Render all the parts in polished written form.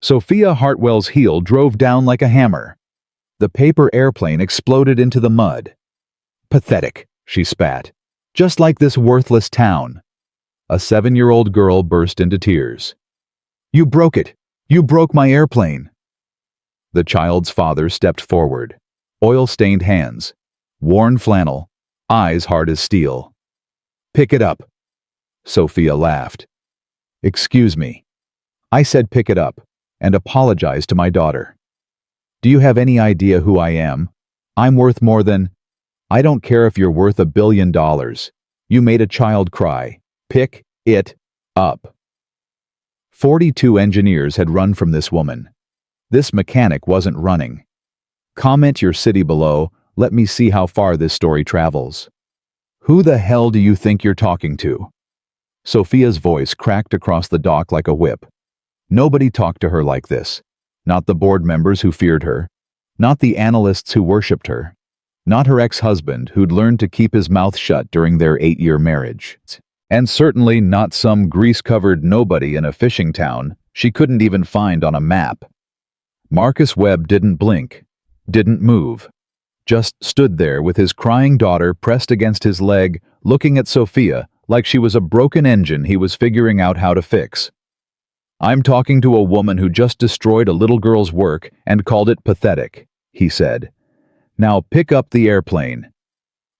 Sophia Hartwell's heel drove down like a hammer. The paper airplane exploded into the mud. "Pathetic," she spat. "Just like this worthless town." A 7-year-old girl burst into tears. "You broke it! You broke my airplane!" The child's father stepped forward. Oil-stained hands, worn flannel, eyes hard as steel. "Pick it up." Sophia laughed. "Excuse me. I said pick it up, and apologize to my daughter. Do you have any idea who I am? I'm worth more than... I don't care if you're worth $1 billion. You made a child cry. Pick it up." 42 engineers had run from this woman. This mechanic wasn't running. Comment your city below. Let me see how far this story travels. Who the hell do you think you're talking to? Sophia's voice cracked across the dock like a whip. Nobody talked to her like this. Not the board members who feared her. Not the analysts who worshipped her. Not her ex-husband who'd learned to keep his mouth shut during their 8-year marriage. And certainly not some grease-covered nobody in a fishing town she couldn't even find on a map. Marcus Webb didn't blink, didn't move, just stood there with his crying daughter pressed against his leg, looking at Sophia like she was a broken engine he was figuring out how to fix. "I'm talking to a woman who just destroyed a little girl's work and called it pathetic," he said. "Now pick up the airplane."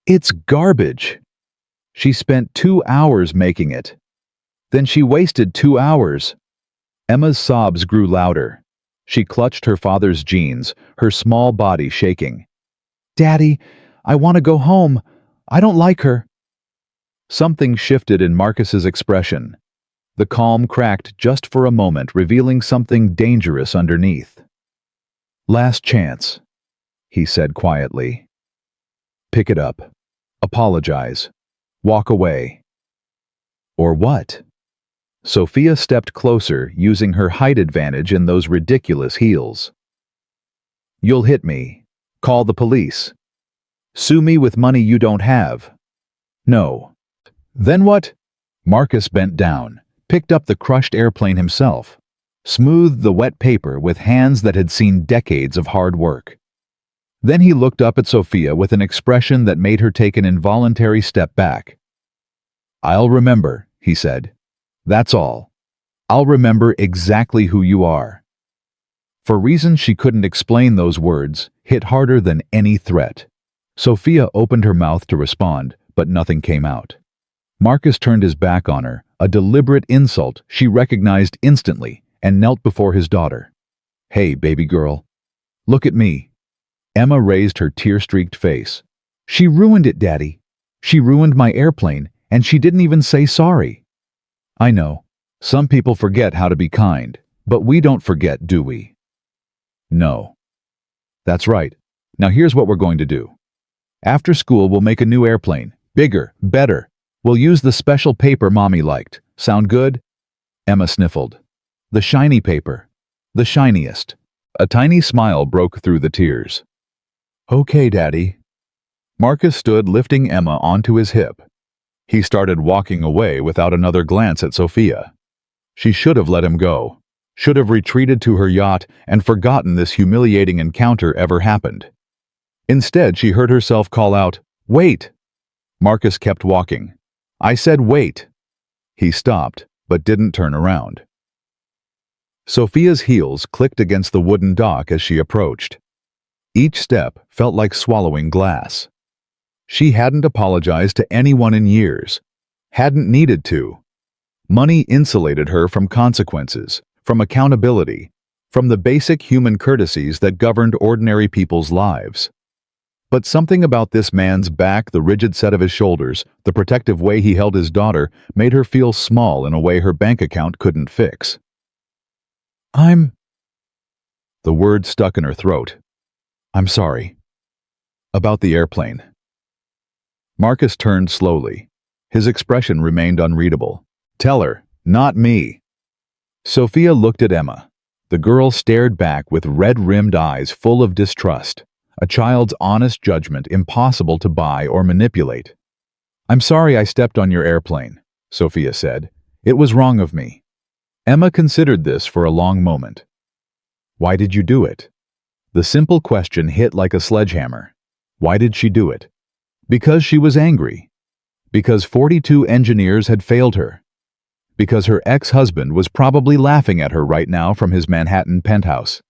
"It's garbage." "She spent 2 hours making it." "Then she wasted 2 hours." Emma's sobs grew louder. She clutched her father's jeans, her small body shaking. "Daddy, I want to go home. I don't like her." Something shifted in Marcus's expression. The calm cracked just for a moment, revealing something dangerous underneath. "Last chance," he said quietly. "Pick it up. Apologize. Walk away." Or what? Sophia stepped closer, using her height advantage in those ridiculous heels. "You'll hit me. Call the police. Sue me with money you don't have." "No." "Then what?" Marcus bent down, picked up the crushed airplane himself, smoothed the wet paper with hands that had seen decades of hard work. Then he looked up at Sophia with an expression that made her take an involuntary step back. "I'll remember," he said. "That's all. I'll remember exactly who you are." For reasons she couldn't explain, those words hit harder than any threat. Sophia opened her mouth to respond, but nothing came out. Marcus turned his back on her, a deliberate insult she recognized instantly, and knelt before his daughter. "Hey, baby girl. Look at me." Emma raised her tear-streaked face. "She ruined it, Daddy. She ruined my airplane, and she didn't even say sorry." "I know. Some people forget how to be kind, but we don't forget, do we?" "No." "That's right. Now here's what we're going to do. After school, we'll make a new airplane. Bigger, better. We'll use the special paper Mommy liked. Sound good?" Emma sniffled. "The shiny paper. The shiniest." A tiny smile broke through the tears. "Okay, Daddy." Marcus stood, lifting Emma onto his hip. He started walking away without another glance at Sophia. She should have let him go, should have retreated to her yacht and forgotten this humiliating encounter ever happened. Instead, she heard herself call out, "Wait!" Marcus kept walking. "I said wait." He stopped, but didn't turn around. Sophia's heels clicked against the wooden dock as she approached. Each step felt like swallowing glass. She hadn't apologized to anyone in years. Hadn't needed to. Money insulated her from consequences, from accountability, from the basic human courtesies that governed ordinary people's lives. But something about this man's back, the rigid set of his shoulders, the protective way he held his daughter, made her feel small in a way her bank account couldn't fix. The word stuck in her throat. "I'm sorry." "About the airplane." Marcus turned slowly. His expression remained unreadable. "Tell her, not me." Sophia looked at Emma. The girl stared back with red-rimmed eyes full of distrust, a child's honest judgment impossible to buy or manipulate. "I'm sorry I stepped on your airplane," Sophia said. "It was wrong of me." Emma considered this for a long moment. Why did you do it? The simple question hit like a sledgehammer. Why did she do it? Because she was angry. Because 42 engineers had failed her. Because her ex-husband was probably laughing at her right now from his Manhattan penthouse.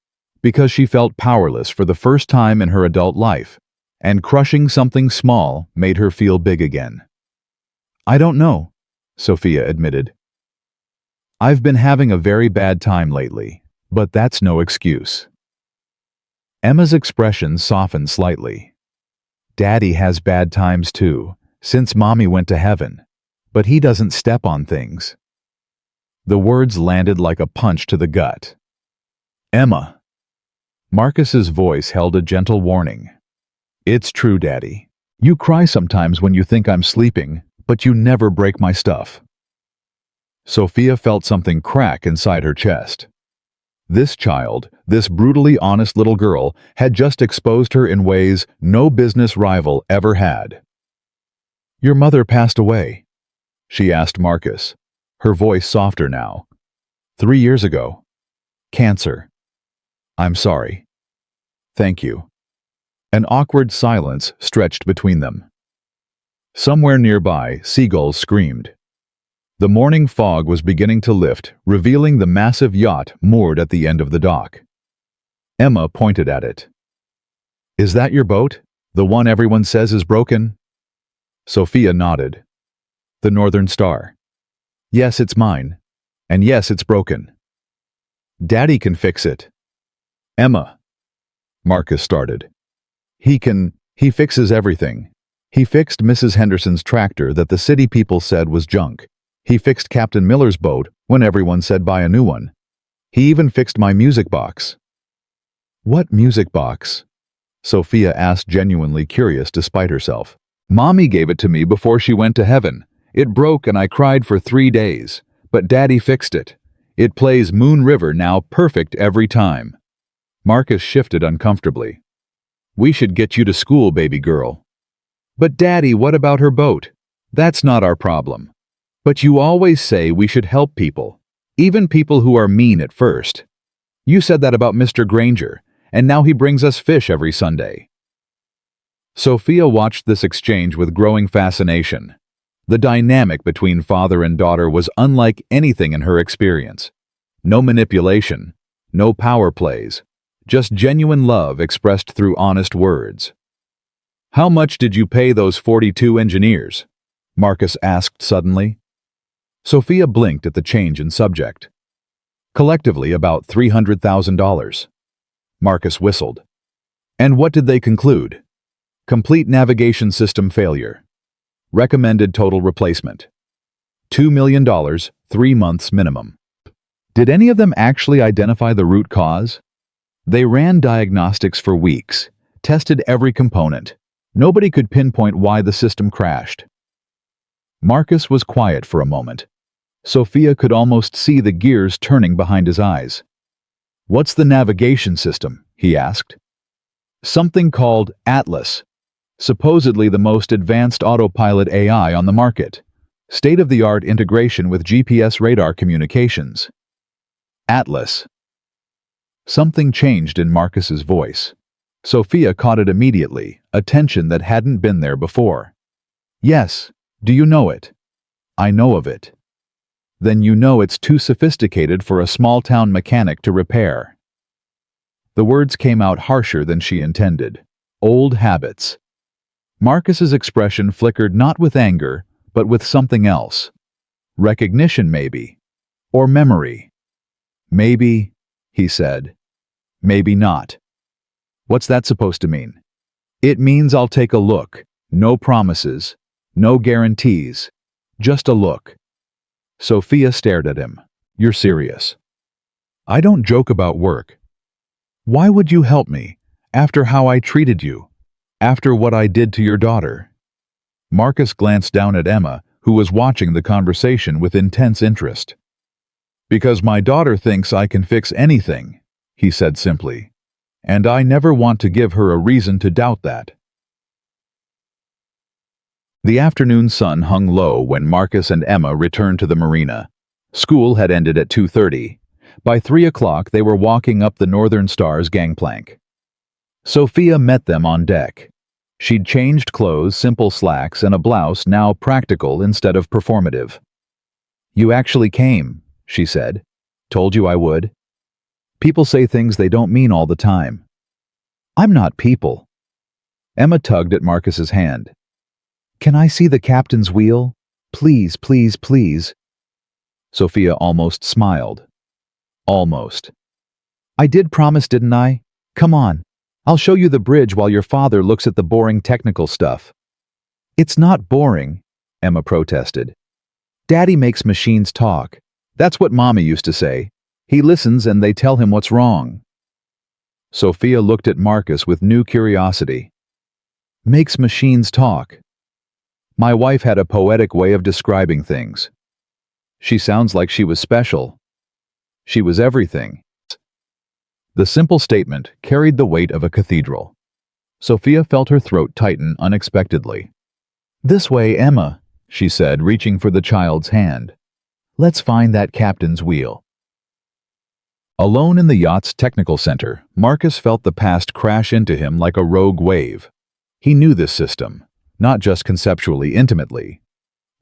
Because she felt powerless for the first time in her adult life, and crushing something small made her feel big again. I don't know, Sophia admitted. I've been having a very bad time lately, but that's no excuse. Emma's expression softened slightly. Daddy has bad times too, since Mommy went to heaven, but he doesn't step on things. The words landed like a punch to the gut. Emma. Marcus's voice held a gentle warning. It's true, Daddy. You cry sometimes when you think I'm sleeping, but you never break my stuff. Sophia felt something crack inside her chest. This child, this brutally honest little girl, had just exposed her in ways no business rival ever had. Your mother passed away, she asked Marcus, her voice softer now. 3 years ago. Cancer. I'm sorry. Thank you. An awkward silence stretched between them. Somewhere nearby, seagulls screamed. The morning fog was beginning to lift, revealing the massive yacht moored at the end of the dock. Emma pointed at it. Is that your boat? The one everyone says is broken? Sophia nodded. The Northern Star. Yes, it's mine. And yes, it's broken. Daddy can fix it. Emma. Marcus started. He fixes everything. He fixed Mrs. Henderson's tractor that the city people said was junk. He fixed Captain Miller's boat when everyone said buy a new one. He even fixed my music box. What music box? Sophia asked, genuinely curious despite herself. Mommy gave it to me before she went to heaven. It broke and I cried for 3 days, but Daddy fixed it. It plays Moon River now perfect every time. Marcus shifted uncomfortably. We should get you to school, baby girl. But Daddy, what about her boat? That's not our problem. But you always say we should help people, even people who are mean at first. You said that about Mr. Granger, and now he brings us fish every Sunday. Sophia watched this exchange with growing fascination. The dynamic between father and daughter was unlike anything in her experience. No manipulation, no power plays, just genuine love expressed through honest words. How much did you pay those 42 engineers? Marcus asked suddenly. Sophia blinked at the change in subject. Collectively about $300,000. Marcus whistled. And what did they conclude? Complete navigation system failure. Recommended total replacement. $2 million, 3 months minimum. Did any of them actually identify the root cause? They ran diagnostics for weeks, tested every component. Nobody could pinpoint why the system crashed. Marcus was quiet for a moment. Sophia could almost see the gears turning behind his eyes. What's the navigation system? He asked. Something called Atlas. Supposedly the most advanced autopilot AI on the market. State-of-the-art integration with GPS radar communications. Atlas. Something changed in Marcus's voice. Sophia caught it immediately, a tension that hadn't been there before. Yes, do you know it? I know of it. Then you know it's too sophisticated for a small-town mechanic to repair. The words came out harsher than she intended. Old habits. Marcus's expression flickered not with anger, but with something else. Recognition, maybe. Or memory. Maybe, he said. Maybe not. What's that supposed to mean? It means I'll take a look. No promises. No guarantees. Just a look. Sophia stared at him. You're serious. I don't joke about work. Why would you help me, after how I treated you, after what I did to your daughter? Marcus glanced down at Emma, who was watching the conversation with intense interest. Because my daughter thinks I can fix anything, he said simply, and I never want to give her a reason to doubt that. The afternoon sun hung low when Marcus and Emma returned to the marina. School had ended at 2:30, By 3 o'clock, they were walking up the Northern Star's gangplank. Sophia met them on deck. She'd changed clothes, simple slacks, and a blouse now practical instead of performative. "You actually came," she said. "Told you I would." People say things they don't mean all the time. I'm not people. Emma tugged at Marcus's hand. "Can I see the captain's wheel? Please, please, please." Sophia almost smiled. Almost. "I did promise, didn't I? Come on. I'll show you the bridge while your father looks at the boring technical stuff." "It's not boring," Emma protested. "Daddy makes machines talk. That's what Mommy used to say. He listens and they tell him what's wrong." Sophia looked at Marcus with new curiosity. "Makes machines talk." My wife had a poetic way of describing things. She sounds like she was special. She was everything. The simple statement carried the weight of a cathedral. Sophia felt her throat tighten unexpectedly. "This way, Emma," she said, reaching for the child's hand. "Let's find that captain's wheel." Alone in the yacht's technical center, Marcus felt the past crash into him like a rogue wave. He knew this system, not just conceptually, intimately.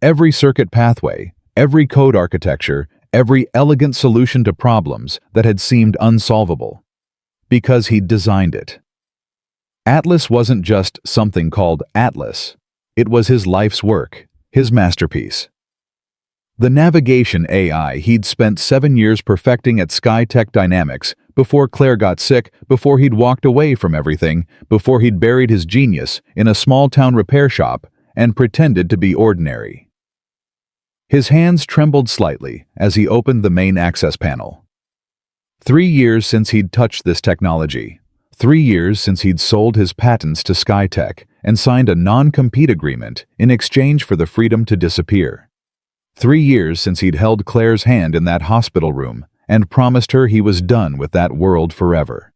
Every circuit pathway, every code architecture, every elegant solution to problems that had seemed unsolvable. Because he'd designed it. Atlas wasn't just something called Atlas. It was his life's work, his masterpiece. The navigation AI he'd spent 7 years perfecting at SkyTech Dynamics, before Claire got sick, before he'd walked away from everything, before he'd buried his genius in a small-town repair shop and pretended to be ordinary. His hands trembled slightly as he opened the main access panel. 3 years since he'd touched this technology. 3 years since he'd sold his patents to SkyTech and signed a non-compete agreement in exchange for the freedom to disappear. 3 years since he'd held Claire's hand in that hospital room and promised her he was done with that world forever.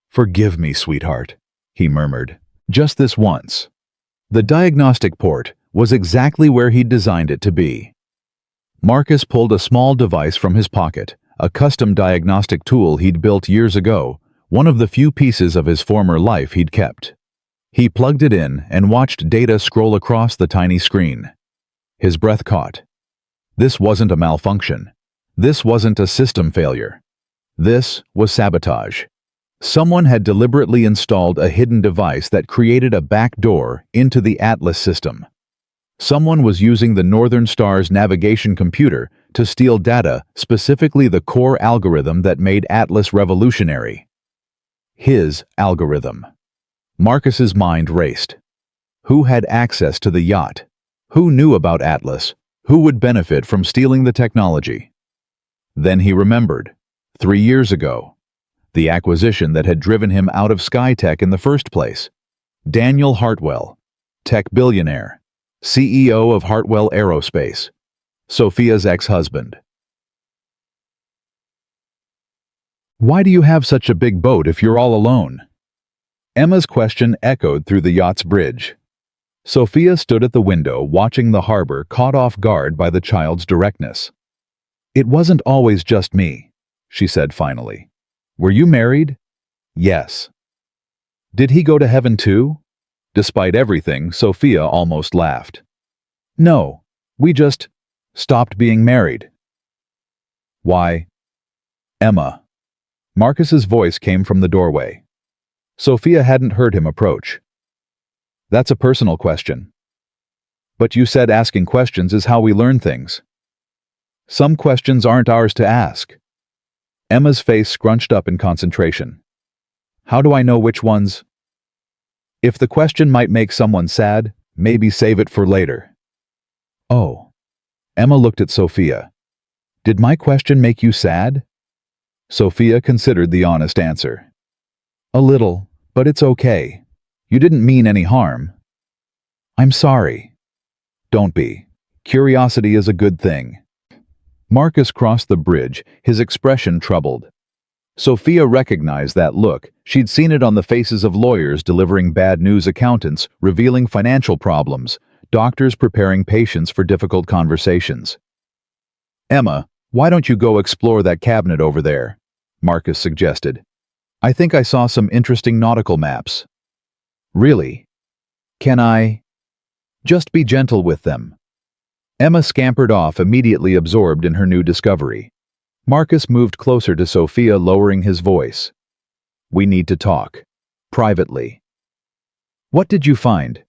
"Forgive me, sweetheart," he murmured. "Just this once." The diagnostic port was exactly where he'd designed it to be. Marcus pulled a small device from his pocket, a custom diagnostic tool he'd built years ago, one of the few pieces of his former life he'd kept. He plugged it in and watched data scroll across the tiny screen. His breath caught. This wasn't a malfunction. This wasn't a system failure. This was sabotage. Someone had deliberately installed a hidden device that created a back door into the Atlas system. Someone was using the Northern Star's navigation computer to steal data, specifically the core algorithm that made Atlas revolutionary. His algorithm. Marcus's mind raced. Who had access to the yacht? Who knew about Atlas? Who would benefit from stealing the technology? Then he remembered. 3 years ago. The acquisition that had driven him out of SkyTech in the first place. Daniel Hartwell, tech billionaire, CEO of Hartwell Aerospace, Sophia's ex-husband. "Why do you have such a big boat if you're all alone?" Emma's question echoed through the yacht's bridge. Sophia stood at the window watching the harbor, caught off guard by the child's directness. "It wasn't always just me," she said finally. "Were you married?" "Yes." "Did he go to heaven too?" Despite everything, Sophia almost laughed. "No, we just stopped being married." "Why?" "Emma." Marcus's voice came from the doorway. Sophia hadn't heard him approach. "That's a personal question." "But you said asking questions is how we learn things." "Some questions aren't ours to ask." Emma's face scrunched up in concentration. "How do I know which ones?" "If the question might make someone sad, maybe save it for later." "Oh." Emma looked at Sophia. "Did my question make you sad?" Sophia considered the honest answer. "A little, but it's okay. You didn't mean any harm." "I'm sorry." "Don't be. Curiosity is a good thing." Marcus crossed the bridge, his expression troubled. Sophia recognized that look. She'd seen it on the faces of lawyers delivering bad news, accountants revealing financial problems, doctors preparing patients for difficult conversations. "Emma, Why don't you go explore that cabinet over there? Marcus suggested. I think I saw some interesting nautical maps. Really? Can I? Just be gentle with them. Emma scampered off, immediately absorbed in her new discovery. Marcus moved closer to Sophia, lowering his voice. We need to talk. Privately. What did you find?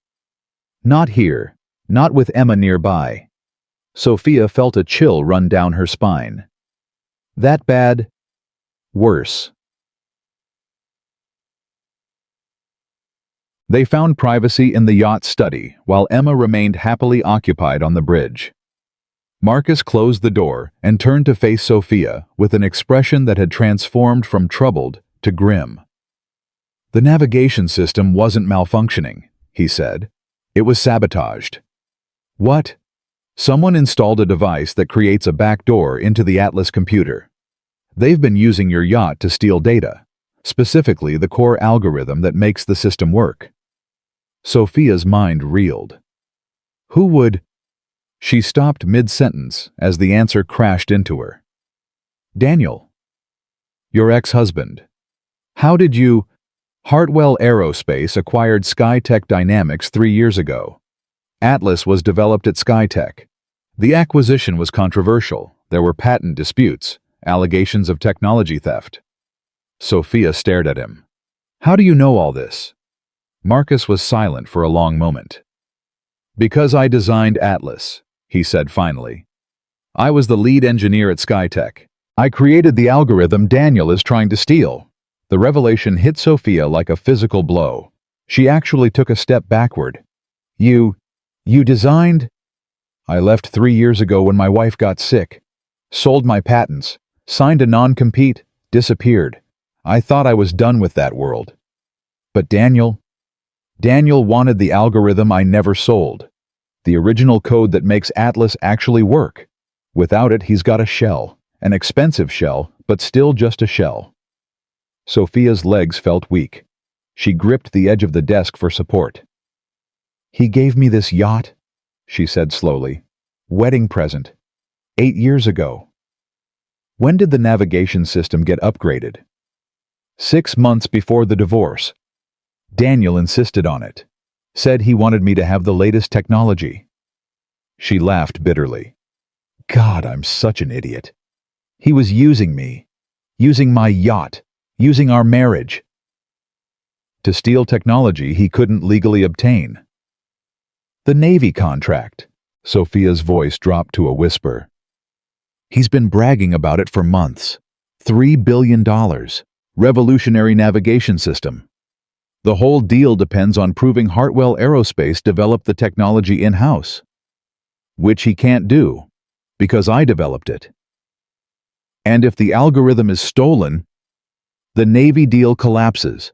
Not here. Not with Emma nearby. Sophia felt a chill run down her spine. That bad? Worse. They found privacy in the yacht's study, while Emma remained happily occupied on the bridge. Marcus closed the door and turned to face Sophia with an expression that had transformed from troubled to grim. The navigation system wasn't malfunctioning, he said. It was sabotaged. What? Someone installed a device that creates a backdoor into the Atlas computer. They've been using your yacht to steal data, specifically the core algorithm that makes the system work. Sophia's mind reeled. Who would? She stopped mid-sentence as the answer crashed into her. Daniel. Your ex-husband. How did you? Hartwell Aerospace acquired Skytech Dynamics 3 years ago. Atlas was developed at Skytech. The acquisition was controversial. There were patent disputes, allegations of technology theft. Sophia stared at him. How do you know all this? Marcus was silent for a long moment. Because I designed Atlas, he said finally. I was the lead engineer at Skytech. I created the algorithm Daniel is trying to steal. The revelation hit Sophia like a physical blow. She actually took a step backward. You designed? I left 3 years ago when my wife got sick. Sold my patents, signed a non-compete, disappeared. I thought I was done with that world. But Daniel wanted the algorithm I never sold. The original code that makes Atlas actually work. Without it, he's got a shell. An expensive shell, but still just a shell. Sophia's legs felt weak. She gripped the edge of the desk for support. He gave me this yacht, she said slowly. Wedding present. 8 years ago. When did the navigation system get upgraded? 6 months before the divorce. Daniel insisted on it. Said he wanted me to have the latest technology. She laughed bitterly. God, I'm such an idiot. He was using me. Using my yacht. Using our marriage. To steal technology he couldn't legally obtain. The Navy contract. Sophia's voice dropped to a whisper. He's been bragging about it for months. $3 billion. Revolutionary navigation system. The whole deal depends on proving Hartwell Aerospace developed the technology in-house. Which he can't do, because I developed it. And if the algorithm is stolen, the Navy deal collapses.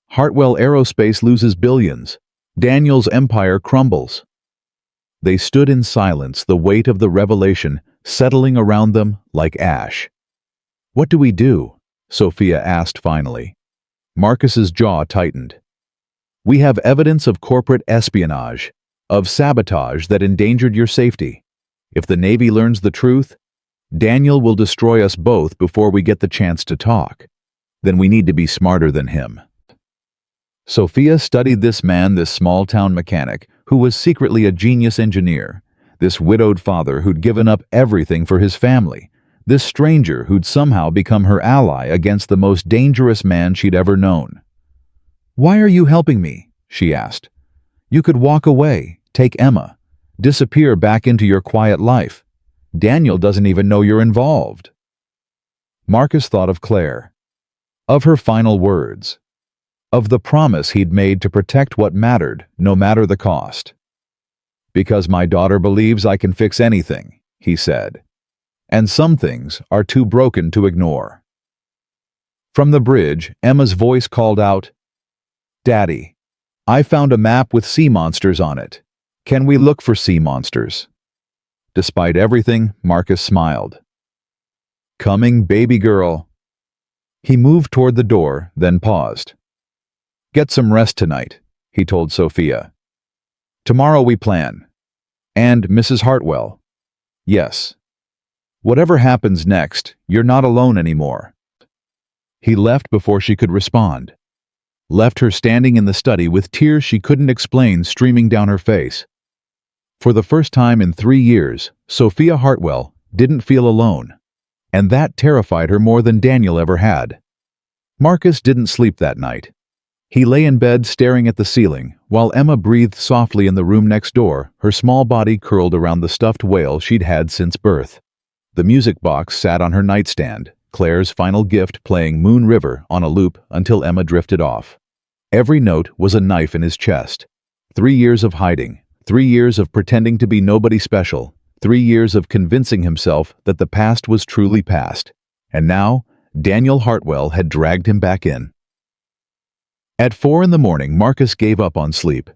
Hartwell Aerospace loses billions. Daniel's empire crumbles. They stood in silence, the weight of the revelation settling around them like ash. What do we do? Sophia asked finally. Marcus's jaw tightened. We have evidence of corporate espionage, of sabotage that endangered your safety. If the Navy learns the truth, Daniel will destroy us both before we get the chance to talk. Then we need to be smarter than him. Sophia studied this man, this small-town mechanic, who was secretly a genius engineer, this widowed father who'd given up everything for his family, this stranger who'd somehow become her ally against the most dangerous man she'd ever known. Why are you helping me? She asked. You could walk away, take Emma, disappear back into your quiet life. Daniel doesn't even know you're involved. Marcus thought of Claire. Of her final words. Of the promise he'd made to protect what mattered, no matter the cost. Because my daughter believes I can fix anything, he said. And some things are too broken to ignore. From the bridge, Emma's voice called out, Daddy, I found a map with sea monsters on it. Can we look for sea monsters? Despite everything, Marcus smiled. Coming, baby girl. He moved toward the door, then paused. Get some rest tonight, he told Sophia. Tomorrow we plan. And Mrs. Hartwell. Yes. Whatever happens next, you're not alone anymore. He left before she could respond. Left her standing in the study with tears she couldn't explain streaming down her face. For the first time in 3 years, Sophia Hartwell didn't feel alone, and that terrified her more than Daniel ever had. Marcus didn't sleep that night. He lay in bed staring at the ceiling, while Emma breathed softly in the room next door, her small body curled around the stuffed whale she'd had since birth. The music box sat on her nightstand, Claire's final gift playing Moon River on a loop until Emma drifted off. Every note was a knife in his chest. 3 years of hiding, 3 years of pretending to be nobody special, 3 years of convincing himself that the past was truly past. And now, Daniel Hartwell had dragged him back in. At 4 in the morning, Marcus gave up on sleep.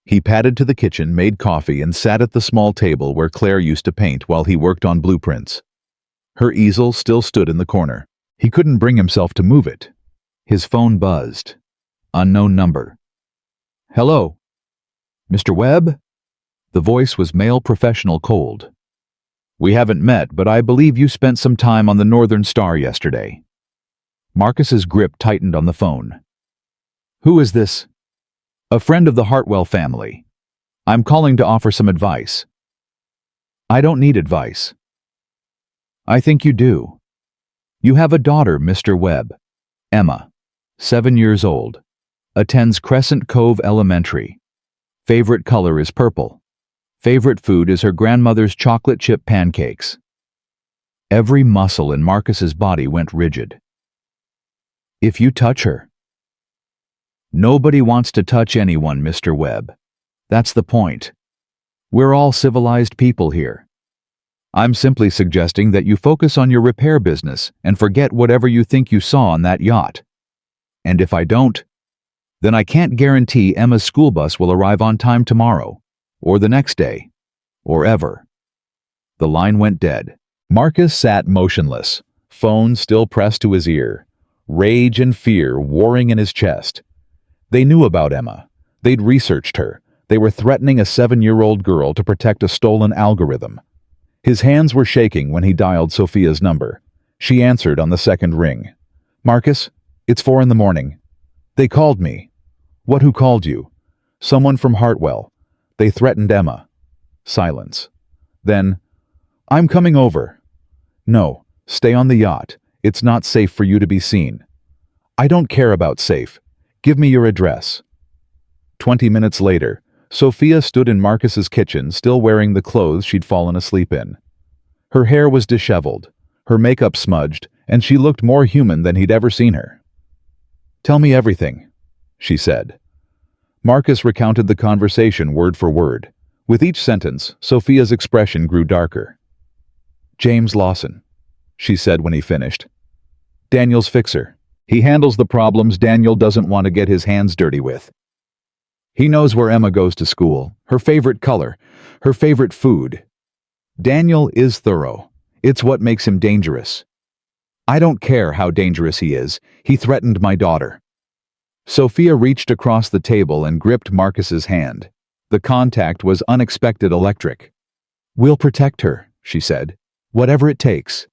He padded to the kitchen, made coffee, and sat at the small table where Claire used to paint while he worked on blueprints. Her easel still stood in the corner. He couldn't bring himself to move it. His phone buzzed. Unknown number. "Hello? Mr. Webb?" The voice was male professional cold. "We haven't met, but I believe you spent some time on the Northern Star yesterday." Marcus's grip tightened on the phone. "Who is this?" "A friend of the Hartwell family. I'm calling to offer some advice." "I don't need advice." "I think you do. You have a daughter, Mr. Webb. Emma, 7 years old. Attends Crescent Cove Elementary. Favorite color is purple. Favorite food is her grandmother's chocolate chip pancakes." Every muscle in Marcus's body went rigid. "If you touch her..." "Nobody wants to touch anyone, Mr. Webb. That's the point. We're all civilized people here. I'm simply suggesting that you focus on your repair business and forget whatever you think you saw on that yacht. And if I don't, then I can't guarantee Emma's school bus will arrive on time tomorrow, or the next day, or ever." The line went dead. Marcus sat motionless, phone still pressed to his ear, rage and fear warring in his chest. They knew about Emma. They'd researched her. They were threatening a 7-year-old girl to protect a stolen algorithm. His hands were shaking when he dialed Sophia's number. She answered on the second ring. "Marcus, it's 4 in the morning. They called me." "What, who called you?" "Someone from Hartwell. They threatened Emma." Silence. Then, "I'm coming over." "No, stay on the yacht. It's not safe for you to be seen." "I don't care about safe. Give me your address." 20 minutes later, Sophia stood in Marcus's kitchen, still wearing the clothes she'd fallen asleep in. Her hair was disheveled, her makeup smudged, and she looked more human than he'd ever seen her. "Tell me everything," she said. Marcus recounted the conversation word for word. With each sentence, Sophia's expression grew darker. "James Lawson," she said when he finished. "Daniel's fixer. He handles the problems Daniel doesn't want to get his hands dirty with. He knows where Emma goes to school, her favorite color, her favorite food. Daniel is thorough. It's what makes him dangerous. I don't care how dangerous he is. He threatened my daughter." Sophia reached across the table and gripped Marcus's hand. The contact was unexpected electric. "We'll protect her," she said. "Whatever it takes.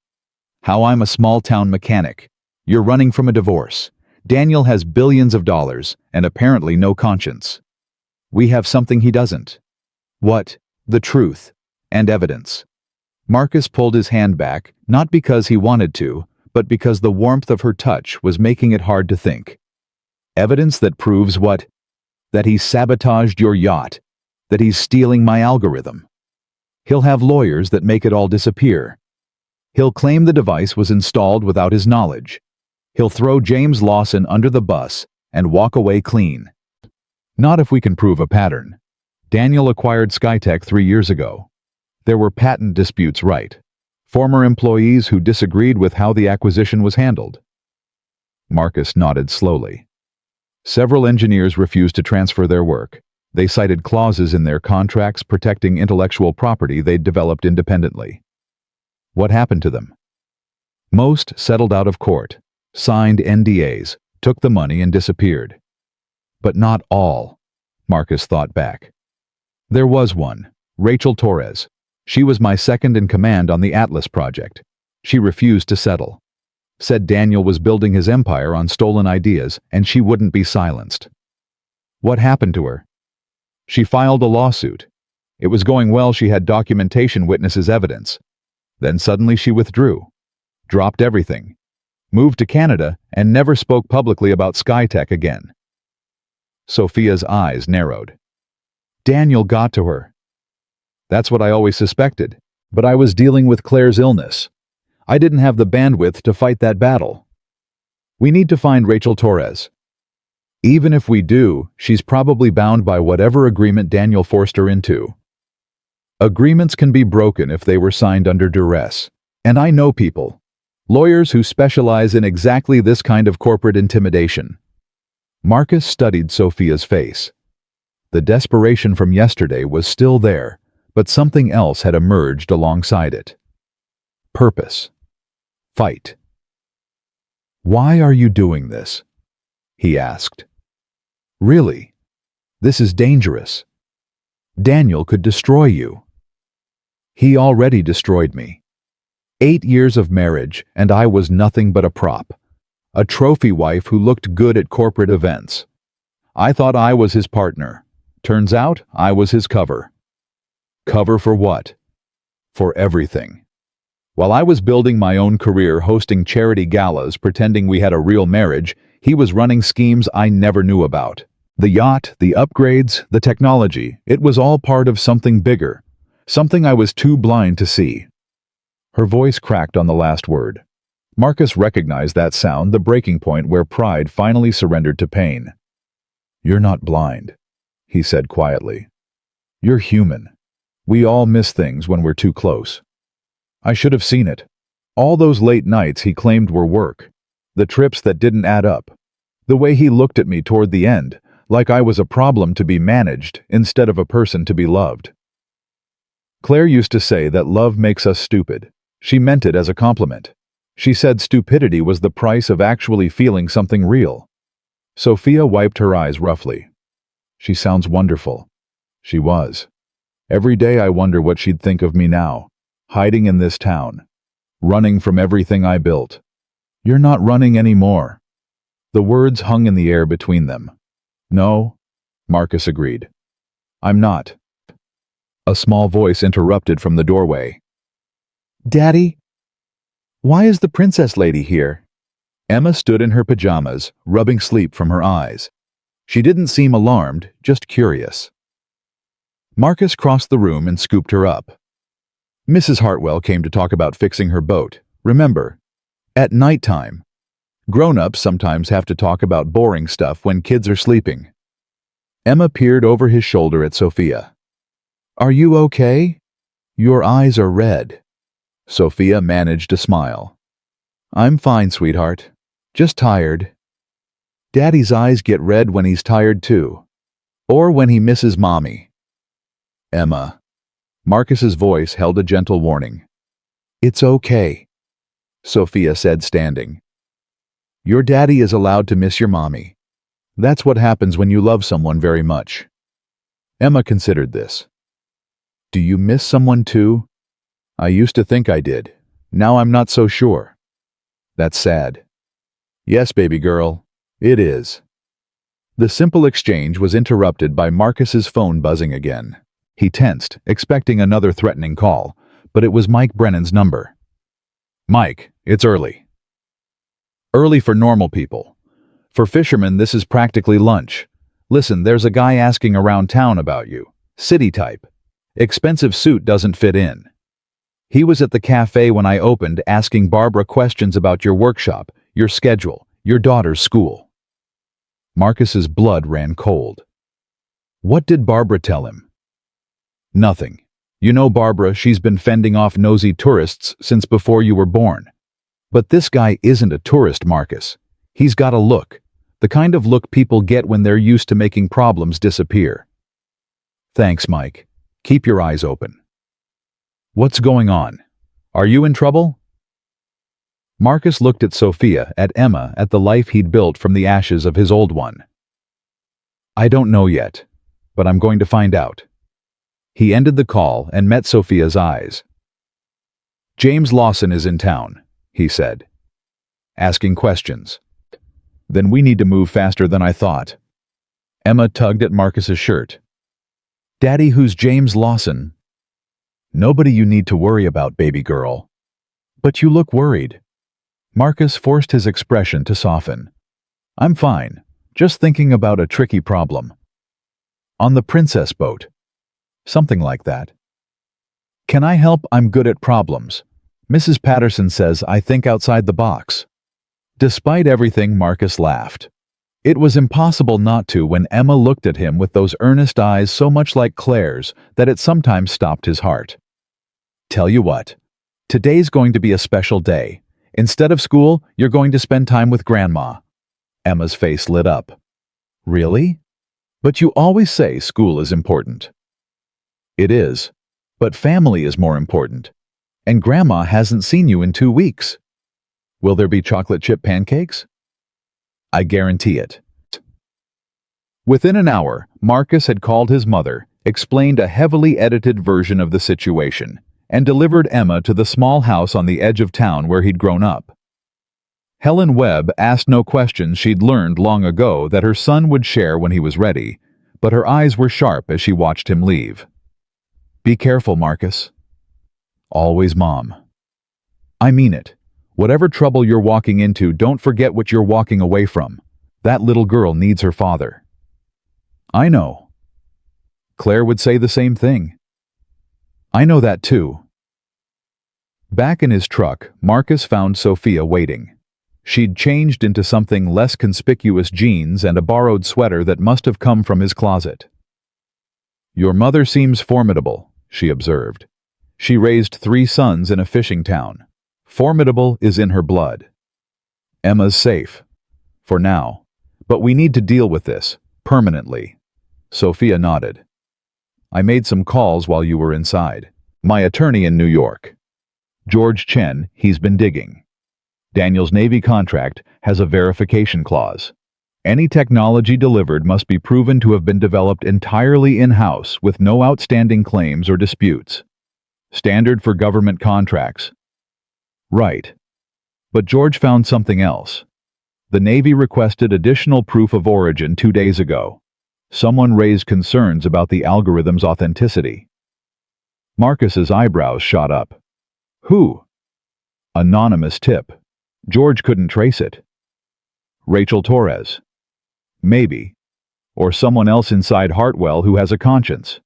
How I'm a small-town mechanic. You're running from a divorce. Daniel has billions of dollars and apparently no conscience. We have something he doesn't." "What?" "The truth. And evidence." Marcus pulled his hand back, not because he wanted to, but because the warmth of her touch was making it hard to think. "Evidence that proves what? That he sabotaged your yacht. That he's stealing my algorithm. He'll have lawyers that make it all disappear. He'll claim the device was installed without his knowledge. He'll throw James Lawson under the bus and walk away clean. Not if we can prove a pattern. Daniel acquired Skytech 3 years ago. There were patent disputes, right? Former employees who disagreed with how the acquisition was handled." Marcus nodded slowly. "Several engineers refused to transfer their work. They cited clauses in their contracts protecting intellectual property they'd developed independently." "What happened to them?" "Most settled out of court, signed NDAs, took the money and disappeared." "But not all," Marcus thought back. "There was one, Rachel Torres. She was my second in command on the Atlas project. She refused to settle. Said Daniel was building his empire on stolen ideas and she wouldn't be silenced. What happened to her? She filed a lawsuit. It was going well, she had documentation, witnesses, evidence. Then suddenly she withdrew, dropped everything, moved to Canada, and never spoke publicly about Skytech again. Sophia's eyes narrowed. Daniel got to her. That's what I always suspected, but I was dealing with Claire's illness. I didn't have the bandwidth to fight that battle. We need to find Rachel Torres. Even if we do, she's probably bound by whatever agreement Daniel forced her into. Agreements can be broken if they were signed under duress. And I know people, lawyers who specialize in exactly this kind of corporate intimidation. Marcus studied Sophia's face. The desperation from yesterday was still there, but something else had emerged alongside it. Purpose. Fight. Why are you doing this? He asked. Really? This is dangerous. Daniel could destroy you. He already destroyed me. 8 years of marriage, and I was nothing but a prop. A trophy wife who looked good at corporate events. I thought I was his partner. Turns out I was his cover. Cover for what? For everything. While I was building my own career hosting charity galas pretending we had a real marriage, he was running schemes I never knew about. The yacht, the upgrades, the technology, it was all part of something bigger. Something I was too blind to see. Her voice cracked on the last word. Marcus recognized that sound, the breaking point where pride finally surrendered to pain. You're not blind, he said quietly. You're human. We all miss things when we're too close. I should have seen it. All those late nights he claimed were work. The trips that didn't add up. The way he looked at me toward the end, like I was a problem to be managed instead of a person to be loved. Claire used to say that love makes us stupid. She meant it as a compliment. She said stupidity was the price of actually feeling something real. Sophia wiped her eyes roughly. She sounds wonderful. She was. Every day I wonder what she'd think of me now, hiding in this town, running from everything I built. You're not running anymore. The words hung in the air between them. No, Marcus agreed. I'm not. A small voice interrupted from the doorway. Daddy? Why is the princess lady here? Emma stood in her pajamas, rubbing sleep from her eyes. She didn't seem alarmed, just curious. Marcus crossed the room and scooped her up. Mrs. Hartwell came to talk about fixing her boat. Remember, at nighttime. Grown-ups sometimes have to talk about boring stuff when kids are sleeping. Emma peered over his shoulder at Sophia. Are you okay? Your eyes are red. Sophia managed a smile. I'm fine, sweetheart. Just tired. Daddy's eyes get red when he's tired too. Or when he misses Mommy. Emma. Marcus's voice held a gentle warning. It's okay, Sophia said, standing. Your daddy is allowed to miss your mommy. That's what happens when you love someone very much. Emma considered this. Do you miss someone too? I used to think I did. Now I'm not so sure. That's sad. Yes, baby girl, it is. The simple exchange was interrupted by Marcus's phone buzzing again. He tensed, expecting another threatening call, but it was Mike Brennan's number. Mike, it's early. Early for normal people. For fishermen, this is practically lunch. Listen, there's a guy asking around town about you. City type. Expensive suit doesn't fit in. He was at the cafe when I opened asking Barbara questions about your workshop, your schedule, your daughter's school. Marcus's blood ran cold. What did Barbara tell him? Nothing. You know Barbara, she's been fending off nosy tourists since before you were born. But this guy isn't a tourist, Marcus. He's got a look. The kind of look people get when they're used to making problems disappear. Thanks, Mike. Keep your eyes open. What's going on? Are you in trouble? Marcus looked at Sophia, at Emma, at the life he'd built from the ashes of his old one. I don't know yet, but I'm going to find out. He ended the call and met Sophia's eyes. "James Lawson is in town," he said, asking questions. "Then we need to move faster than I thought." Emma tugged at Marcus's shirt. "Daddy, who's James Lawson?" "Nobody you need to worry about, baby girl." "But you look worried." Marcus forced his expression to soften. "I'm fine, just thinking about a tricky problem." "On the princess boat." "Something like that." "Can I help? I'm good at problems. Mrs. Patterson says I think outside the box." Despite everything, Marcus laughed. It was impossible not to when Emma looked at him with those earnest eyes so much like Claire's that it sometimes stopped his heart. "Tell you what, today's going to be a special day. Instead of school, you're going to spend time with Grandma." Emma's face lit up. "Really? But you always say school is important." "It is, but family is more important. And Grandma hasn't seen you in 2 weeks. Will there be chocolate chip pancakes?" "I guarantee it." Within an hour, Marcus had called his mother, explained a heavily edited version of the situation, and delivered Emma to the small house on the edge of town where he'd grown up. Helen Webb asked no questions she'd learned long ago that her son would share when he was ready, but her eyes were sharp as she watched him leave. "Be careful, Marcus." "Always, Mom." "I mean it. Whatever trouble you're walking into, don't forget what you're walking away from. That little girl needs her father." "I know." Claire would say the same thing. "I know that too." Back in his truck, Marcus found Sophia waiting. She'd changed into something less conspicuous: jeans and a borrowed sweater that must have come from his closet. "Your mother seems formidable," she observed. "She raised 3 sons in a fishing town. Formidable is in her blood." "Emma's safe. For now. But we need to deal with this, permanently." Sophia nodded. "I made some calls while you were inside. My attorney in New York. George Chen, he's been digging. Daniel's Navy contract has a verification clause. Any technology delivered must be proven to have been developed entirely in-house with no outstanding claims or disputes. Standard for government contracts. Right. But George found something else. The Navy requested additional proof of origin 2 days ago. Someone raised concerns about the algorithm's authenticity." Marcus's eyebrows shot up. "Who?" "Anonymous tip. George couldn't trace it." "Rachel Torres." "Maybe. Or someone else inside Hartwell who has a conscience."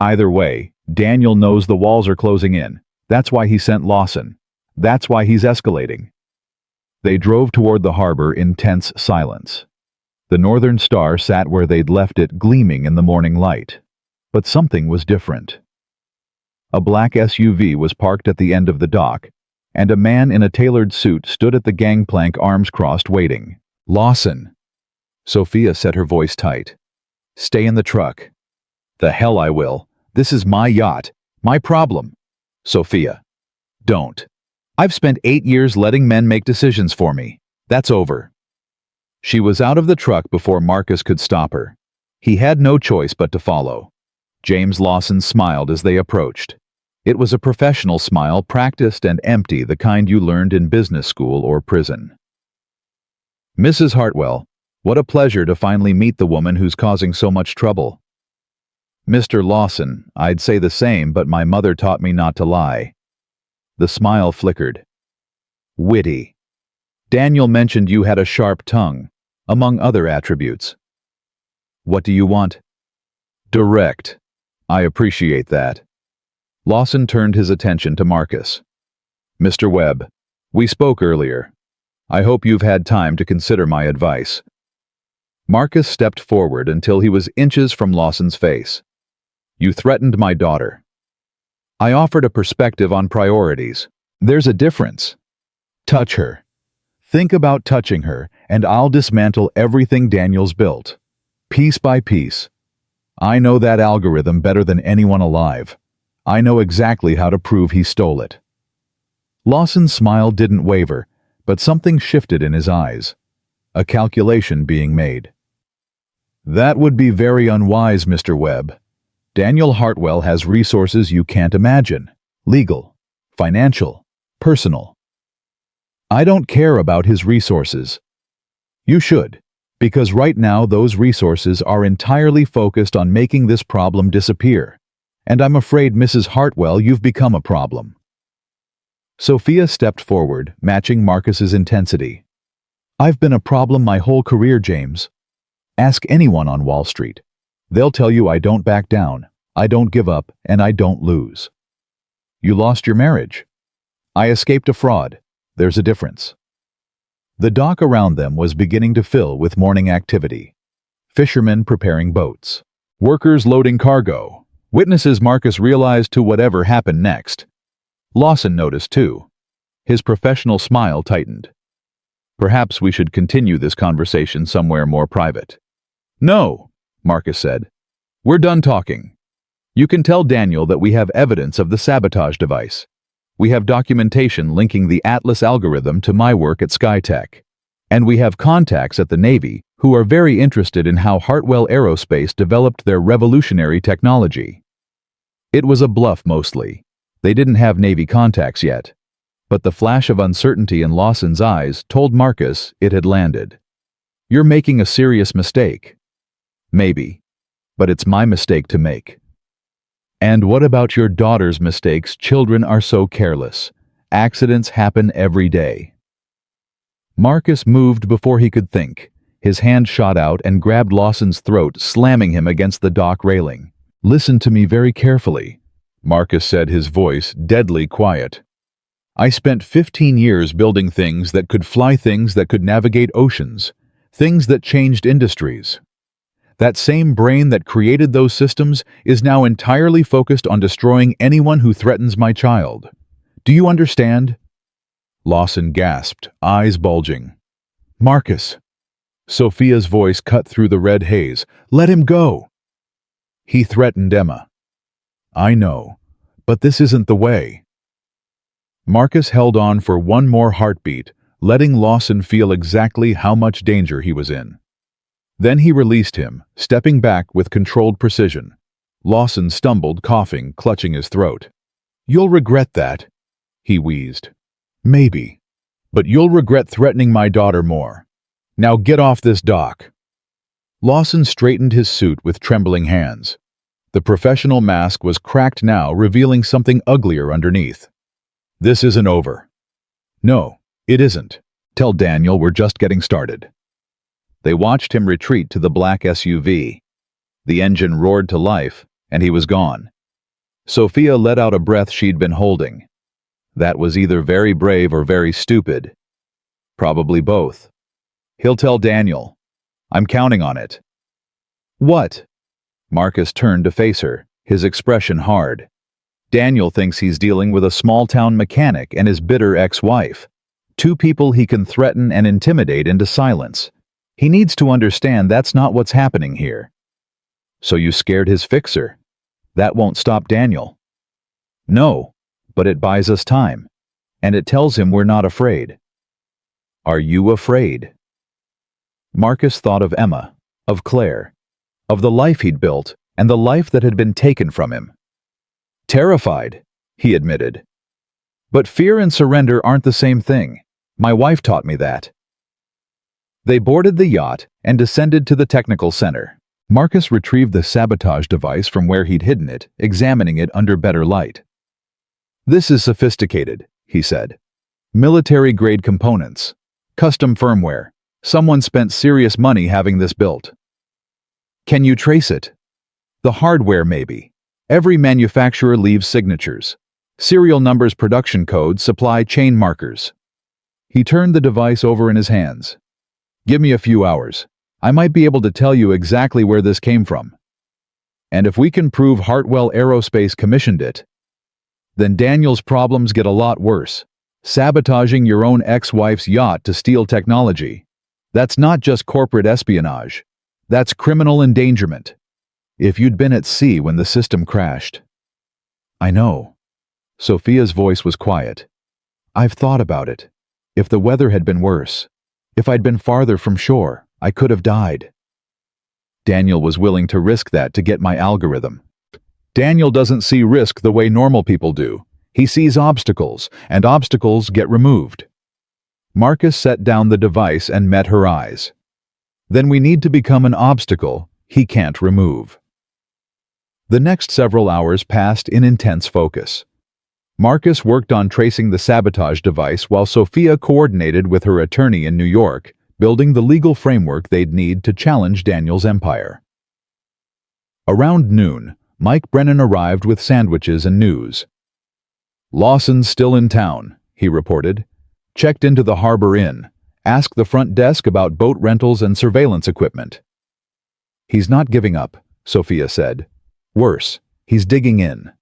"Either way, Daniel knows the walls are closing in. That's why he sent Lawson. That's why he's escalating." They drove toward the harbor in tense silence. The Northern Star sat where they'd left it, gleaming in the morning light. But something was different. A black SUV was parked at the end of the dock, and a man in a tailored suit stood at the gangplank, arms crossed, waiting. "Lawson." Sophia set her voice tight. "Stay in the truck." "The hell I will. This is my yacht. My problem." "Sophia. Don't. I've spent 8 years letting men make decisions for me. That's over." She was out of the truck before Marcus could stop her. He had no choice but to follow. James Lawson smiled as they approached. It was a professional smile, practiced and empty, the kind you learned in business school or prison. "Mrs. Hartwell, what a pleasure to finally meet the woman who's causing so much trouble." "Mr. Lawson, I'd say the same, but my mother taught me not to lie." The smile flickered. "Witty. Daniel mentioned you had a sharp tongue, among other attributes." "What do you want?" "Direct. I appreciate that." Lawson turned his attention to Marcus. "Mr. Webb, we spoke earlier. I hope you've had time to consider my advice." Marcus stepped forward until he was inches from Lawson's face. "You threatened my daughter." "I offered a perspective on priorities. There's a difference. Touch her. Think about touching her, and I'll dismantle everything Daniel's built. Piece by piece. I know that algorithm better than anyone alive. I know exactly how to prove he stole it." Lawson's smile didn't waver, but something shifted in his eyes. A calculation being made. "That would be very unwise, Mr. Webb. Daniel Hartwell has resources you can't imagine. Legal, financial, personal. I don't care about his resources. You should, because right now those resources are entirely focused on making this problem disappear. And I'm afraid, Mrs. Hartwell, you've become a problem. Sophia stepped forward, matching Marcus's intensity. I've been a problem my whole career, James. Ask anyone on Wall Street. They'll tell you I don't back down, I don't give up, and I don't lose. You lost your marriage. I escaped a fraud. There's a difference. The dock around them was beginning to fill with morning activity. Fishermen preparing boats. Workers loading cargo. Witnesses Marcus realized to whatever happened next. Lawson noticed too. His professional smile tightened. Perhaps we should continue this conversation somewhere more private. No, Marcus said. We're done talking. You can tell Daniel that we have evidence of the sabotage device. We have documentation linking the Atlas algorithm to my work at Skytech. And we have contacts at the Navy who are very interested in how Hartwell Aerospace developed their revolutionary technology. It was a bluff mostly. They didn't have Navy contacts yet. But the flash of uncertainty in Lawson's eyes told Marcus it had landed. You're making a serious mistake. Maybe. But it's my mistake to make. And what about your daughter's mistakes? Children are so careless. Accidents happen every day. Marcus moved before he could think. His hand shot out and grabbed Lawson's throat, slamming him against the dock railing. Listen to me very carefully, Marcus said, his voice deadly quiet. I spent 15 years building things that could fly, things that could navigate oceans, things that changed industries. That same brain that created those systems is now entirely focused on destroying anyone who threatens my child. Do you understand? Lawson gasped, eyes bulging. Marcus. Sophia's voice cut through the red haze. Let him go. He threatened Emma. I know, but this isn't the way. Marcus held on for one more heartbeat, letting Lawson feel exactly how much danger he was in. Then he released him, stepping back with controlled precision. Lawson stumbled, coughing, clutching his throat. You'll regret that, he wheezed. Maybe. But you'll regret threatening my daughter more. Now get off this dock. Lawson straightened his suit with trembling hands. The professional mask was cracked now, revealing something uglier underneath. This isn't over. No, it isn't. Tell Daniel we're just getting started. They watched him retreat to the black SUV. The engine roared to life, and he was gone. Sophia let out a breath she'd been holding. That was either very brave or very stupid. Probably both. He'll tell Daniel. I'm counting on it. What? Marcus turned to face her, his expression hard. Daniel thinks he's dealing with a small-town mechanic and his bitter ex-wife. Two people he can threaten and intimidate into silence. He needs to understand that's not what's happening here. So you scared his fixer. That won't stop Daniel. No, but it buys us time. And it tells him we're not afraid. Are you afraid? Marcus thought of Emma, of Claire, of the life he'd built and the life that had been taken from him. Terrified, he admitted. But fear and surrender aren't the same thing. My wife taught me that. They boarded the yacht and descended to the technical center. Marcus retrieved the sabotage device from where he'd hidden it, examining it under better light. This is sophisticated, he said. Military-grade components. Custom firmware. Someone spent serious money having this built. Can you trace it? The hardware, maybe. Every manufacturer leaves signatures. Serial numbers, production codes, supply chain markers. He turned the device over in his hands. Give me a few hours. I might be able to tell you exactly where this came from. And if we can prove Hartwell Aerospace commissioned it, then Daniel's problems get a lot worse. Sabotaging your own ex-wife's yacht to steal technology. That's not just corporate espionage. That's criminal endangerment. If you'd been at sea when the system crashed. I know. Sophia's voice was quiet. I've thought about it. If the weather had been worse, if I'd been farther from shore, I could have died. Daniel was willing to risk that to get my algorithm. Daniel doesn't see risk the way normal people do. He sees obstacles, and obstacles get removed. Marcus set down the device and met her eyes. Then we need to become an obstacle he can't remove. The next several hours passed in intense focus. Marcus worked on tracing the sabotage device while Sophia coordinated with her attorney in New York, building the legal framework they'd need to challenge Daniel's empire. Around noon, Mike Brennan arrived with sandwiches and news. "Lawson's still in town," he reported. "Checked into the Harbor Inn. Asked the front desk about boat rentals and surveillance equipment." "He's not giving up," Sophia said. "Worse, he's digging in."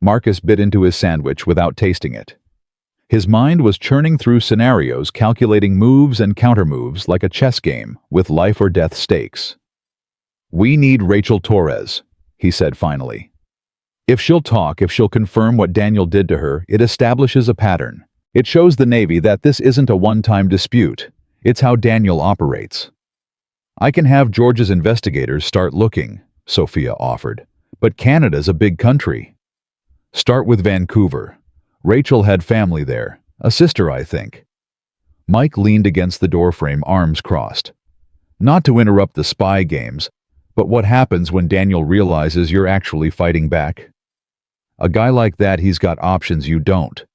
Marcus bit into his sandwich without tasting it. His mind was churning through scenarios, calculating moves and countermoves like a chess game with life or death stakes. "We need Rachel Torres," he said finally. If she'll confirm what Daniel did to her, it establishes a pattern. It shows the Navy that this isn't a one-time dispute. It's how Daniel operates. "I can have Georgia's investigators start looking," Sophia offered. "But Canada's a big country." "Start with Vancouver. Rachel had family there. A sister, I think." Mike leaned against the doorframe, arms crossed. "Not to interrupt the spy games, but what happens when Daniel realizes you're actually fighting back? A guy like that, he's got options you don't."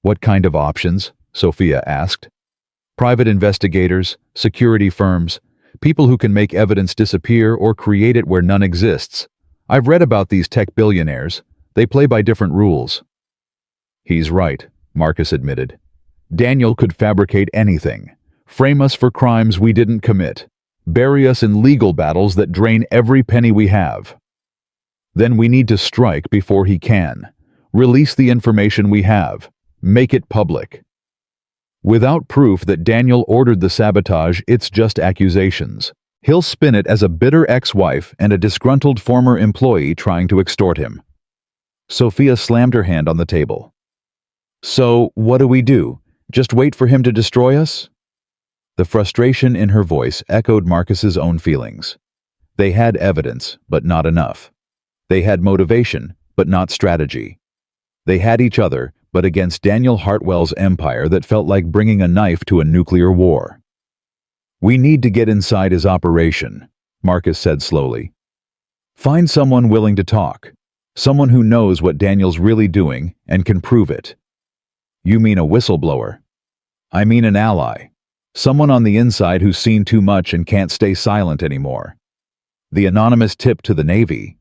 "What kind of options?" Sophia asked. "Private investigators, security firms, people who can make evidence disappear or create it where none exists. I've read about these tech billionaires. They play by different rules." "He's right," Marcus admitted. "Daniel could fabricate anything, frame us for crimes we didn't commit, bury us in legal battles that drain every penny we have. Then we need to strike before he can, release the information we have, make it public. Without proof that Daniel ordered the sabotage, it's just accusations. He'll spin it as a bitter ex-wife and a disgruntled former employee trying to extort him." Sophia slammed her hand on the table. "So, what do we do? Just wait for him to destroy us?" The frustration in her voice echoed Marcus's own feelings. They had evidence, but not enough. They had motivation, but not strategy. They had each other, but against Daniel Hartwell's empire that felt like bringing a knife to a nuclear war. "We need to get inside his operation," Marcus said slowly. "Find someone willing to talk. Someone who knows what Daniel's really doing and can prove it." "You mean a whistleblower?" "I mean an ally. Someone on the inside who's seen too much and can't stay silent anymore." The anonymous tip to the Navy,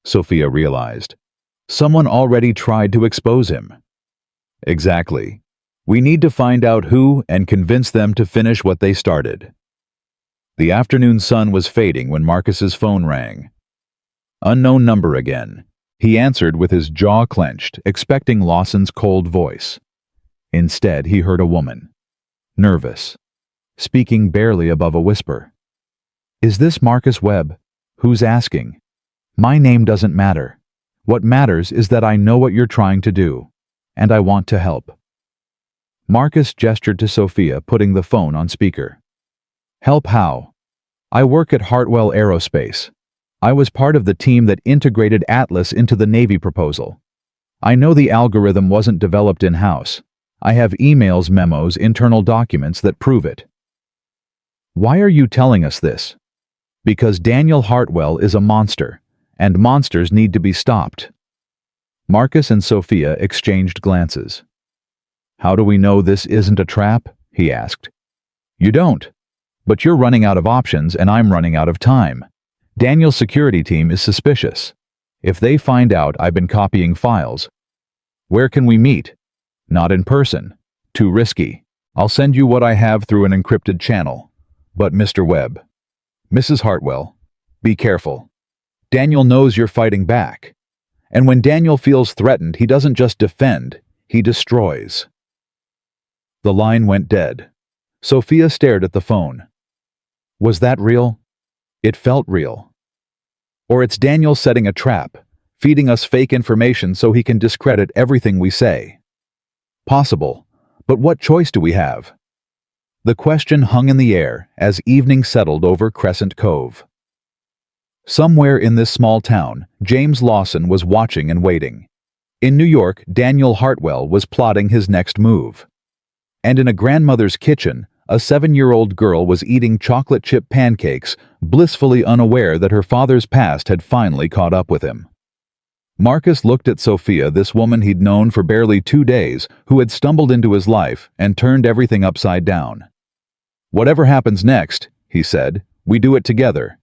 Sophia realized. Someone already tried to expose him. Exactly. We need to find out who and convince them to finish what they started. The afternoon sun was fading when Marcus's phone rang. Unknown number again. He answered with his jaw clenched, expecting Lawson's cold voice. Instead, he heard a woman. Nervous. Speaking barely above a whisper. "Is this Marcus Webb? Who's asking? My name doesn't matter. What matters is that I know what you're trying to do, and I want to help." Marcus gestured to Sophia, putting the phone on speaker. "Help how? I work at Hartwell Aerospace. I was part of the team that integrated Atlas into the Navy proposal. I know the algorithm wasn't developed in-house. I have emails, memos, internal documents that prove it." "Why are you telling us this?" "Because Daniel Hartwell is a monster, and monsters need to be stopped." Marcus and Sophia exchanged glances. "How do we know this isn't a trap?" he asked. "You don't. But you're running out of options and I'm running out of time. Daniel's security team is suspicious. If they find out I've been copying files..." "Where can we meet?" "Not in person. Too risky. I'll send you what I have through an encrypted channel. But Mr. Webb, Mrs. Hartwell, be careful. Daniel knows you're fighting back. And when Daniel feels threatened, he doesn't just defend, he destroys." The line went dead. Sophia stared at the phone. Was that real? It felt real. Or it's Daniel setting a trap, feeding us fake information so he can discredit everything we say. Possible, but what choice do we have? The question hung in the air as evening settled over Crescent Cove. Somewhere in this small town, James Lawson was watching and waiting. In New York, Daniel Hartwell was plotting his next move. And in a grandmother's kitchen, a 7-year-old girl was eating chocolate chip pancakes, blissfully unaware that her father's past had finally caught up with him. Marcus looked at Sophia, this woman he'd known for barely 2 days, who had stumbled into his life and turned everything upside down. "Whatever happens next," he said, "we do it together."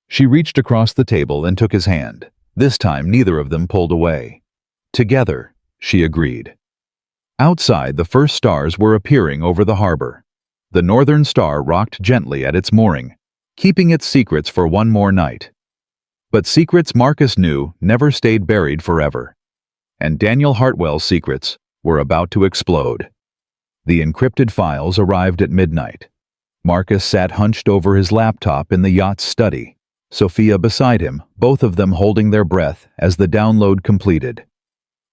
She reached across the table and took his hand. This time neither of them pulled away. "Together," she agreed. Outside, the first stars were appearing over the harbor. The northern star rocked gently at its mooring, keeping its secrets for one more night. But secrets, Marcus knew, never stayed buried forever. And Daniel Hartwell's secrets were about to explode. The encrypted files arrived at midnight. Marcus sat hunched over his laptop in the yacht's study, Sophia beside him, both of them holding their breath as the download completed.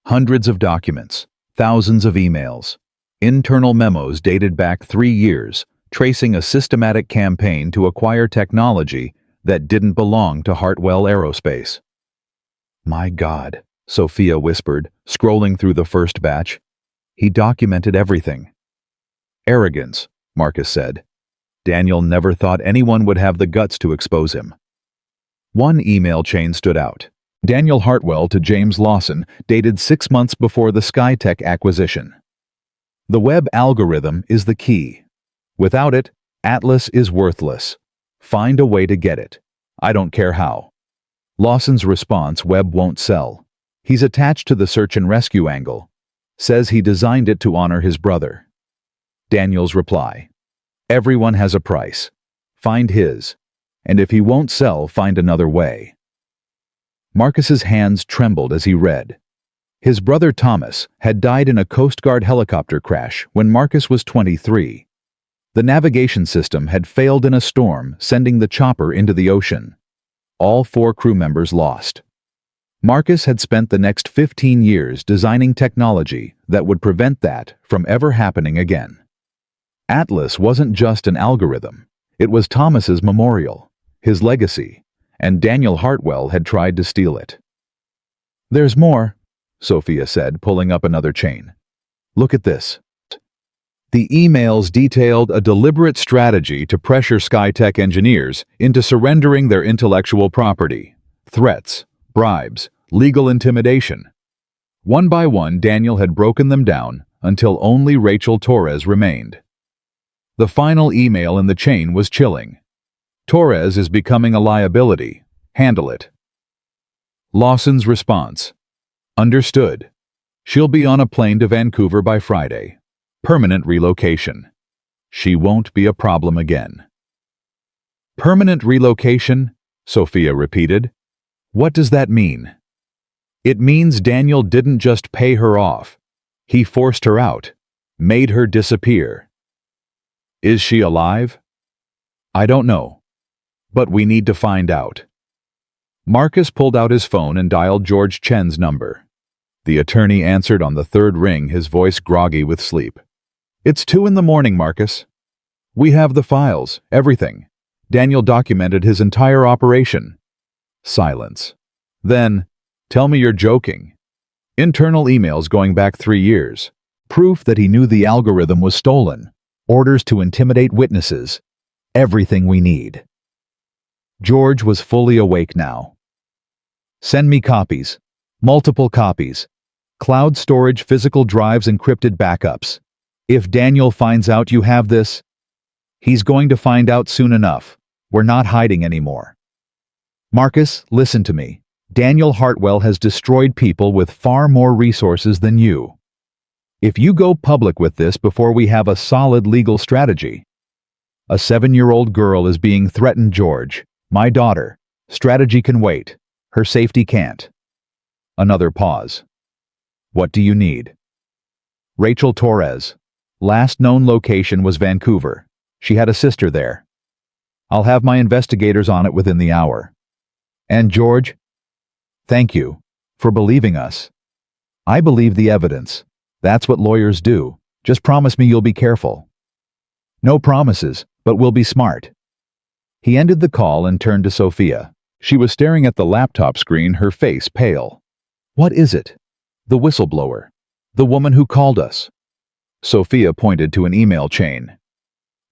Hundreds of documents, thousands of emails, internal memos dated back 3 years, tracing a systematic campaign to acquire technology that didn't belong to Hartwell Aerospace. "My God," Sophia whispered, scrolling through the first batch. "He documented everything." "Arrogance," Marcus said. Daniel never thought anyone would have the guts to expose him. One email chain stood out. Daniel Hartwell to James Lawson, dated 6 months before the SkyTech acquisition. "The Webb algorithm is the key. Without it, Atlas is worthless. Find a way to get it. I don't care how." Lawson's response: "Webb won't sell. He's attached to the search and rescue angle. Says he designed it to honor his brother." Daniel's reply: "Everyone has a price. Find his. And if he won't sell, find another way." Marcus's hands trembled as he read. His brother Thomas had died in a Coast Guard helicopter crash when Marcus was 23. The navigation system had failed in a storm, sending the chopper into the ocean. All 4 crew members lost. Marcus had spent the next 15 years designing technology that would prevent that from ever happening again. Atlas wasn't just an algorithm. It was Thomas's memorial, his legacy, and Daniel Hartwell had tried to steal it. "There's more," Sophia said, pulling up another chain. "Look at this." The emails detailed a deliberate strategy to pressure SkyTech engineers into surrendering their intellectual property. Threats, bribes, legal intimidation. One by one, Daniel had broken them down until only Rachel Torres remained. The final email in the chain was chilling. "Torres is becoming a liability. Handle it." Lawson's response: "Understood. She'll be on a plane to Vancouver by Friday. Permanent relocation. She won't be a problem again." "Permanent relocation?" Sophia repeated. "What does that mean?" "It means Daniel didn't just pay her off. He forced her out, made her disappear." "Is she alive?" "I don't know. But we need to find out." Marcus pulled out his phone and dialed George Chen's number. The attorney answered on the 3rd ring, his voice groggy with sleep. "It's 2 in the morning, Marcus. We have the files, everything. Daniel documented his entire operation." Silence. Then, "Tell me you're joking." Internal emails going back 3 years. Proof that he knew the algorithm was stolen. Orders to intimidate witnesses. Everything we need. George was fully awake now. "Send me copies. Multiple copies. Cloud storage, physical drives, encrypted backups. If Daniel finds out you have this, he's going to find out soon enough. We're not hiding anymore. Marcus, listen to me. Daniel Hartwell has destroyed people with far more resources than you. If you go public with this before we have a solid legal strategy..." "A 7-year-old girl is being threatened, George. My daughter. Strategy can wait. Her safety can't." Another pause. "What do you need?" "Rachel Torres. Last known location was Vancouver. She had a sister there. I'll have my investigators on it within the hour. And George, thank you for believing us. I believe the evidence. That's what lawyers do. Just promise me you'll be careful." "No promises, but we'll be smart." He ended the call and turned to Sophia. She was staring at the laptop screen, her face pale. What is it? The whistleblower. The woman who called us. Sophia pointed to an email chain.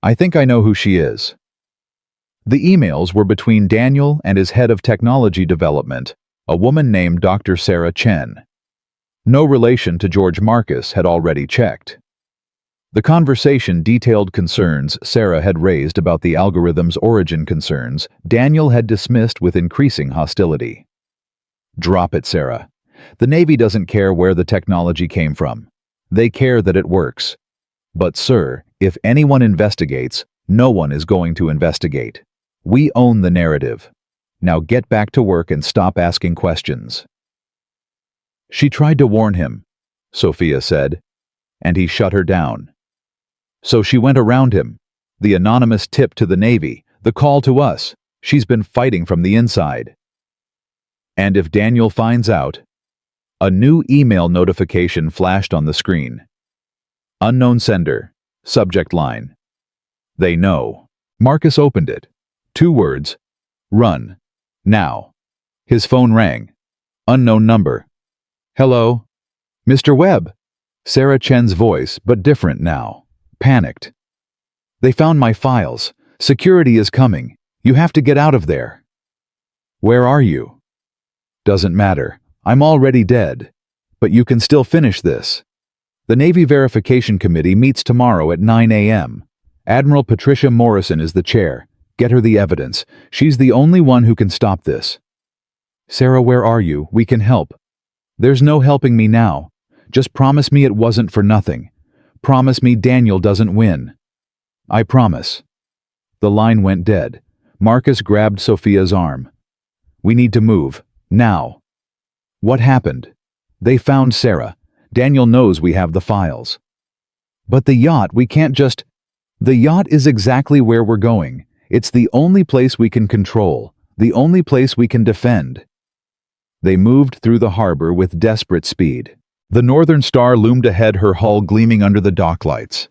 I think I know who she is. The emails were between Daniel and his head of technology development, a woman named Dr. Sarah Chen. No relation to George Marcus, had already checked. The conversation detailed concerns Sarah had raised about the algorithm's origin. Concerns Daniel had dismissed with increasing hostility. Drop it, Sarah. The Navy doesn't care where the technology came from. They care that it works. But sir, if anyone investigates, no one is going to investigate. We own the narrative. Now get back to work and stop asking questions. She tried to warn him, Sophia said, and he shut her down. So she went around him. The anonymous tip to the Navy, the call to us. She's been fighting from the inside. And if Daniel finds out, a new email notification flashed on the screen. Unknown sender. Subject line. They know. Marcus opened it. 2 words. Run. Now. His phone rang. Unknown number. Hello? Mr. Webb. Sarah Chen's voice, but different now. Panicked. They found my files. Security is coming. You have to get out of there. Where are you? Doesn't matter. I'm already dead. But you can still finish this. The Navy Verification Committee meets tomorrow at 9 a.m. Admiral Patricia Morrison is the chair. Get her the evidence. She's the only one who can stop this. Sarah, where are you? We can help. There's no helping me now. Just promise me it wasn't for nothing. Promise me Daniel doesn't win. I promise. The line went dead. Marcus grabbed Sophia's arm. We need to move. Now. What happened? They found Sarah. Daniel knows we have the files. But the yacht, we can't just... The yacht is exactly where we're going. It's the only place we can control. The only place we can defend. They moved through the harbor with desperate speed. The Northern Star loomed ahead, her hull gleaming under the dock lights.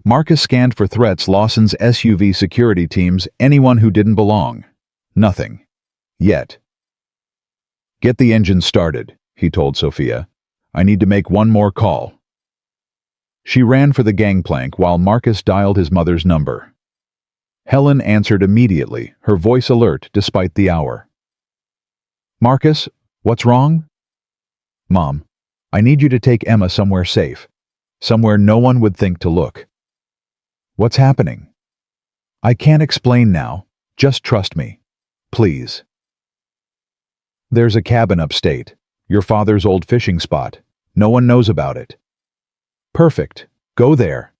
Marcus scanned for threats. Lawson's SUV security teams, anyone who didn't belong. Nothing. Yet. Get the engine started, he told Sophia. I need to make one more call. She ran for the gangplank while Marcus dialed his mother's number. Helen answered immediately, her voice alert despite the hour. Marcus, what's wrong? Mom, I need you to take Emma somewhere safe. Somewhere no one would think to look. What's happening? I can't explain now. Just trust me. Please. There's a cabin upstate. Your father's old fishing spot. No one knows about it. Perfect. Go there.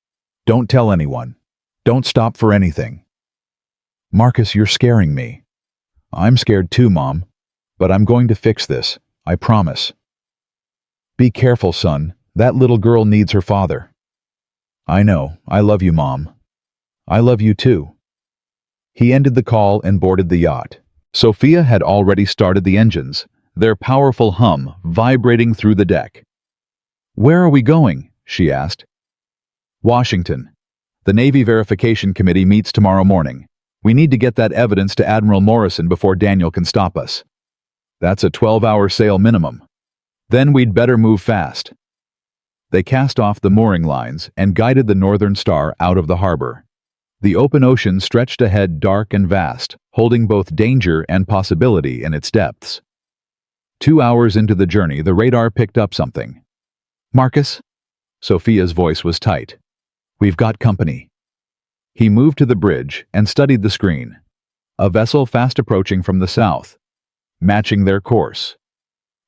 Don't tell anyone. Don't stop for anything. Marcus, you're scaring me. I'm scared too, Mom. But I'm going to fix this. I promise. Be careful, son. That little girl needs her father. I know. I love you, Mom. I love you too. He ended the call and boarded the yacht. Sophia had already started the engines, their powerful hum vibrating through the deck. Where are we going? She asked. Washington. The Navy Verification Committee meets tomorrow morning. We need to get that evidence to Admiral Morrison before Daniel can stop us. That's a 12-hour sail minimum. Then we'd better move fast. They cast off the mooring lines and guided the Northern Star out of the harbor. The open ocean stretched ahead, dark and vast, holding both danger and possibility in its depths. 2 hours into the journey, the radar picked up something. Marcus? Sophia's voice was tight. We've got company. He moved to the bridge and studied the screen. A vessel fast approaching from the south, matching their course.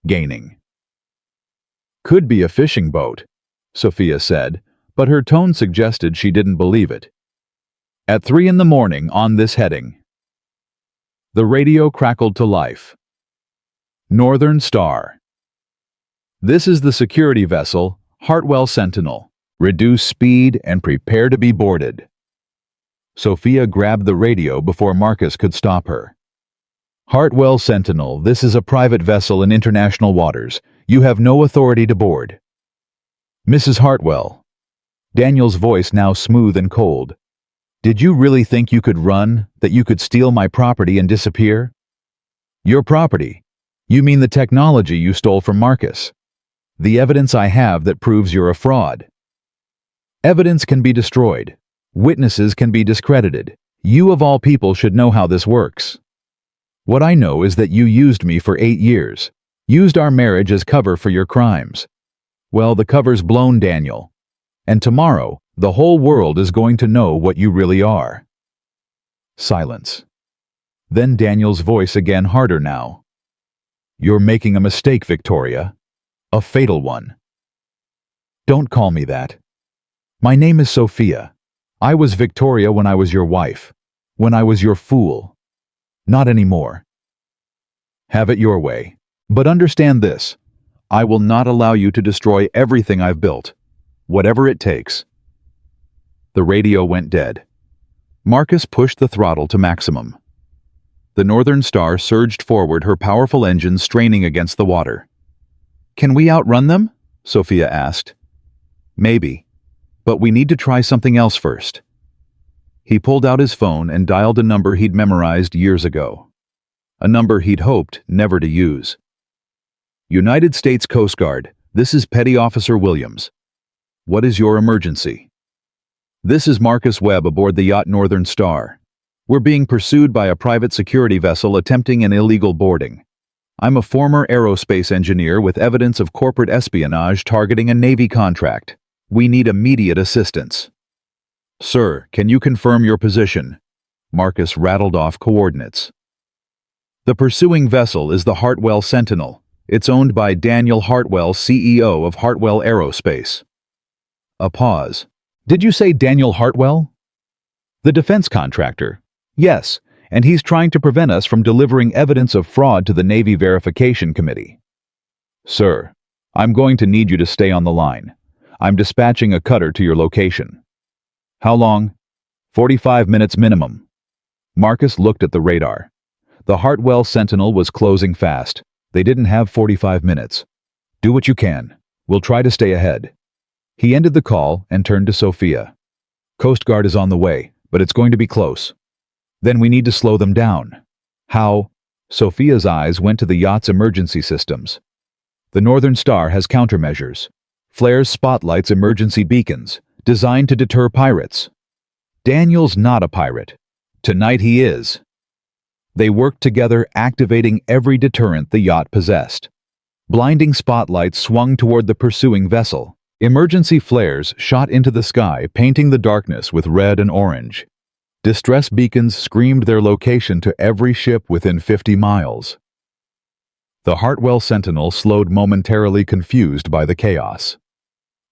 Gaining. Could be a fishing boat, Sophia said, but her tone suggested she didn't believe it. At 3 a.m. on this heading. The radio crackled to life. Northern Star. This is the security vessel, Hartwell Sentinel. Reduce speed and prepare to be boarded. Sophia grabbed the radio before Marcus could stop her. Hartwell Sentinel, this is a private vessel in international waters. You have no authority to board. Mrs. Hartwell. Daniel's voice now smooth and cold. Did you really think you could run, that you could steal my property and disappear? Your property. You mean the technology you stole from Marcus. The evidence I have that proves you're a fraud. Evidence can be destroyed. Witnesses can be discredited. You of all people should know how this works. What I know is that you used me for 8 years. Used our marriage as cover for your crimes. Well, the cover's blown, Daniel. And tomorrow, the whole world is going to know what you really are. Silence. Then Daniel's voice again, harder now. You're making a mistake, Victoria. A fatal one. Don't call me that. My name is Sophia. I was Victoria when I was your wife. When I was your fool. Not anymore. Have it your way. But understand this. I will not allow you to destroy everything I've built. Whatever it takes. The radio went dead. Marcus pushed the throttle to maximum. The Northern Star surged forward, her powerful engines straining against the water. Can we outrun them? Sophia asked. Maybe. But we need to try something else first. He pulled out his phone and dialed a number he'd memorized years ago. A number he'd hoped never to use. United States Coast Guard, this is Petty Officer Williams. What is your emergency? This is Marcus Webb aboard the yacht Northern Star. We're being pursued by a private security vessel attempting an illegal boarding. I'm a former aerospace engineer with evidence of corporate espionage targeting a Navy contract. We need immediate assistance. Sir, can you confirm your position? Marcus rattled off coordinates. The pursuing vessel is the Hartwell Sentinel. It's owned by Daniel Hartwell, CEO of Hartwell Aerospace. A pause. Did you say Daniel Hartwell? The defense contractor. Yes, and he's trying to prevent us from delivering evidence of fraud to the Navy Verification Committee. Sir, I'm going to need you to stay on the line. I'm dispatching a cutter to your location. How long? 45 minutes minimum. Marcus looked at the radar. The Hartwell Sentinel was closing fast. They didn't have 45 minutes. Do what you can. We'll try to stay ahead. He ended the call and turned to Sophia. Coast Guard is on the way, but it's going to be close. Then we need to slow them down. How? Sophia's eyes went to the yacht's emergency systems. The Northern Star has countermeasures. Flares spotlights emergency beacons, designed to deter pirates. Daniel's not a pirate. Tonight he is. They worked together, activating every deterrent the yacht possessed. Blinding spotlights swung toward the pursuing vessel. Emergency flares shot into the sky, painting the darkness with red and orange. Distress beacons screamed their location to every ship within 50 miles. The Hartwell Sentinel slowed momentarily, confused by the chaos.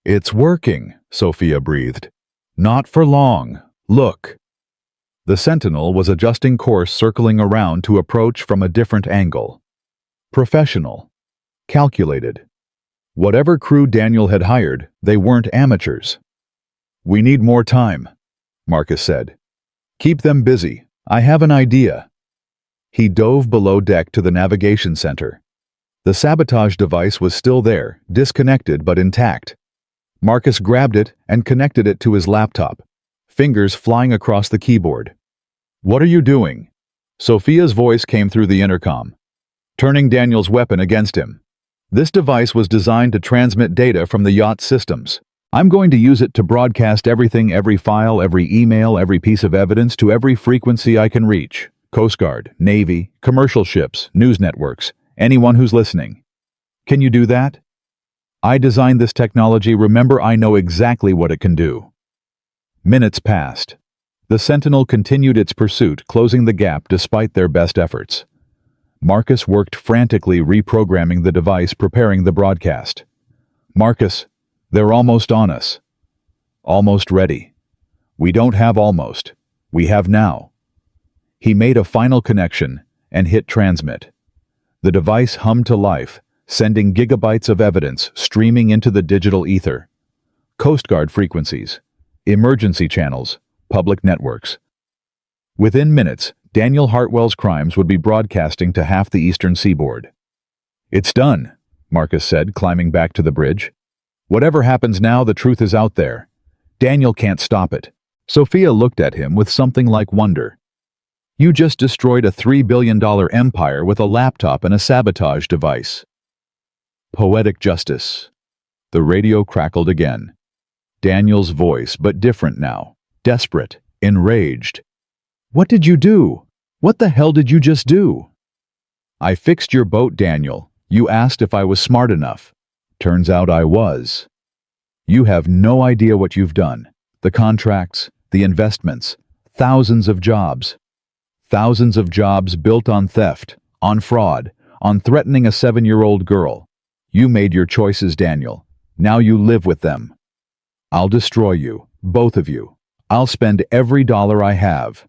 It's working, Sophia breathed. Not for long. Look. The Sentinel was adjusting course, circling around to approach from a different angle. Professional. Calculated. Whatever crew Daniel had hired, they weren't amateurs. We need more time, Marcus said. Keep them busy. I have an idea. He dove below deck to the navigation center. The sabotage device was still there, disconnected but intact. Marcus grabbed it and connected it to his laptop, fingers flying across the keyboard. What are you doing? Sophia's voice came through the intercom, turning Daniel's weapon against him. This device was designed to transmit data from the yacht's systems. I'm going to use it to broadcast everything, every file, every email, every piece of evidence to every frequency I can reach. Coast Guard, Navy, commercial ships, news networks, anyone who's listening. Can you do that? I designed this technology. Remember, I know exactly what it can do. Minutes passed. The Sentinel continued its pursuit, closing the gap despite their best efforts. Marcus worked frantically, reprogramming the device, preparing the broadcast. Marcus, they're almost on us. Almost ready. We don't have almost. We have now. He made a final connection and hit transmit. The device hummed to life, sending gigabytes of evidence streaming into the digital ether. Coast Guard frequencies, emergency channels, public networks. Within minutes, Daniel Hartwell's crimes would be broadcasting to half the eastern seaboard. It's done, Marcus said, climbing back to the bridge. Whatever happens now, the truth is out there. Daniel can't stop it. Sophia looked at him with something like wonder. You just destroyed a $3 billion empire with a laptop and a sabotage device. Poetic justice. The radio crackled again. Daniel's voice, but different now. Desperate, enraged. What did you do? What the hell did you just do? I fixed your boat, Daniel. You asked if I was smart enough. Turns out I was. You have no idea what you've done. The contracts, the investments, thousands of jobs. Thousands of jobs built on theft, on fraud, on threatening a 7-year-old girl. You made your choices, Daniel. Now you live with them. I'll destroy you, both of you. I'll spend every dollar I have.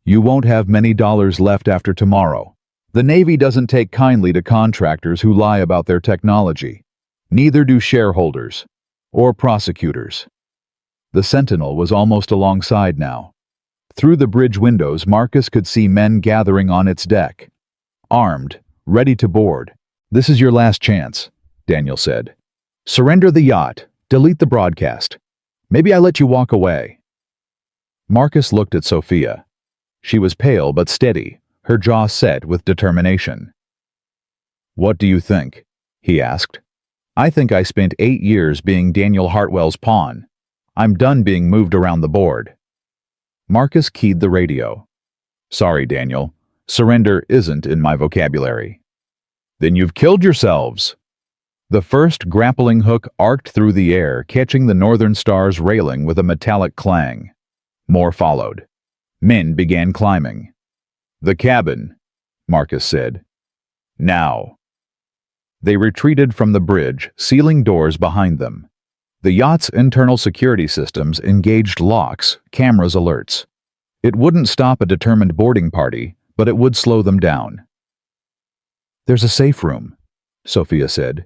You won't have many dollars left after tomorrow. The Navy doesn't take kindly to contractors who lie about their technology. Neither do shareholders or prosecutors. The Sentinel was almost alongside now. Through the bridge windows, Marcus could see men gathering on its deck. Armed, ready to board. This is your last chance, Daniel said. Surrender the yacht. Delete the broadcast. Maybe I let you walk away. Marcus looked at Sophia. She was pale but steady, her jaw set with determination. What do you think? He asked. I think I spent 8 years being Daniel Hartwell's pawn. I'm done being moved around the board. Marcus keyed the radio. Sorry, Daniel. Surrender isn't in my vocabulary. Then you've killed yourselves. The first grappling hook arced through the air, catching the Northern Star's railing with a metallic clang. More followed. Men began climbing. The cabin, Marcus said. Now. They retreated from the bridge, sealing doors behind them. The yacht's internal security systems engaged locks, cameras, alerts. It wouldn't stop a determined boarding party, but it would slow them down. There's a safe room, Sophia said.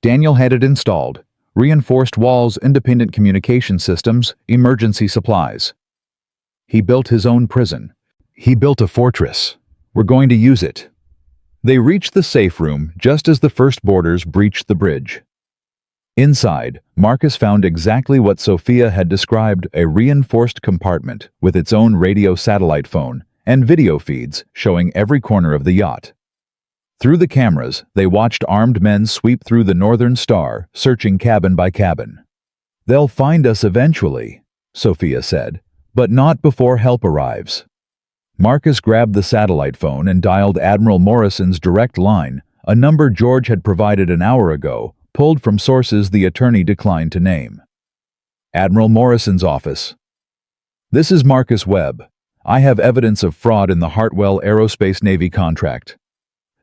Daniel had it installed. Reinforced walls, independent communication systems, emergency supplies. He built his own prison. He built a fortress. We're going to use it. They reached the safe room just as the first boarders breached the bridge. Inside, Marcus found exactly what Sophia had described, a reinforced compartment with its own radio satellite phone and video feeds showing every corner of the yacht. Through the cameras, they watched armed men sweep through the Northern Star, searching cabin by cabin. They'll find us eventually, Sophia said, but not before help arrives. Marcus grabbed the satellite phone and dialed Admiral Morrison's direct line, a number George had provided an hour ago, pulled from sources the attorney declined to name. Admiral Morrison's office. This is Marcus Webb. I have evidence of fraud in the Hartwell Aerospace Navy contract.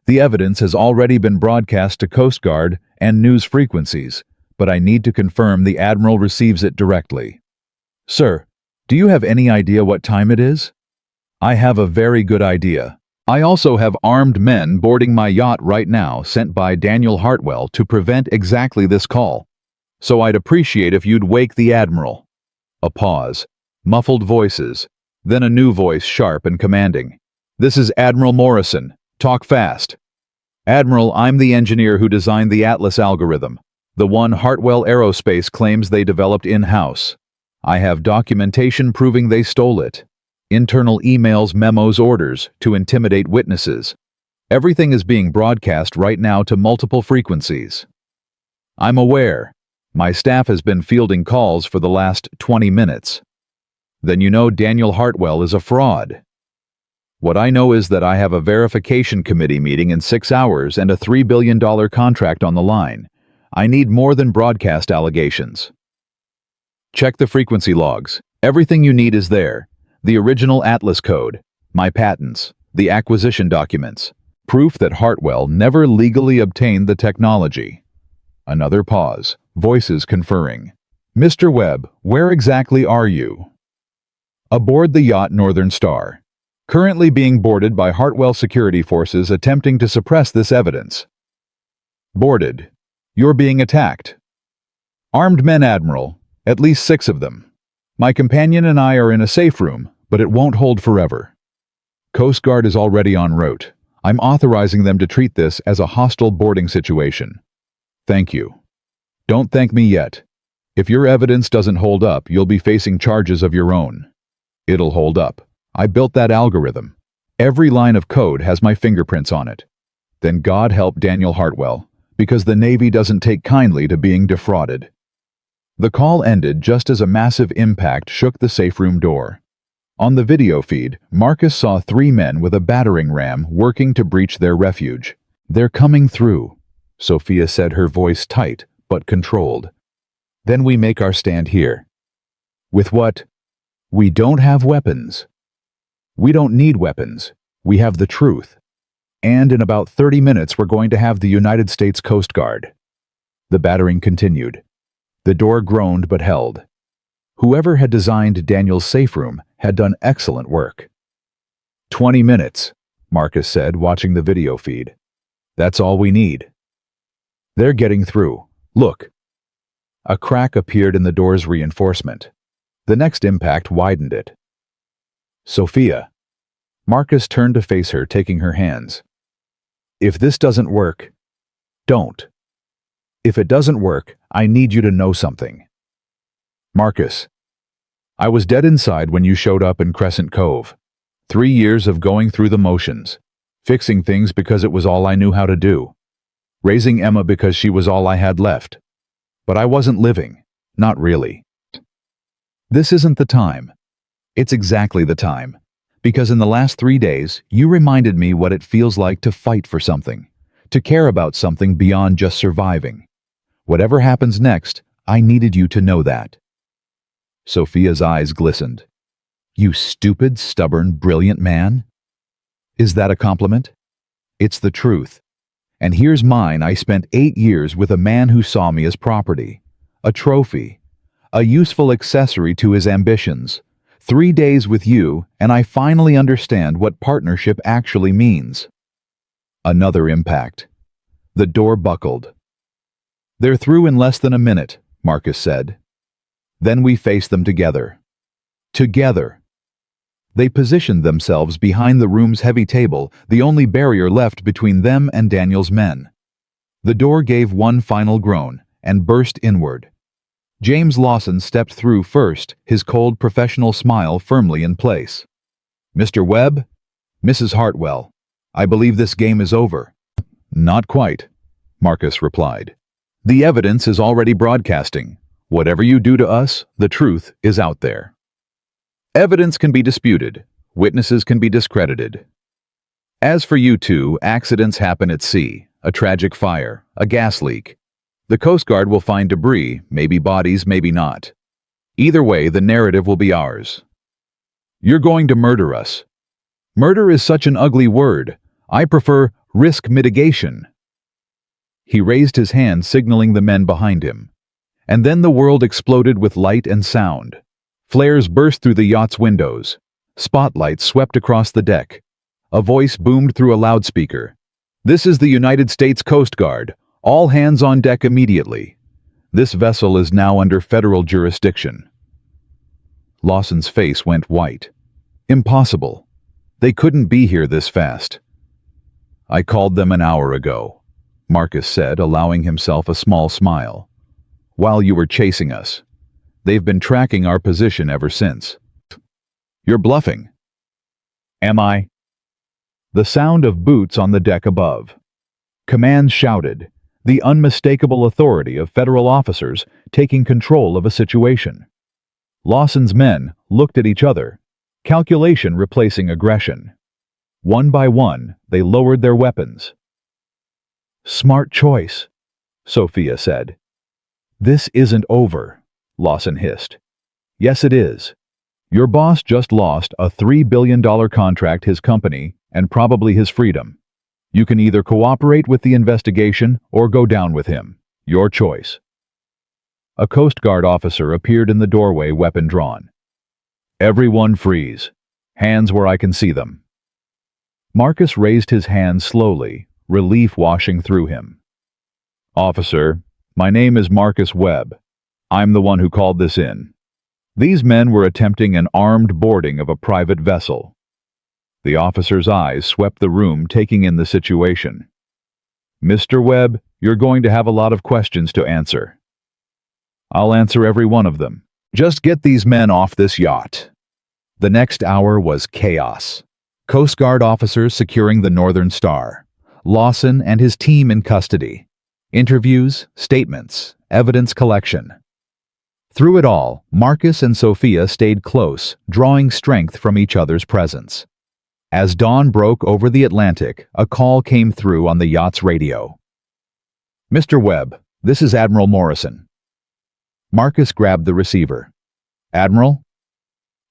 The evidence has already been broadcast to Coast Guard and news frequencies, but I need to confirm the Admiral receives it directly. Sir, do you have any idea what time it is? I have a very good idea. I also have armed men boarding my yacht right now sent by Daniel Hartwell to prevent exactly this call. So I'd appreciate if you'd wake the Admiral. A pause. Muffled voices. Then a new voice, sharp and commanding. This is Admiral Morrison. Talk fast. Admiral, I'm the engineer who designed the Atlas algorithm, the one Hartwell Aerospace claims they developed in-house. I have documentation proving they stole it. Internal emails, memos, orders to intimidate witnesses. Everything is being broadcast right now to multiple frequencies. I'm aware. My staff has been fielding calls for the last 20 minutes. Then you know Daniel Hartwell is a fraud. What I know is that I have a verification committee meeting in 6 hours and a $3 billion contract on the line. I need more than broadcast allegations. Check the frequency logs. Everything you need is there. The original Atlas code, my patents, the acquisition documents, proof that Hartwell never legally obtained the technology. Another pause, voices conferring. Mr. Webb, where exactly are you? Aboard the yacht Northern Star. Currently being boarded by Hartwell security forces attempting to suppress this evidence. Boarded. You're being attacked. Armed men, Admiral. At least 6 of them. My companion and I are in a safe room, but it won't hold forever. Coast Guard is already en route. I'm authorizing them to treat this as a hostile boarding situation. Thank you. Don't thank me yet. If your evidence doesn't hold up, you'll be facing charges of your own. It'll hold up. I built that algorithm. Every line of code has my fingerprints on it. Then God help Daniel Hartwell, because the Navy doesn't take kindly to being defrauded. The call ended just as a massive impact shook the safe room door. On the video feed, Marcus saw 3 men with a battering ram working to breach their refuge. "They're coming through," Sophia said, her voice tight but controlled. "Then we make our stand here." "With what?" "We don't have weapons." "We don't need weapons. We have the truth. And in about 30 minutes we're going to have the United States Coast Guard." The battering continued. The door groaned but held. Whoever had designed Daniel's safe room had done excellent work. 20 minutes, Marcus said, watching the video feed. "That's all we need." "They're getting through. Look." A crack appeared in the door's reinforcement. The next impact widened it. "Sophia." Marcus turned to face her, taking her hands. "If this doesn't work, don't. If it doesn't work, I need you to know something." "Marcus, I was dead inside when you showed up in Crescent Cove. 3 years of going through the motions, fixing things because it was all I knew how to do, raising Emma because she was all I had left. But I wasn't living, not really. This isn't the time. It's exactly the time, because in the last 3 days, you reminded me what it feels like to fight for something, to care about something beyond just surviving. Whatever happens next, I needed you to know that." Sophia's eyes glistened. "You stupid, stubborn, brilliant man? Is that a compliment? It's the truth. And here's mine. I spent 8 years with a man who saw me as property, a trophy, a useful accessory to his ambitions. 3 days with you, and I finally understand what partnership actually means." Another impact. The door buckled. "They're through in less than a minute," Marcus said. "Then we face them together. Together." They positioned themselves behind the room's heavy table, the only barrier left between them and Daniel's men. The door gave one final groan and burst inward. James Lawson stepped through first, his cold professional smile firmly in place. "Mr. Webb, Mrs. Hartwell, I believe this game is over." "Not quite," Marcus replied. "The evidence is already broadcasting. Whatever you do to us, the truth is out there. Evidence can be disputed. Witnesses can be discredited. As for you two, accidents happen at sea, a tragic fire, a gas leak. The Coast Guard will find debris, maybe bodies, maybe not. Either way, the narrative will be ours. You're going to murder us. Murder is such an ugly word. I prefer risk mitigation." He raised his hand, signaling the men behind him. And then the world exploded with light and sound. Flares burst through the yacht's windows. Spotlights swept across the deck. A voice boomed through a loudspeaker. "This is the United States Coast Guard. All hands on deck immediately. This vessel is now under federal jurisdiction." Lawson's face went white. "Impossible. They couldn't be here this fast." "I called them an hour ago," Marcus said, allowing himself a small smile. "While you were chasing us. They've been tracking our position ever since." "You're bluffing." "Am I?" The sound of boots on the deck above. Commands shouted, the unmistakable authority of federal officers taking control of a situation. Lawson's men looked at each other, calculation replacing aggression. One by one, they lowered their weapons. "Smart choice," Sophia said. "This isn't over," Lawson hissed. "Yes, it is. Your boss just lost a $3 billion contract, his company, and probably his freedom. You can either cooperate with the investigation or go down with him. Your choice." A Coast Guard officer appeared in the doorway, weapon drawn. "Everyone freeze. Hands where I can see them." Marcus raised his hand slowly, relief washing through him. "Officer, my name is Marcus Webb. I'm the one who called this in. These men were attempting an armed boarding of a private vessel." The officer's eyes swept the room, taking in the situation. "Mr. Webb, you're going to have a lot of questions to answer." "I'll answer every one of them. Just get these men off this yacht." The next hour was chaos. Coast Guard officers securing the Northern Star. Lawson and his team in custody. Interviews, statements, evidence collection. Through it all, Marcus and Sophia stayed close, drawing strength from each other's presence. As dawn broke over the Atlantic, a call came through on the yacht's radio. "Mr. Webb, this is Admiral Morrison." Marcus grabbed the receiver. "Admiral?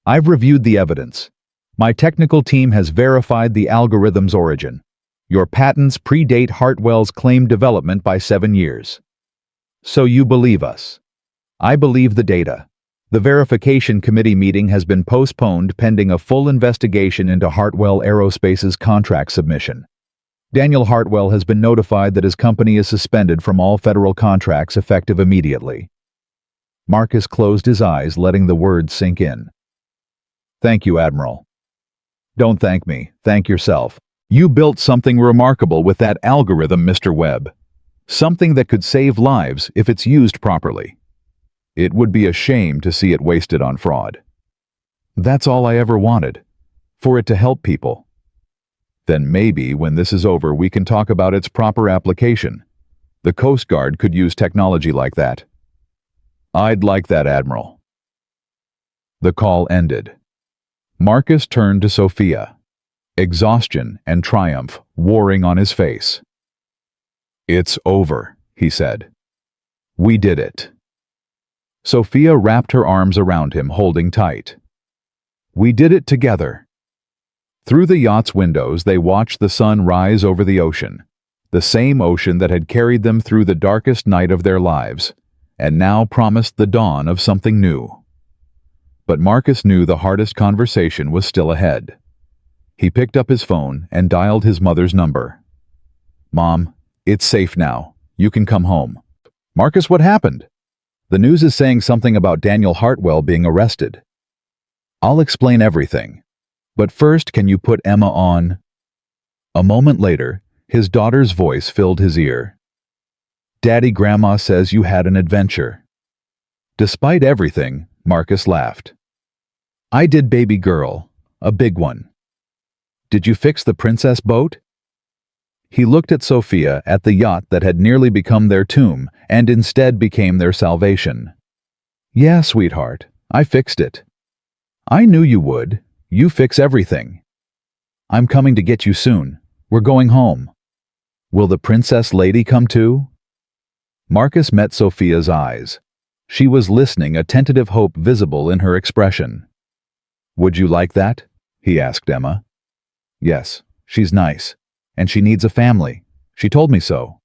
I've reviewed the evidence. My technical team has verified the algorithm's origin. Your patents predate Hartwell's claimed development by 7 years. So you believe us? I believe the data. The verification committee meeting has been postponed pending a full investigation into Hartwell Aerospace's contract submission. Daniel Hartwell has been notified that his company is suspended from all federal contracts effective immediately." Marcus closed his eyes, letting the words sink in. "Thank you, Admiral." "Don't thank me. Thank yourself. You built something remarkable with that algorithm, Mr. Webb. Something that could save lives if it's used properly. It would be a shame to see it wasted on fraud. That's all I ever wanted, for it to help people. Then maybe when this is over we can talk about its proper application. The Coast Guard could use technology like that." "I'd like that, Admiral." The call ended. Marcus turned to Sophia, exhaustion and triumph warring on his face. "It's over," he said. "We did it." Sophia wrapped her arms around him, holding tight. "We did it together." Through the yacht's windows they watched the sun rise over the ocean, the same ocean that had carried them through the darkest night of their lives, and now promised the dawn of something new. But Marcus knew the hardest conversation was still ahead. He picked up his phone and dialed his mother's number. "Mom, it's safe now. You can come home." "Marcus, what happened?" "The news is saying something about Daniel Hartwell being arrested." "I'll explain everything. But first, can you put Emma on?" A moment later, his daughter's voice filled his ear. "Daddy, Grandma says you had an adventure." Despite everything, Marcus laughed. "I did, baby girl. A big one." "Did you fix the princess boat?" He looked at Sophia, at the yacht that had nearly become their tomb and instead became their salvation. "Yeah, sweetheart, I fixed it." "I knew you would. You fix everything." "I'm coming to get you soon. We're going home." "Will the princess lady come too?" Marcus met Sophia's eyes. She was listening, a tentative hope visible in her expression. "Would you like that?" he asked Emma. "Yes, she's nice. And she needs a family. She told me so."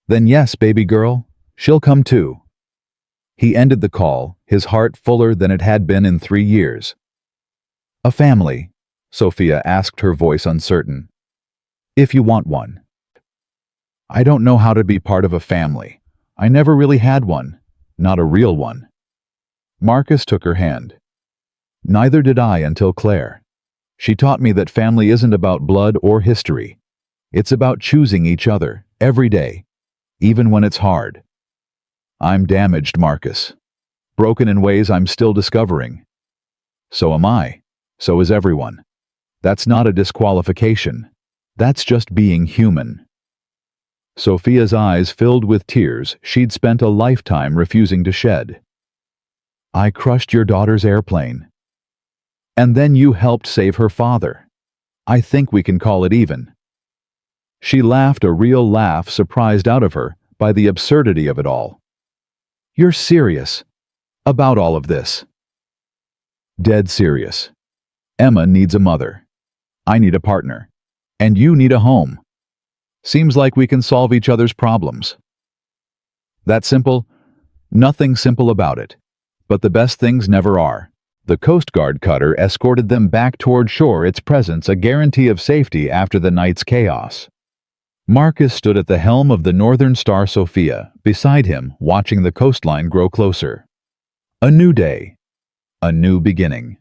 "Then yes, baby girl, she'll come too." He ended the call, his heart fuller than it had been in 3 years. "A family?" Sophia asked, her voice uncertain. "If you want one." "I don't know how to be part of a family. I never really had one. Not a real one." Marcus took her hand. "Neither did I until Claire. She taught me that family isn't about blood or history. It's about choosing each other, every day, even when it's hard." "I'm damaged, Marcus. Broken in ways I'm still discovering." "So am I. So is everyone. That's not a disqualification. That's just being human." Sophia's eyes filled with tears she'd spent a lifetime refusing to shed. "I crushed your daughter's airplane. And then you helped save her father. I think we can call it even." She laughed, a real laugh surprised out of her by the absurdity of it all. "You're serious about all of this?" "Dead serious. Emma needs a mother. I need a partner. And you need a home. Seems like we can solve each other's problems." That simple? Nothing simple about it. But the best things never are. The Coast Guard cutter escorted them back toward shore, its presence a guarantee of safety after the night's chaos. Marcus stood at the helm of the Northern Star, Sophia, beside him, watching the coastline grow closer. A new day. A new beginning.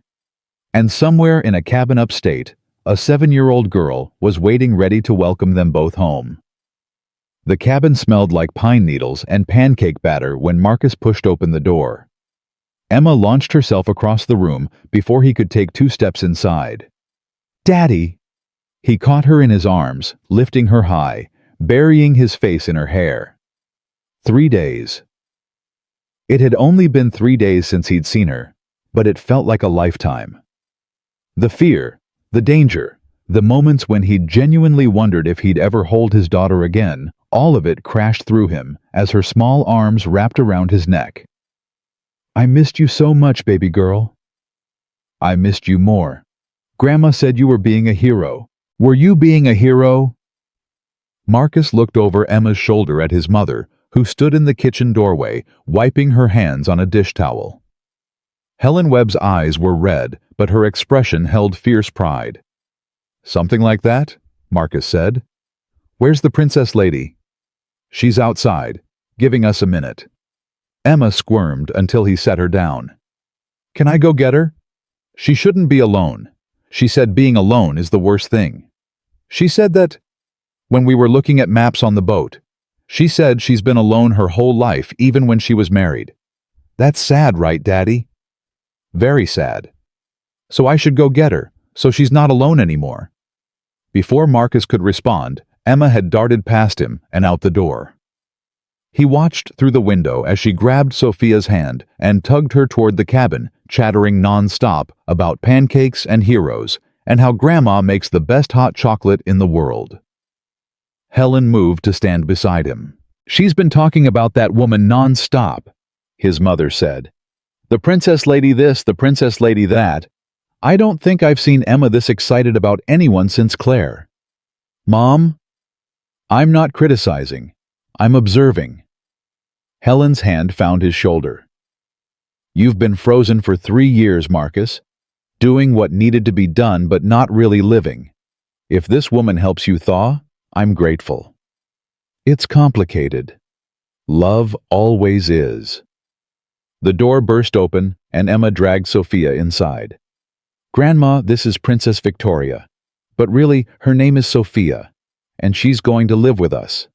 And somewhere in a cabin upstate, a 7-year-old girl was waiting ready to welcome them both home. The cabin smelled like pine needles and pancake batter when Marcus pushed open the door. Emma launched herself across the room before he could take 2 steps inside. "Daddy!" He caught her in his arms, lifting her high, burying his face in her hair. 3 days. It had only been 3 days since he'd seen her, but it felt like a lifetime. The fear, the danger, the moments when he'd genuinely wondered if he'd ever hold his daughter again, all of it crashed through him as her small arms wrapped around his neck. "I missed you so much, baby girl." "I missed you more. Grandma said you were being a hero. Were you being a hero?" Marcus looked over Emma's shoulder at his mother, who stood in the kitchen doorway, wiping her hands on a dish towel. Helen Webb's eyes were red, but her expression held fierce pride. "Something like that?" Marcus said. "Where's the princess lady?" "She's outside, giving us a minute." Emma squirmed until he set her down. "Can I go get her?" "She shouldn't be alone. She said being alone is the worst thing. She said that when we were looking at maps on the boat. She said she's been alone her whole life, even when she was married. That's sad, right, Daddy?" "Very sad. So I should go get her, so she's not alone anymore." Before Marcus could respond, Emma had darted past him and out the door. He watched through the window as she grabbed Sophia's hand and tugged her toward the cabin, chattering non-stop about pancakes and heroes and how Grandma makes the best hot chocolate in the world. Helen moved to stand beside him. "She's been talking about that woman non-stop," his mother said. "The princess lady this, the princess lady that. I don't think I've seen Emma this excited about anyone since Claire." "Mom?" "I'm not criticizing. I'm observing." Helen's hand found his shoulder. "You've been frozen for 3 years, Marcus, doing what needed to be done but not really living. If this woman helps you thaw, I'm grateful." "It's complicated. Love always is." The door burst open, and Emma dragged Sophia inside. "Grandma, this is Princess Victoria, but really, her name is Sophia, and she's going to live with us."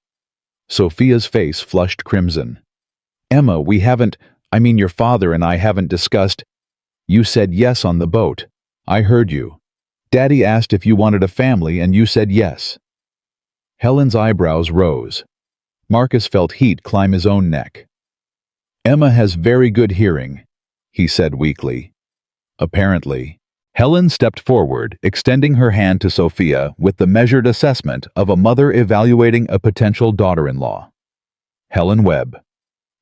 Sophia's face flushed crimson. "Emma, your father and I haven't discussed—" "You said yes on the boat. I heard you. Daddy asked if you wanted a family and you said yes." Helen's eyebrows rose. Marcus felt heat climb his own neck. "Emma has very good hearing," he said weakly. "Apparently." Helen stepped forward, extending her hand to Sophia with the measured assessment of a mother evaluating a potential daughter-in-law. "Helen Webb,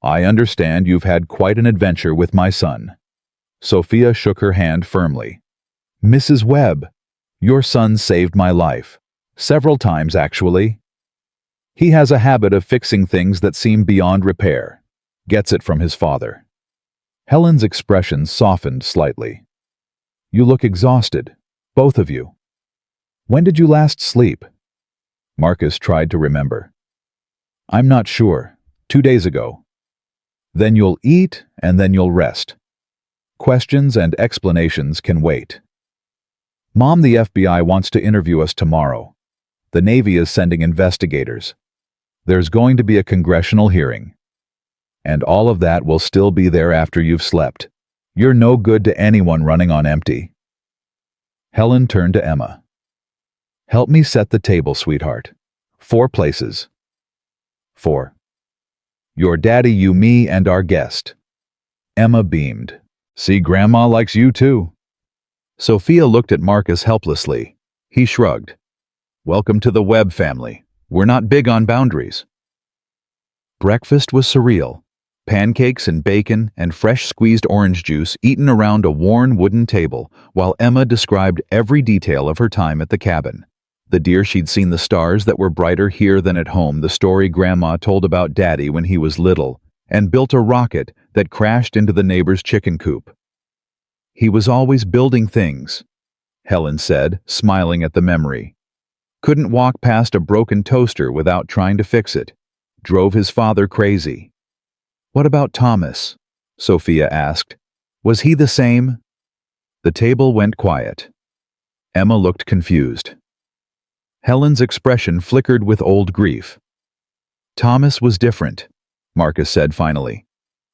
I understand you've had quite an adventure with my son." Sophia shook her hand firmly. "Mrs. Webb, your son saved my life. Several times, actually. He has a habit of fixing things that seem beyond repair. Gets it from his father." Helen's expression softened slightly. "You look exhausted, both of you. When did you last sleep?" Marcus tried to remember. "I'm not sure. 2 days ago." "Then you'll eat and then you'll rest. Questions and explanations can wait." "Mom, the FBI wants to interview us tomorrow. The Navy is sending investigators. There's going to be a congressional hearing. And all of that will still be there after you've slept. You're no good to anyone running on empty." Helen turned to Emma. "Help me set the table, sweetheart. 4 places." 4. "Your daddy, you, me, and our guest." Emma beamed. "See, Grandma likes you too." Sophia looked at Marcus helplessly. He shrugged. "Welcome to the Webb family. We're not big on boundaries." Breakfast was surreal. Pancakes and bacon and fresh squeezed orange juice eaten around a worn wooden table while Emma described every detail of her time at the cabin. The deer she'd seen, the stars that were brighter here than at home, the story Grandma told about Daddy when he was little, and built a rocket that crashed into the neighbor's chicken coop. "He was always building things," Helen said, smiling at the memory. "Couldn't walk past a broken toaster without trying to fix it. Drove his father crazy." "What about Thomas?" Sophia asked. "Was he the same?" The table went quiet. Emma looked confused. Helen's expression flickered with old grief. "Thomas was different," Marcus said finally.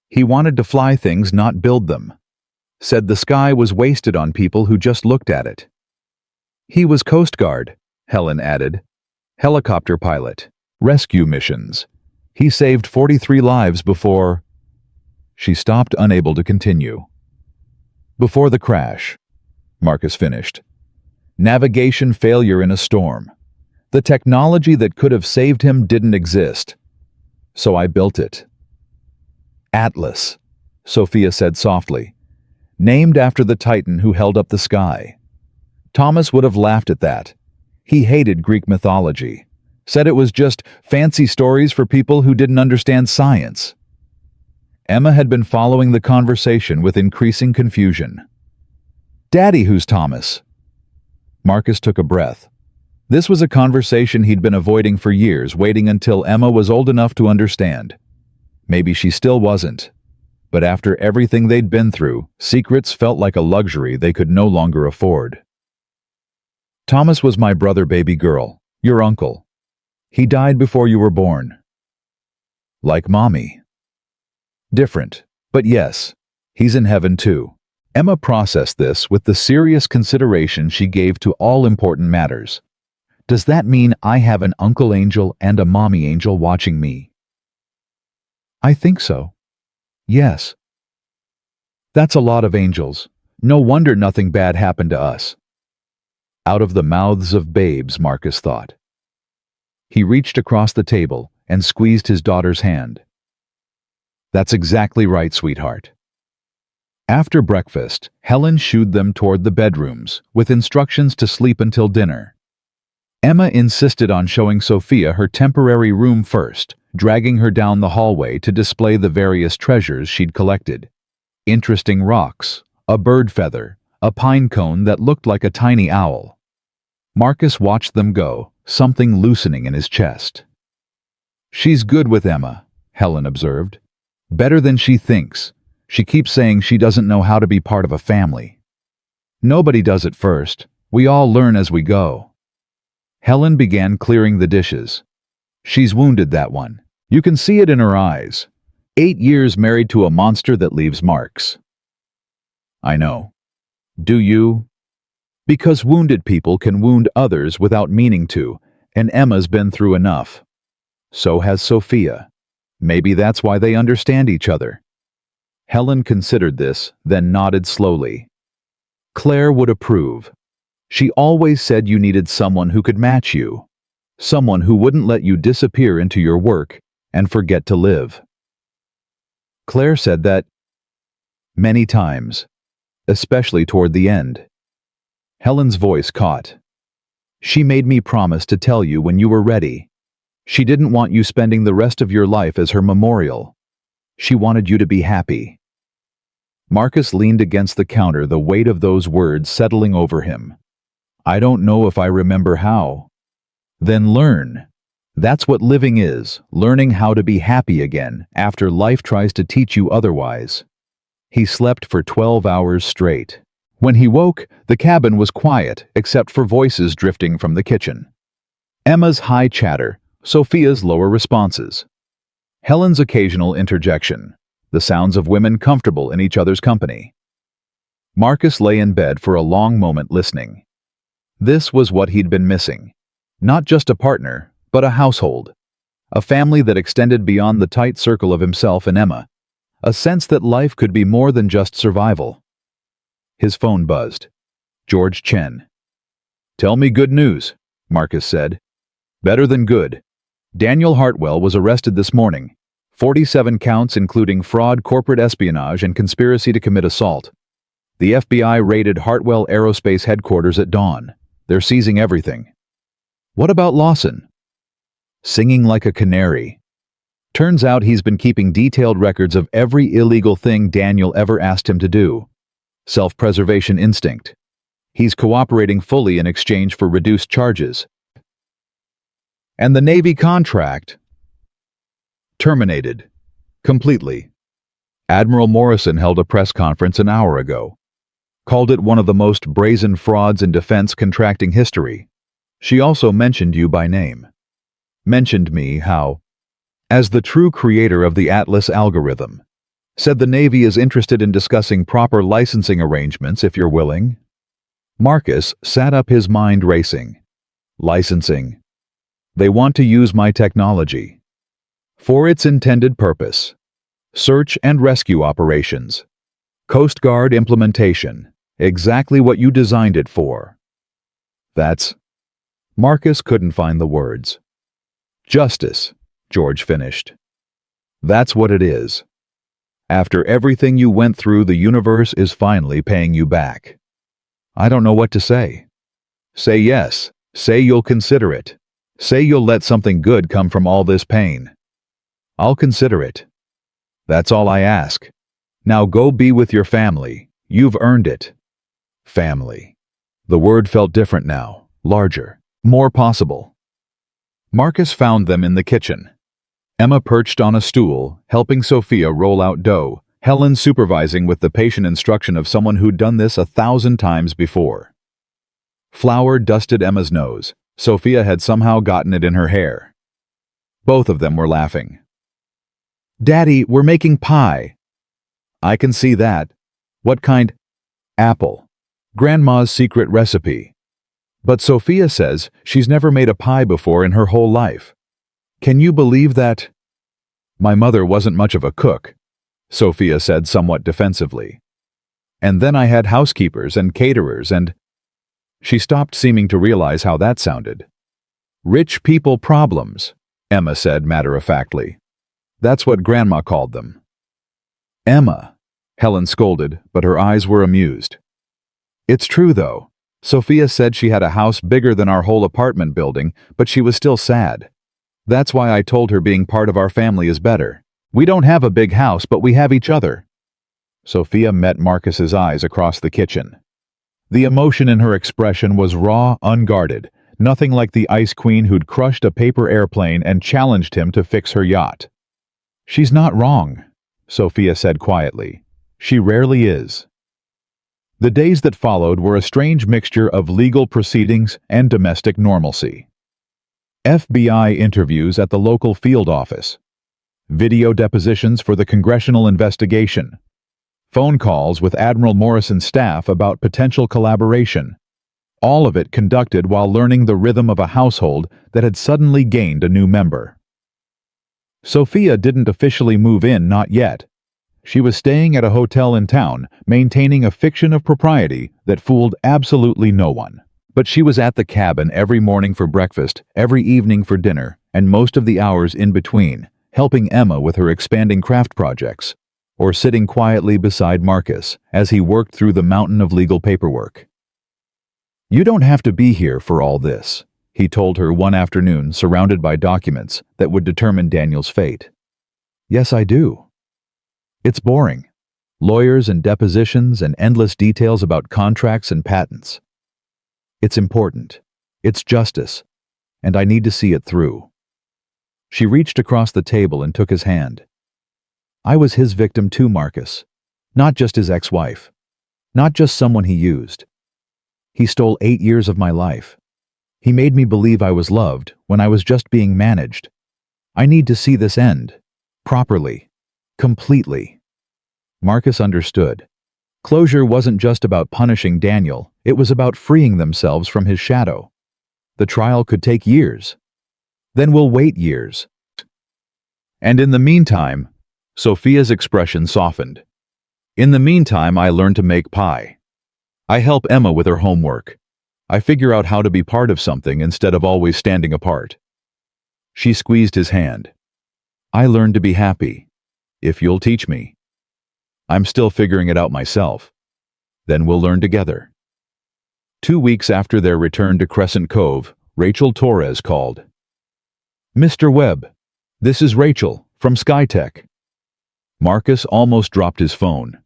"He wanted to fly things, not build them. Said the sky was wasted on people who just looked at it. He was Coast Guard, Helen added. Helicopter pilot. Rescue missions. He saved 43 lives before... She stopped, unable to continue. Before the crash, Marcus finished. Navigation failure in a storm. The technology that could have saved him didn't exist. So I built it. Atlas, Sophia said softly. Named after the Titan who held up the sky. Thomas would have laughed at that. He hated Greek mythology. Said it was just fancy stories for people who didn't understand science. Emma had been following the conversation with increasing confusion. Daddy, who's Thomas? Marcus took a breath. This was a conversation he'd been avoiding for years, waiting until Emma was old enough to understand. Maybe she still wasn't. But after everything they'd been through, secrets felt like a luxury they could no longer afford. Thomas was my brother, baby girl, your uncle. He died before you were born. Like Mommy. Different, but yes, he's in heaven too. Emma processed this with the serious consideration she gave to all important matters. Does that mean I have an uncle angel and a mommy angel watching me? I think so. Yes. That's a lot of angels. No wonder nothing bad happened to us. Out of the mouths of babes, Marcus thought. He reached across the table and squeezed his daughter's hand. That's exactly right, sweetheart. After breakfast, Helen shooed them toward the bedrooms, with instructions to sleep until dinner. Emma insisted on showing Sophia her temporary room first, dragging her down the hallway to display the various treasures she'd collected. Interesting rocks, a bird feather, a pine cone that looked like a tiny owl. Marcus watched them go, something loosening in his chest. She's good with Emma, Helen observed. Better than she thinks. She keeps saying she doesn't know how to be part of a family. Nobody does at first. We all learn as we go. Helen began clearing the dishes. She's wounded, that one. You can see it in her eyes. 8 years married to a monster that leaves marks. I know. Do you? Because wounded people can wound others without meaning to, and Emma's been through enough. So has Sophia. Maybe that's why they understand each other. Helen considered this, then nodded slowly. Claire would approve. She always said you needed someone who could match you. Someone who wouldn't let you disappear into your work and forget to live. Claire said that many times, especially toward the end. Helen's voice caught. She made me promise to tell you when you were ready. She didn't want you spending the rest of your life as her memorial. She wanted you to be happy. Marcus leaned against the counter, the weight of those words settling over him. I don't know if I remember how. Then learn. That's what living is, learning how to be happy again after life tries to teach you otherwise. He slept for 12 hours straight. When he woke, the cabin was quiet except for voices drifting from the kitchen. Emma's high chatter, Sophia's lower responses. Helen's occasional interjection, the sounds of women comfortable in each other's company. Marcus lay in bed for a long moment listening. This was what he'd been missing. Not just a partner, but a household. A family that extended beyond the tight circle of himself and Emma. A sense that life could be more than just survival. His phone buzzed. George Chen. Tell me good news, Marcus said. Better than good. Daniel Hartwell was arrested this morning. 47 counts including fraud, corporate espionage, and conspiracy to commit assault. The FBI raided Hartwell Aerospace headquarters at dawn. They're seizing everything. What about Lawson? Singing like a canary. Turns out he's been keeping detailed records of every illegal thing Daniel ever asked him to do. Self-preservation instinct. He's cooperating fully in exchange for reduced charges. And the Navy contract? Terminated. Completely. Admiral Morrison held a press conference an hour ago. Called it one of the most brazen frauds in defense contracting history. She also mentioned you by name. Mentioned me, how? As the true creator of the Atlas algorithm. Said the Navy is interested in discussing proper licensing arrangements if you're willing. Marcus sat up, his mind racing. Licensing. They want to use my technology for its intended purpose. Search and rescue operations. Coast Guard implementation. Exactly what you designed it for. That's... Marcus couldn't find the words. Justice, George finished. That's what it is. After everything you went through, the universe is finally paying you back. I don't know what to say. Say yes. Say you'll consider it. Say you'll let something good come from all this pain. I'll consider it. That's all I ask. Now go be with your family. You've earned it. Family. The word felt different now, larger, more possible. Marcus found them in the kitchen. Emma perched on a stool, helping Sophia roll out dough, Helen supervising with the patient instruction of someone who'd done this 1,000 times before. Flour dusted Emma's nose. Sophia had somehow gotten it in her hair. Both of them were laughing. Daddy, we're making pie. I can see that. What kind? Apple. Grandma's secret recipe. But Sophia says she's never made a pie before in her whole life. Can you believe that? My mother wasn't much of a cook, Sophia said somewhat defensively. And then I had housekeepers and caterers and... She stopped, seeming to realize how that sounded. Rich people problems, Emma said matter-of-factly. That's what Grandma called them. Emma, Helen scolded, but her eyes were amused. It's true, though. Sophia said she had a house bigger than our whole apartment building, but she was still sad. That's why I told her being part of our family is better. We don't have a big house, but we have each other. Sophia met Marcus's eyes across the kitchen. The emotion in her expression was raw, unguarded, nothing like the ice queen who'd crushed a paper airplane and challenged him to fix her yacht. She's not wrong, Sophia said quietly. She rarely is. The days that followed were a strange mixture of legal proceedings and domestic normalcy. FBI interviews at the local field office. Video depositions for the congressional investigation. Phone calls with Admiral Morrison's staff about potential collaboration. All of it conducted while learning the rhythm of a household that had suddenly gained a new member. Sophia didn't officially move in, not yet. She was staying at a hotel in town, maintaining a fiction of propriety that fooled absolutely no one. But she was at the cabin every morning for breakfast, every evening for dinner, and most of the hours in between, helping Emma with her expanding craft projects, or sitting quietly beside Marcus as he worked through the mountain of legal paperwork. You don't have to be here for all this, he told her one afternoon, surrounded by documents that would determine Daniel's fate. Yes, I do. It's boring. Lawyers and depositions and endless details about contracts and patents. It's important. It's justice. And I need to see it through. She reached across the table and took his hand. I was his victim too, Marcus. Not just his ex-wife. Not just someone he used. He stole 8 years of my life. He made me believe I was loved when I was just being managed. I need to see this end. Properly. Completely. Marcus understood. Closure wasn't just about punishing Daniel, it was about freeing themselves from his shadow. The trial could take years. Then we'll wait years. And in the meantime, Sophia's expression softened. In the meantime, I learned to make pie. I help Emma with her homework. I figure out how to be part of something instead of always standing apart. She squeezed his hand. I learned to be happy, if you'll teach me. I'm still figuring it out myself. Then we'll learn together. 2 weeks after their return to Crescent Cove, Rachel Torres called. Mr. Webb, this is Rachel from SkyTech. Marcus almost dropped his phone.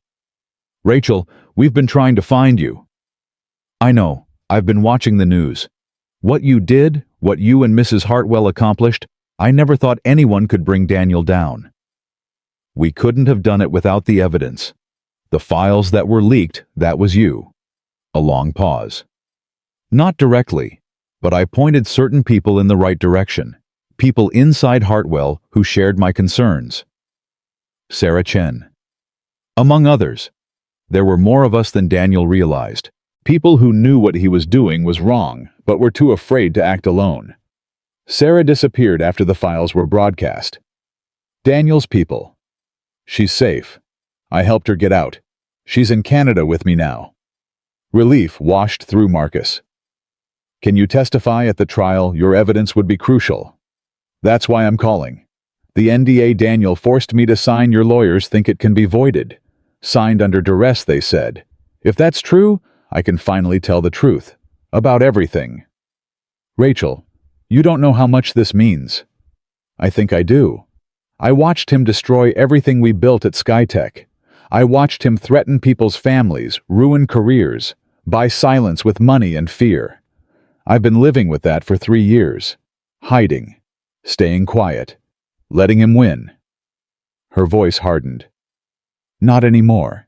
Rachel, we've been trying to find you. I know, I've been watching the news. What you did, what you and Mrs. Hartwell accomplished, I never thought anyone could bring Daniel down. We couldn't have done it without the evidence. The files that were leaked, that was you. A long pause. Not directly, but I pointed certain people in the right direction. People inside Hartwell who shared my concerns. Sarah Chen. Among others. There were more of us than Daniel realized. People who knew what he was doing was wrong, but were too afraid to act alone. Sarah disappeared after the files were broadcast. Daniel's people. She's safe. I helped her get out. She's in Canada with me now. Relief washed through Marcus. Can you testify at the trial? Your evidence would be crucial. That's why I'm calling. The NDA Daniel forced me to sign. Your lawyers think it can be voided. Signed under duress, they said. If that's true, I can finally tell the truth. About everything. Rachel, you don't know how much this means. I think I do. I watched him destroy everything we built at Skytech. I watched him threaten people's families, ruin careers, buy silence with money and fear. I've been living with that for 3 years. Hiding. Staying quiet. Letting him win. Her voice hardened. Not anymore.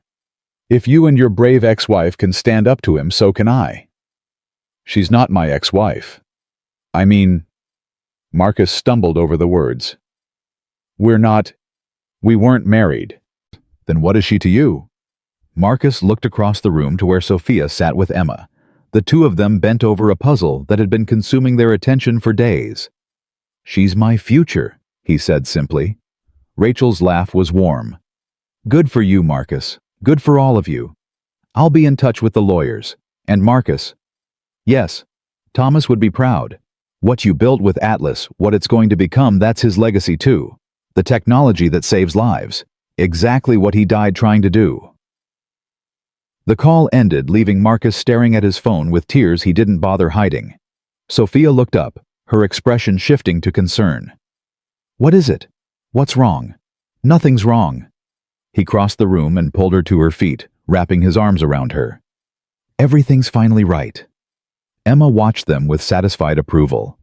If you and your brave ex-wife can stand up to him, so can I. She's not my ex-wife. I mean... Marcus stumbled over the words. We weren't married. Then what is she to you? Marcus looked across the room to where Sophia sat with Emma. The two of them bent over a puzzle that had been consuming their attention for days. She's my future, he said simply. Rachel's laugh was warm. Good for you, Marcus. Good for all of you. I'll be in touch with the lawyers. And Marcus. Yes, Thomas would be proud. What you built with Atlas, what it's going to become, that's his legacy too. The technology that saves lives. Exactly what he died trying to do. The call ended, leaving Marcus staring at his phone with tears he didn't bother hiding. Sophia looked up, her expression shifting to concern. What is it? What's wrong? Nothing's wrong. He crossed the room and pulled her to her feet, wrapping his arms around her. Everything's finally right. Emma watched them with satisfied approval.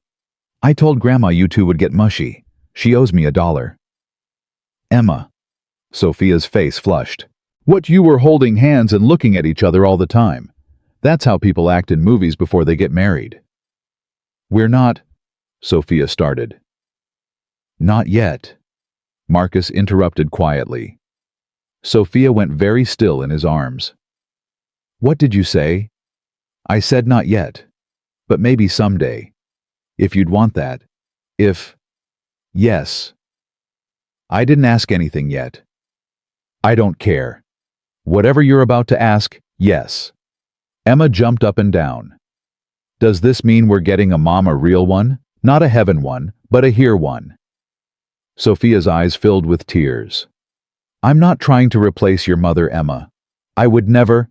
I told Grandma you two would get mushy. She owes me $1. Emma. Sophia's face flushed. What, you were holding hands and looking at each other all the time? That's how people act in movies before they get married. We're not, Sophia started. Not yet. Marcus interrupted quietly. Sophia went very still in his arms. What did you say? I said not yet, but maybe someday. If you'd want that. Yes. I didn't ask anything yet. I don't care. Whatever you're about to ask, yes. Emma jumped up and down. Does this mean we're getting a mom, a real one? Not a heaven one, but a here one. Sophia's eyes filled with tears. I'm not trying to replace your mother, Emma. I would never.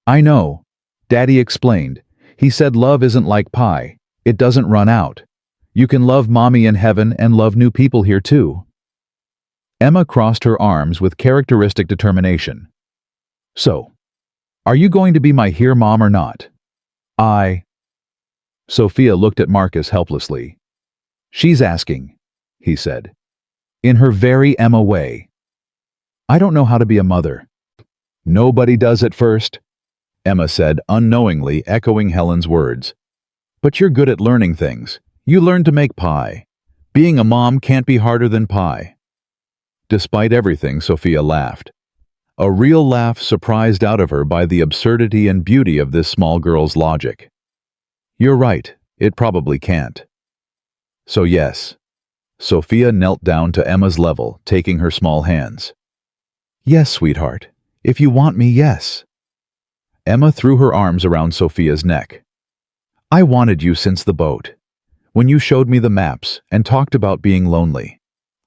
I know. Daddy explained. He said love isn't like pie. It doesn't run out. You can love mommy in heaven and love new people here too. Emma crossed her arms with characteristic determination. So, are you going to be my here mom or not? Sophia looked at Marcus helplessly. She's asking, he said. In her very Emma way. I don't know how to be a mother. Nobody does at first, Emma said, unknowingly echoing Helen's words. But you're good at learning things. You learned to make pie. Being a mom can't be harder than pie. Despite everything, Sophia laughed. A real laugh surprised out of her by the absurdity and beauty of this small girl's logic. You're right, it probably can't. So yes. Sophia knelt down to Emma's level, taking her small hands. Yes, sweetheart. If you want me, yes. Emma threw her arms around Sophia's neck. I wanted you since the boat. When you showed me the maps and talked about being lonely.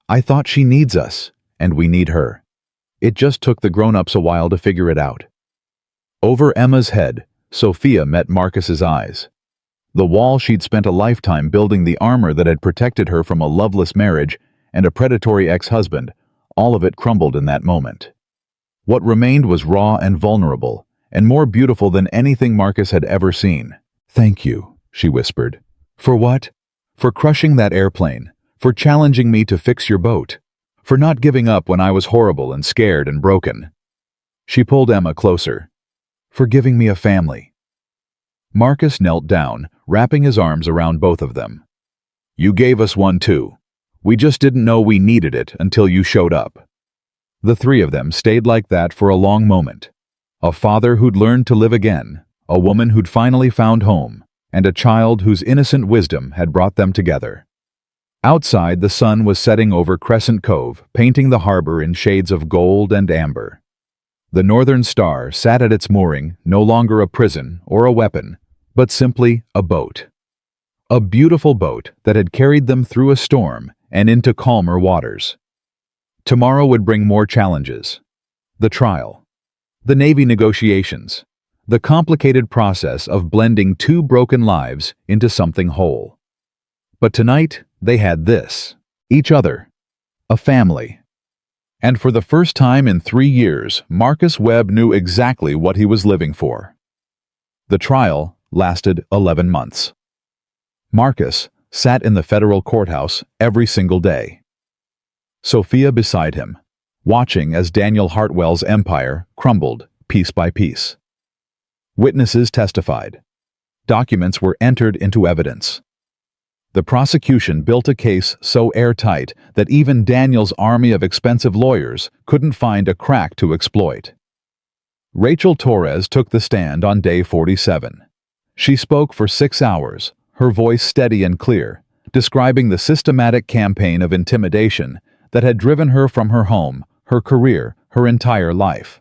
I thought she needs us, and we need her. It just took the grown-ups a while to figure it out. Over Emma's head, Sophia met Marcus's eyes. The wall she'd spent a lifetime building, the armor that had protected her from a loveless marriage and a predatory ex-husband, all of it crumbled in that moment. What remained was raw and vulnerable, and more beautiful than anything Marcus had ever seen. Thank you, she whispered. For what? For crushing that airplane, for challenging me to fix your boat, for not giving up when I was horrible and scared and broken. She pulled Emma closer. For giving me a family. Marcus knelt down, wrapping his arms around both of them. You gave us one too. We just didn't know we needed it until you showed up. The three of them stayed like that for a long moment. A father who'd learned to live again, a woman who'd finally found home, and a child whose innocent wisdom had brought them together. Outside, the sun was setting over Crescent Cove, painting the harbor in shades of gold and amber. The Northern Star sat at its mooring, no longer a prison or a weapon, but simply a boat. A beautiful boat that had carried them through a storm and into calmer waters. Tomorrow would bring more challenges. The trial. The Navy negotiations. The complicated process of blending two broken lives into something whole. But tonight, they had this. Each other. A family. And for the first time in 3 years, Marcus Webb knew exactly what he was living for. The trial lasted 11 months. Marcus sat in the federal courthouse every single day. Sophia beside him, watching as Daniel Hartwell's empire crumbled piece by piece. Witnesses testified. Documents were entered into evidence. The prosecution built a case so airtight that even Daniel's army of expensive lawyers couldn't find a crack to exploit. Rachel Torres took the stand on day 47. She spoke for 6 hours, her voice steady and clear, describing the systematic campaign of intimidation that had driven her from her home, her career, her entire life.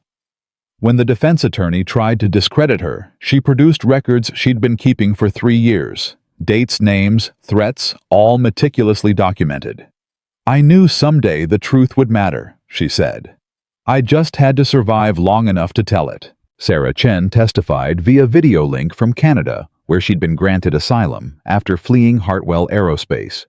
When the defense attorney tried to discredit her, she produced records she'd been keeping for 3 years. Dates, names, threats, all meticulously documented. "I knew someday the truth would matter," she said. "I just had to survive long enough to tell it." Sarah Chen testified via video link from Canada, where she'd been granted asylum after fleeing Hartwell Aerospace.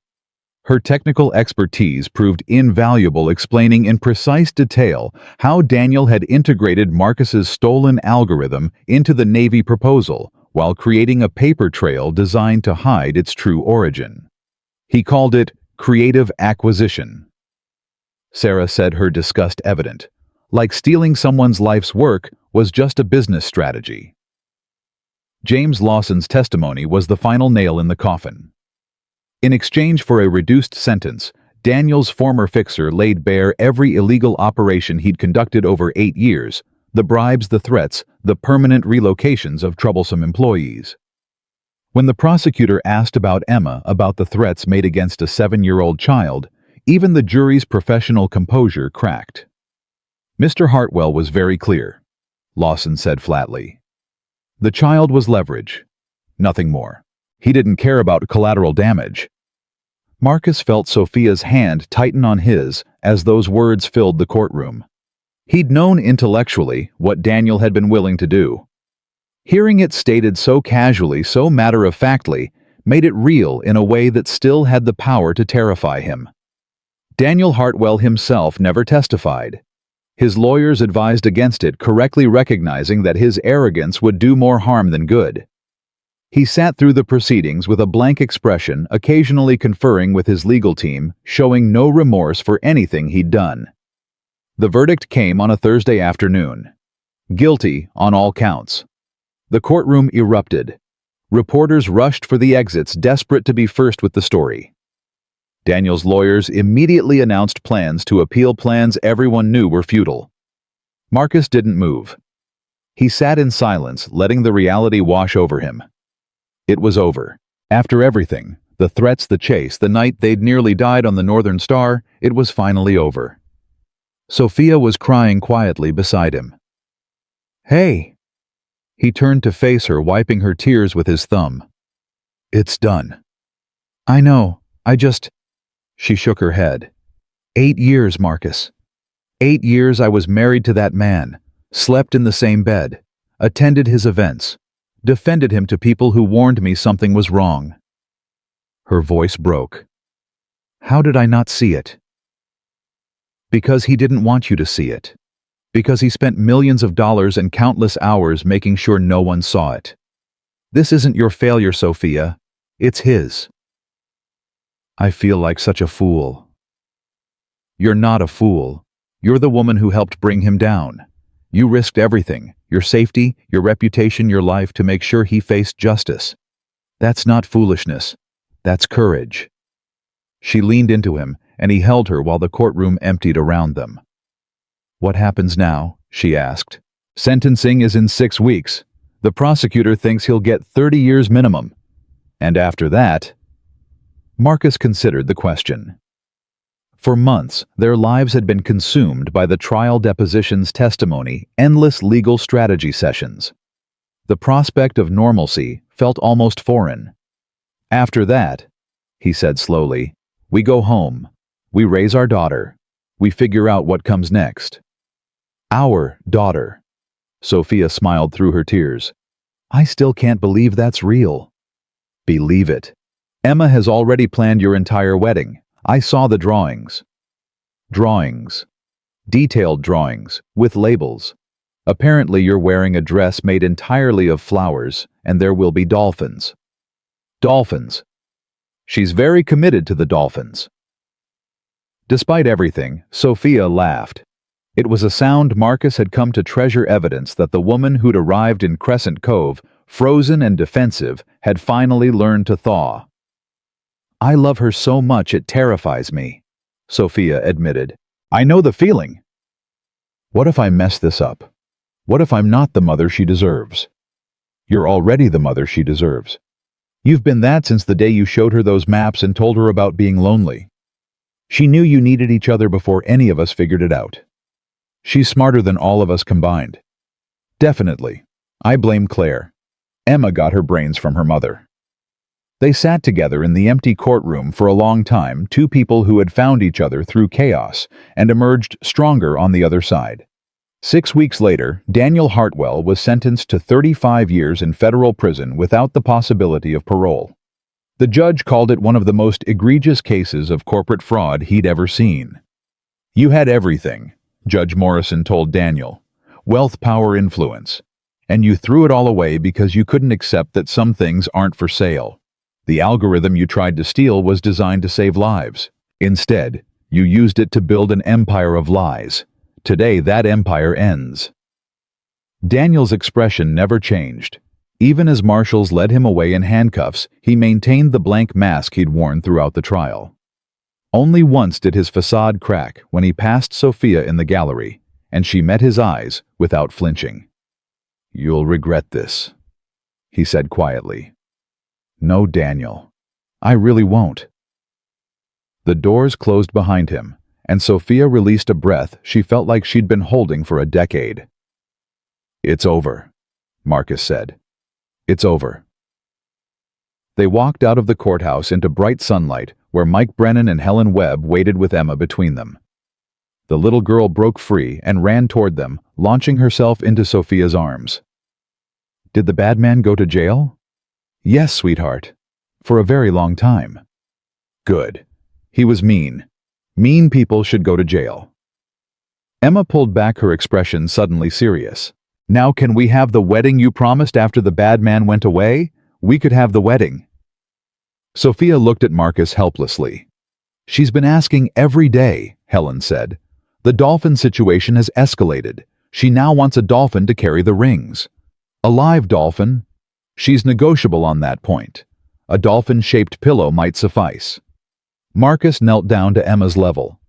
Her technical expertise proved invaluable, explaining in precise detail how Daniel had integrated Marcus's stolen algorithm into the Navy proposal, while creating a paper trail designed to hide its true origin. He called it creative acquisition. Sarah said her disgust evident, like stealing someone's life's work was just a business strategy. James Lawson's testimony was the final nail in the coffin. In exchange for a reduced sentence, Daniel's former fixer laid bare every illegal operation he'd conducted over 8 years, the bribes, the threats, the permanent relocations of troublesome employees. When the prosecutor asked about Emma about the threats made against a 7-year-old child, even the jury's professional composure cracked. "Mr. Hartwell was very clear," Lawson said flatly. "The child was leverage. Nothing more. He didn't care about collateral damage." Marcus felt Sophia's hand tighten on his as those words filled the courtroom. He'd known intellectually what Daniel had been willing to do. Hearing it stated so casually, so matter-of-factly, made it real in a way that still had the power to terrify him. Daniel Hartwell himself never testified. His lawyers advised against it, correctly recognizing that his arrogance would do more harm than good. He sat through the proceedings with a blank expression, occasionally conferring with his legal team, showing no remorse for anything he'd done. The verdict came on a Thursday afternoon. Guilty on all counts. The courtroom erupted. Reporters rushed for the exits, desperate to be first with the story. Daniel's lawyers immediately announced plans to appeal, plans everyone knew were futile. Marcus didn't move. He sat in silence, letting the reality wash over him. It was over. After everything, the threats, the chase, the night they'd nearly died on the Northern Star, it was finally over. Sophia was crying quietly beside him. "Hey!" He turned to face her, wiping her tears with his thumb. "It's done." "I know, She shook her head. 8 years, Marcus. 8 years I was married to that man, slept in the same bed, attended his events, defended him to people who warned me something was wrong." Her voice broke. "How did I not see it?" "Because he didn't want you to see it. Because he spent millions of dollars and countless hours making sure no one saw it. This isn't your failure, Sophia. It's his." "I feel like such a fool." "You're not a fool. You're the woman who helped bring him down. You risked everything, your safety, your reputation, your life, to make sure he faced justice. That's not foolishness. That's courage." She leaned into him, and he held her while the courtroom emptied around them. "What happens now?" she asked. "Sentencing is in 6 weeks. The prosecutor thinks he'll get 30 years minimum. And after that, Marcus considered the question. For months, their lives had been consumed by the trial depositions testimony, endless legal strategy sessions. The prospect of normalcy felt almost foreign. After that, he said slowly, we go home. We raise our daughter. We figure out what comes next. Our daughter. Sophia smiled through her tears. I still can't believe that's real. Believe it. Emma has already planned your entire wedding. I saw the drawings. Drawings. Detailed drawings, with labels. Apparently you're wearing a dress made entirely of flowers, and there will be dolphins. Dolphins. She's very committed to the dolphins. Despite everything, Sophia laughed. It was a sound Marcus had come to treasure, evidence that the woman who'd arrived in Crescent Cove, frozen and defensive, had finally learned to thaw. I love her so much it terrifies me, Sophia admitted. I know the feeling. What if I mess this up? What if I'm not the mother she deserves? You're already the mother she deserves. You've been that since the day you showed her those maps and told her about being lonely. She knew you needed each other before any of us figured it out. She's smarter than all of us combined. Definitely. I blame Claire. Emma got her brains from her mother. They sat together in the empty courtroom for a long time, two people who had found each other through chaos and emerged stronger on the other side. 6 weeks later, Daniel Hartwell was sentenced to 35 years in federal prison without the possibility of parole. The judge called it one of the most egregious cases of corporate fraud he'd ever seen. You had everything, Judge Morrison told Daniel. Wealth, power, influence. And you threw it all away because you couldn't accept that some things aren't for sale. The algorithm you tried to steal was designed to save lives. Instead, you used it to build an empire of lies. Today, that empire ends. Daniel's expression never changed. Even as marshals led him away in handcuffs, he maintained the blank mask he'd worn throughout the trial. Only once did his facade crack, when he passed Sophia in the gallery, and she met his eyes without flinching. You'll regret this, he said quietly. No, Daniel. I really won't. The doors closed behind him, and Sophia released a breath she felt like she'd been holding for a decade. It's over, Marcus said. It's over. They walked out of the courthouse into bright sunlight, where Mike Brennan and Helen Webb waited with Emma between them. The little girl broke free and ran toward them, launching herself into Sophia's arms. Did the bad man go to jail? Yes, sweetheart. For a very long time. Good. He was mean. Mean people should go to jail. Emma pulled back, her expression suddenly serious. Now can we have the wedding you promised after the bad man went away? We could have the wedding. Sophia looked at Marcus helplessly. She's been asking every day, Helen said. The dolphin situation has escalated. She now wants a dolphin to carry the rings. A live dolphin? She's negotiable on that point. A dolphin-shaped pillow might suffice. Marcus knelt down to Emma's level.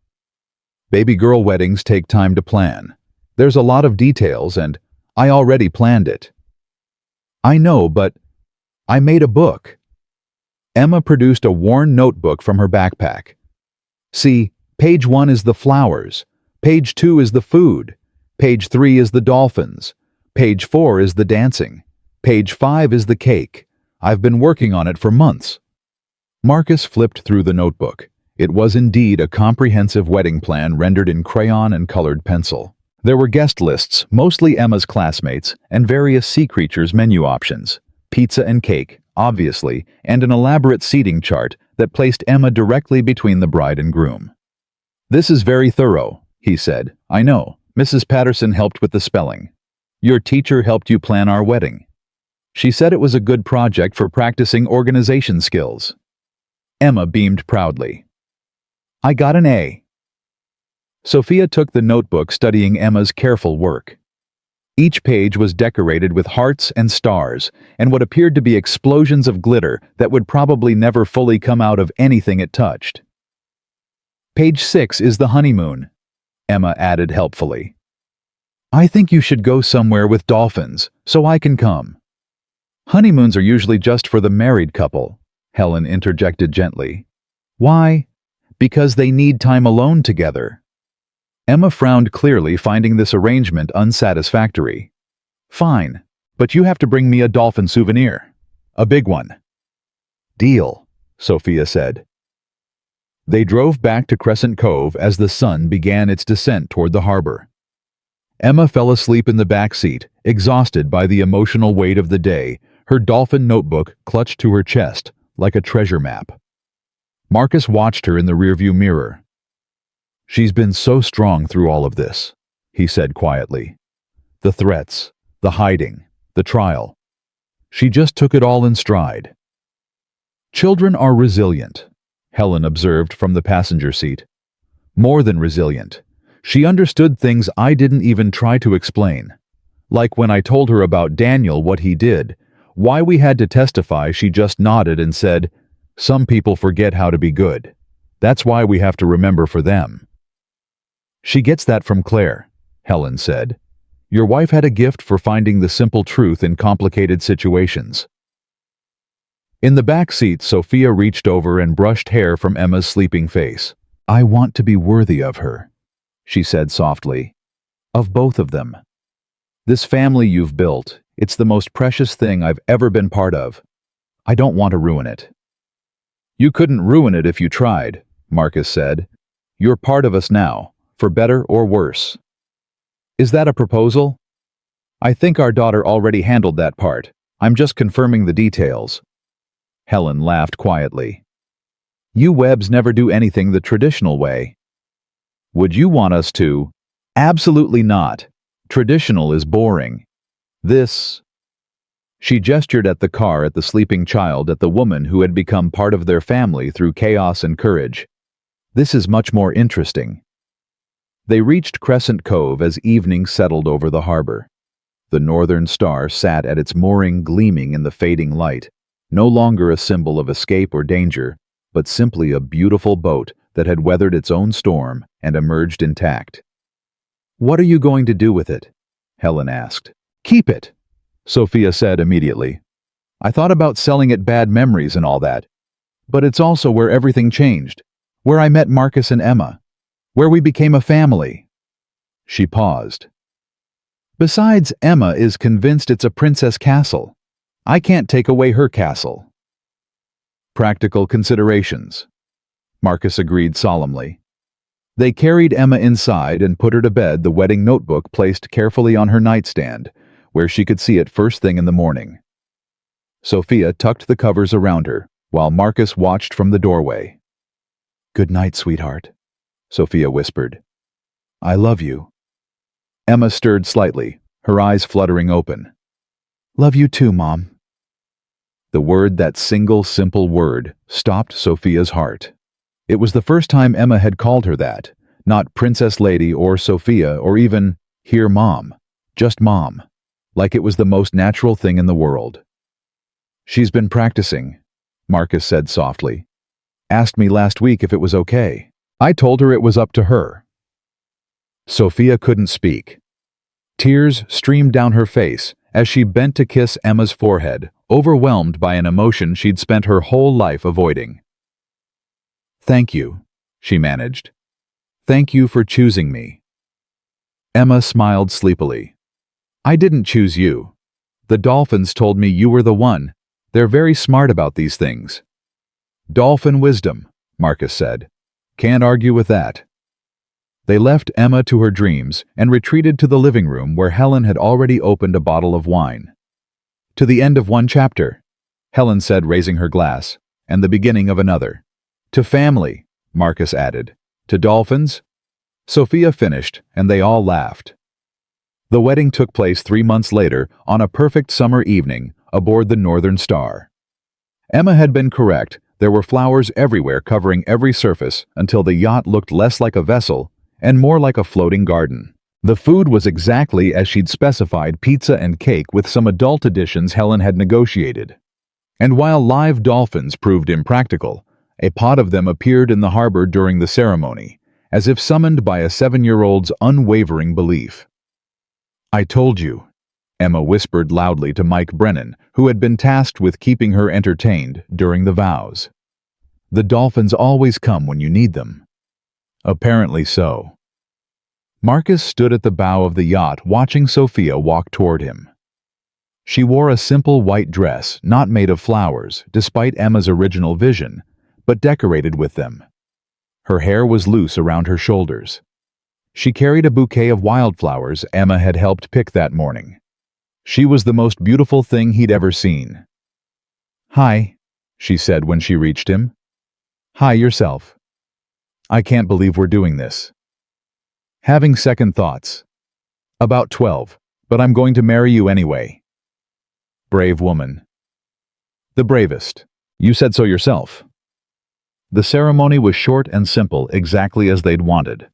Baby girl weddings take time to plan. There's a lot of details, and I already planned it. I know, but I made a book. Emma produced a worn notebook from her backpack. See, page 1 is the flowers. Page 2 is the food. Page 3 is the dolphins. Page 4 is the dancing. Page 5 is the cake. I've been working on it for months. Marcus flipped through the notebook. It was indeed a comprehensive wedding plan rendered in crayon and colored pencil. There were guest lists, mostly Emma's classmates, and various sea creatures menu options. Pizza and cake, obviously, and an elaborate seating chart that placed Emma directly between the bride and groom. This is very thorough, he said. I know. Mrs. Patterson helped with the spelling. Your teacher helped you plan our wedding. She said it was a good project for practicing organization skills. Emma beamed proudly. I got an A. Sophia took the notebook, studying Emma's careful work. Each page was decorated with hearts and stars, and what appeared to be explosions of glitter that would probably never fully come out of anything it touched. Page 6 is the honeymoon, Emma added helpfully. I think you should go somewhere with dolphins, so I can come. Honeymoons are usually just for the married couple, Helen interjected gently. Why? Because they need time alone together. Emma frowned clearly, finding this arrangement unsatisfactory. Fine, but you have to bring me a dolphin souvenir. A big one. Deal, Sophia said. They drove back to Crescent Cove as the sun began its descent toward the harbor. Emma fell asleep in the back seat, exhausted by the emotional weight of the day, her dolphin notebook clutched to her chest like a treasure map. Marcus watched her in the rearview mirror. She's been so strong through all of this, he said quietly. The threats, the hiding, the trial. She just took it all in stride. Children are resilient, Helen observed from the passenger seat. More than resilient. She understood things I didn't even try to explain. Like when I told her about Daniel, what he did, why we had to testify, she just nodded and said, "Some people forget how to be good. That's why we have to remember for them." She gets that from Claire, Helen said. Your wife had a gift for finding the simple truth in complicated situations. In the back seat, Sophia reached over and brushed hair from Emma's sleeping face. I want to be worthy of her, she said softly. Of both of them. This family you've built, it's the most precious thing I've ever been part of. I don't want to ruin it. You couldn't ruin it if you tried, Marcus said. You're part of us now, for better or worse. Is that a proposal? I think our daughter already handled that part. I'm just confirming the details. Helen laughed quietly. You Webbs never do anything the traditional way. Would you want us to? Absolutely not. Traditional is boring. This... She gestured at the car, at the sleeping child, at the woman who had become part of their family through chaos and courage. This is much more interesting. They reached Crescent Cove as evening settled over the harbor. The Northern Star sat at its mooring, gleaming in the fading light, no longer a symbol of escape or danger, but simply a beautiful boat that had weathered its own storm and emerged intact. What are you going to do with it? Helen asked. Keep it, Sophia said immediately. I thought about selling it, bad memories and all that. But it's also where everything changed, where I met Marcus and Emma, where we became a family. She paused. Besides, Emma is convinced it's a princess castle. I can't take away her castle. Practical considerations, Marcus agreed solemnly. They carried Emma inside and put her to bed, the wedding notebook placed carefully on her nightstand, where she could see it first thing in the morning. Sophia tucked the covers around her, while Marcus watched from the doorway. Good night, sweetheart, Sophia whispered. I love you. Emma stirred slightly, her eyes fluttering open. Love you too, Mom. The word, that single simple word, stopped Sophia's heart. It was the first time Emma had called her that, not Princess Lady or Sophia or even, here Mom, just Mom, like it was the most natural thing in the world. She's been practicing, Marcus said softly. Asked me last week if it was okay. I told her it was up to her. Sophia couldn't speak. Tears streamed down her face as she bent to kiss Emma's forehead, overwhelmed by an emotion she'd spent her whole life avoiding. Thank you, she managed. Thank you for choosing me. Emma smiled sleepily. I didn't choose you. The dolphins told me you were the one. They're very smart about these things. Dolphin wisdom, Marcus said. Can't argue with that. They left Emma to her dreams and retreated to the living room where Helen had already opened a bottle of wine. To the end of one chapter, Helen said, raising her glass, and the beginning of another. To family, Marcus added. To dolphins? Sophia finished, and they all laughed. The wedding took place 3 months later on a perfect summer evening aboard the Northern Star. Emma had been correct. There were flowers everywhere covering every surface until the yacht looked less like a vessel and more like a floating garden. The food was exactly as she'd specified, pizza and cake with some adult additions Helen had negotiated. And while live dolphins proved impractical, a pod of them appeared in the harbor during the ceremony, as if summoned by a 7-year-old's unwavering belief. I told you, Emma whispered loudly to Mike Brennan, who had been tasked with keeping her entertained during the vows. The dolphins always come when you need them. Apparently so. Marcus stood at the bow of the yacht watching Sophia walk toward him. She wore a simple white dress, not made of flowers, despite Emma's original vision, but decorated with them. Her hair was loose around her shoulders. She carried a bouquet of wildflowers Emma had helped pick that morning. She was the most beautiful thing he'd ever seen. "Hi," she said when she reached him. "Hi yourself. I can't believe we're doing this." "Having second thoughts. About 12, but I'm going to marry you anyway." "Brave woman." "The bravest. You said so yourself." The ceremony was short and simple, exactly as they'd wanted.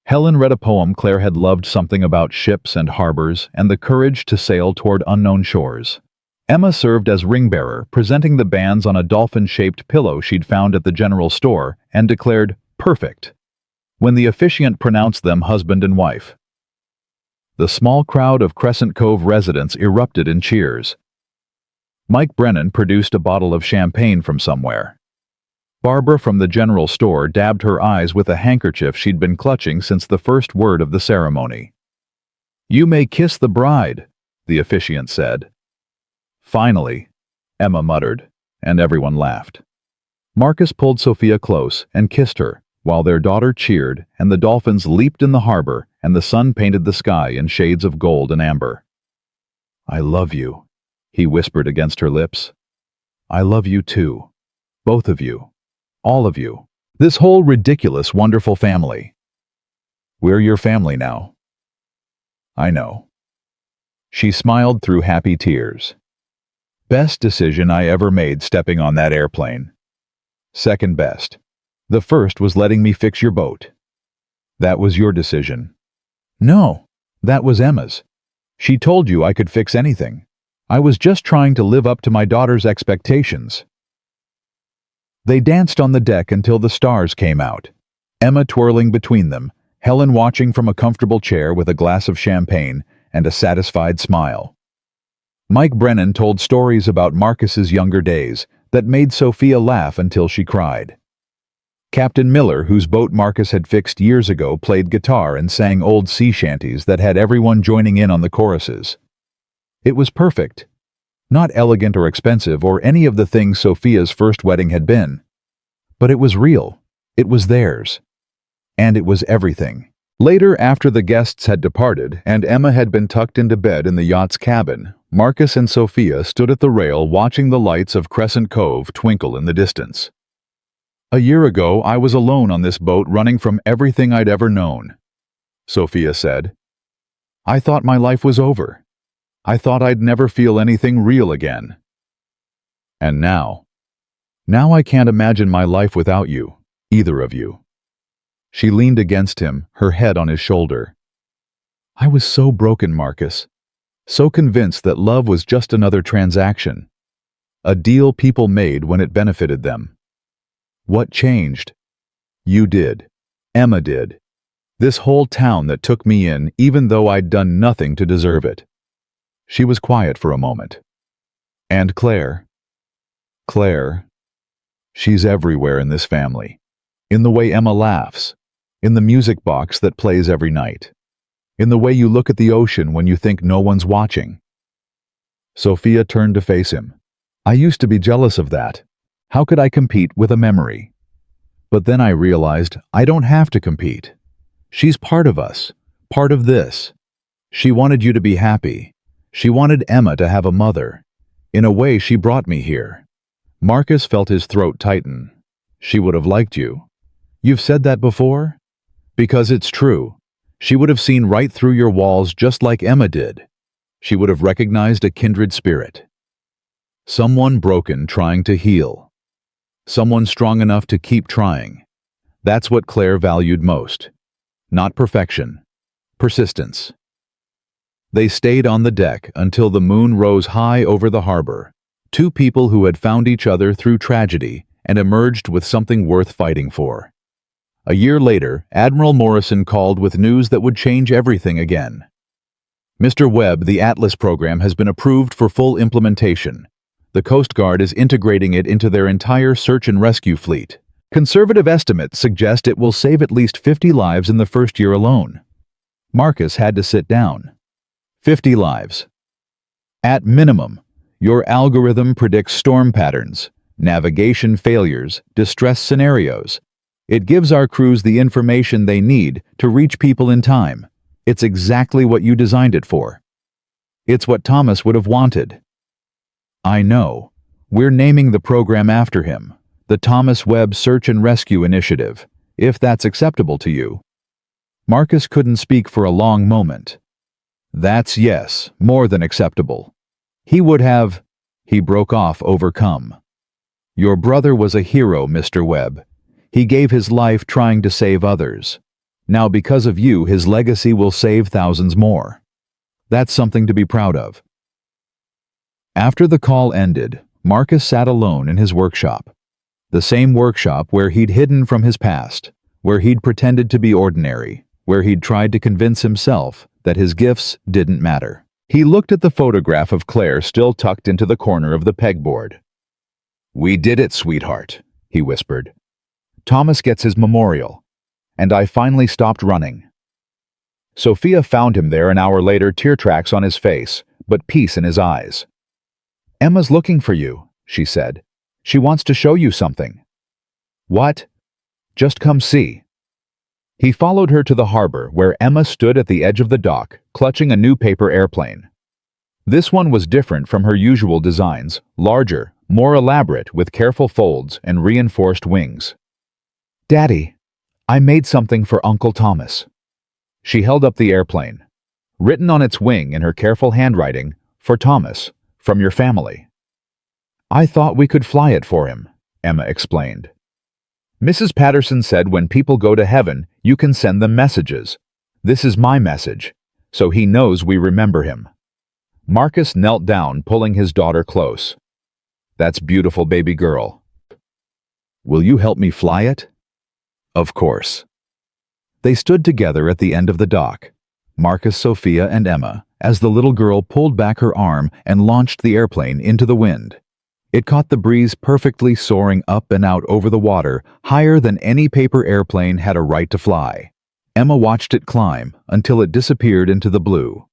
Helen read a poem Claire had loved, something about ships and harbors and the courage to sail toward unknown shores. Emma served as ring-bearer, presenting the bands on a dolphin-shaped pillow she'd found at the general store, and declared, "Perfect," when the officiant pronounced them husband and wife. The small crowd of Crescent Cove residents erupted in cheers. Mike Brennan produced a bottle of champagne from somewhere. Barbara from the general store dabbed her eyes with a handkerchief she'd been clutching since the first word of the ceremony. "You may kiss the bride," the officiant said. "Finally," Emma muttered, and everyone laughed. Marcus pulled Sophia close and kissed her, while their daughter cheered and the dolphins leaped in the harbor and the sun painted the sky in shades of gold and amber. "I love you," he whispered against her lips. "I love you too. Both of you. All of you. This whole ridiculous, wonderful family. We're your family now." "I know." She smiled through happy tears. "Best decision I ever made stepping on that airplane. Second best. The first was letting me fix your boat. That was your decision." "No, that was Emma's. She told you I could fix anything. I was just trying to live up to my daughter's expectations." They danced on the deck until the stars came out, Emma twirling between them, Helen watching from a comfortable chair with a glass of champagne and a satisfied smile. Mike Brennan told stories about Marcus's younger days that made Sophia laugh until she cried. Captain Miller, whose boat Marcus had fixed years ago, played guitar and sang old sea shanties that had everyone joining in on the choruses. It was perfect. Not elegant or expensive or any of the things Sophia's first wedding had been. But it was real. It was theirs. And it was everything. Later, after the guests had departed and Emma had been tucked into bed in the yacht's cabin, Marcus and Sophia stood at the rail watching the lights of Crescent Cove twinkle in the distance. "A year ago, I was alone on this boat running from everything I'd ever known," Sophia said. "I thought my life was over. I thought I'd never feel anything real again. And now I can't imagine my life without you, either of you." She leaned against him, her head on his shoulder. "I was so broken, Marcus. So convinced that love was just another transaction. A deal people made when it benefited them. What changed? You did. Emma did. This whole town that took me in, even though I'd done nothing to deserve it." She was quiet for a moment. "And Claire? Claire, she's everywhere in this family. In the way Emma laughs. In the music box that plays every night. In the way you look at the ocean when you think no one's watching." Sophia turned to face him. "I used to be jealous of that. How could I compete with a memory? But then I realized I don't have to compete. She's part of us, part of this. She wanted you to be happy. She wanted Emma to have a mother. In a way, she brought me here." Marcus felt his throat tighten. "She would have liked you." "You've said that before?" "Because it's true. She would have seen right through your walls just like Emma did. She would have recognized a kindred spirit. Someone broken trying to heal. Someone strong enough to keep trying. That's what Claire valued most. Not perfection. Persistence." They stayed on the deck until the moon rose high over the harbor, two people who had found each other through tragedy and emerged with something worth fighting for. A year later, Admiral Morrison called with news that would change everything again. Mr. Webb, the Atlas program has been approved for full implementation. The Coast Guard is integrating it into their entire search and rescue fleet. Conservative estimates suggest it will save at least 50 lives in the first year alone. Marcus had to sit down. 50 lives. At minimum, your algorithm predicts storm patterns, navigation failures, distress scenarios. It gives our crews the information they need to reach people in time. It's exactly what you designed it for. It's what Thomas would have wanted. I know. We're naming the program after him, the Thomas Webb Search and Rescue Initiative, if that's acceptable to you. Marcus couldn't speak for a long moment. That's yes, more than acceptable. He would have... He broke off, overcome. Your brother was a hero, Mr. Webb. He gave his life trying to save others. Now, because of you, his legacy will save thousands more. That's something to be proud of. After the call ended, Marcus sat alone in his workshop. The same workshop where he'd hidden from his past, where he'd pretended to be ordinary, where he'd tried to convince himself that his gifts didn't matter. He looked at the photograph of Claire still tucked into the corner of the pegboard. "We did it, sweetheart," he whispered. "Thomas gets his memorial. And I finally stopped running." Sophia found him there an hour later, tear tracks on his face, but peace in his eyes. "Emma's looking for you," she said. "She wants to show you something." "What?" "Just come see." He followed her to the harbor, where Emma stood at the edge of the dock, clutching a new paper airplane. This one was different from her usual designs, larger, more elaborate, with careful folds and reinforced wings. "Daddy, I made something for Uncle Thomas." She held up the airplane. Written on its wing in her careful handwriting, "For Thomas, from your family." "I thought we could fly it for him," Emma explained. "Mrs. Patterson said when people go to heaven, you can send them messages. This is my message, so he knows we remember him." Marcus knelt down, pulling his daughter close. "That's beautiful, baby girl. Will you help me fly it?" "Of course." They stood together at the end of the dock, Marcus, Sophia, and Emma, as the little girl pulled back her arm and launched the airplane into the wind. It caught the breeze perfectly, soaring up and out over the water, higher than any paper airplane had a right to fly. Emma watched it climb until it disappeared into the blue.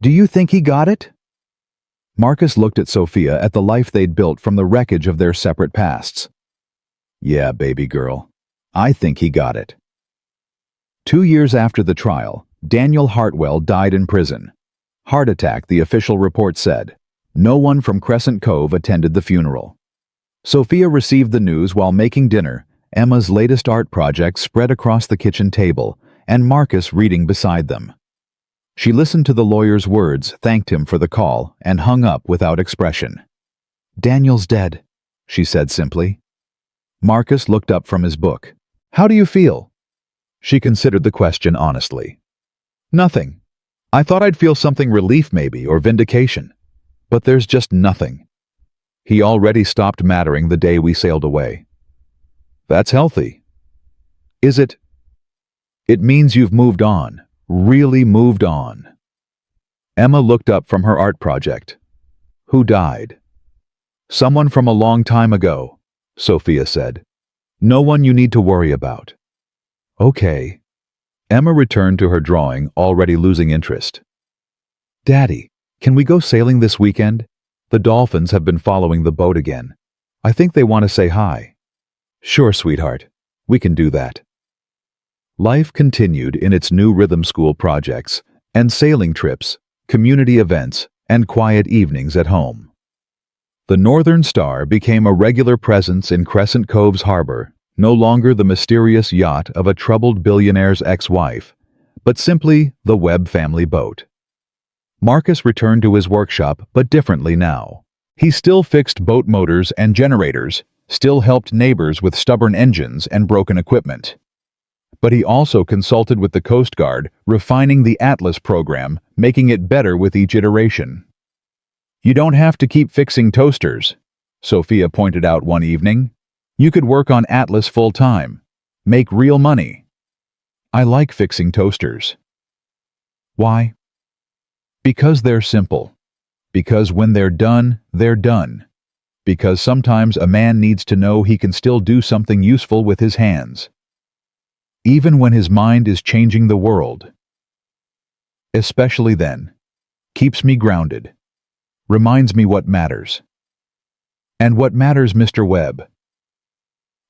"Do you think he got it?" Marcus looked at Sophia, at the life they'd built from the wreckage of their separate pasts. "Yeah, baby girl. I think he got it." 2 years after the trial, Daniel Hartwell died in prison. Heart attack, the official report said. No one from Crescent Cove attended the funeral. Sophia received the news while making dinner, Emma's latest art project spread across the kitchen table, and Marcus reading beside them. She listened to the lawyer's words, thanked him for the call, and hung up without expression. "Daniel's dead," she said simply. Marcus looked up from his book. "How do you feel?" She considered the question honestly. "Nothing. I thought I'd feel something, relief maybe, or vindication. But there's just nothing. He already stopped mattering the day we sailed away." "That's healthy." "Is it?" "It means you've moved on, really moved on." Emma looked up from her art project. "Who died?" "Someone from a long time ago," Sophia said. "No one you need to worry about." "Okay." Emma returned to her drawing, already losing interest. "Daddy, can we go sailing this weekend? The dolphins have been following the boat again. I think they want to say hi." "Sure, sweetheart. We can do that." Life continued in its new rhythm school projects and sailing trips, community events, and quiet evenings at home. The Northern Star became a regular presence in Crescent Cove's harbor, no longer the mysterious yacht of a troubled billionaire's ex-wife, but simply the Webb family boat. Marcus returned to his workshop, but differently now. He still fixed boat motors and generators, still helped neighbors with stubborn engines and broken equipment. But he also consulted with the Coast Guard, refining the Atlas program, making it better with each iteration. "You don't have to keep fixing toasters," Sophia pointed out one evening. "You could work on Atlas full-time. Make real money." "I like fixing toasters." "Why?" Because they're simple. Because when they're done, they're done. Because sometimes a man needs to know he can still do something useful with his hands, even when his mind is changing the world. Especially then. Keeps me grounded. Reminds me what matters. And what matters, Mr. Webb?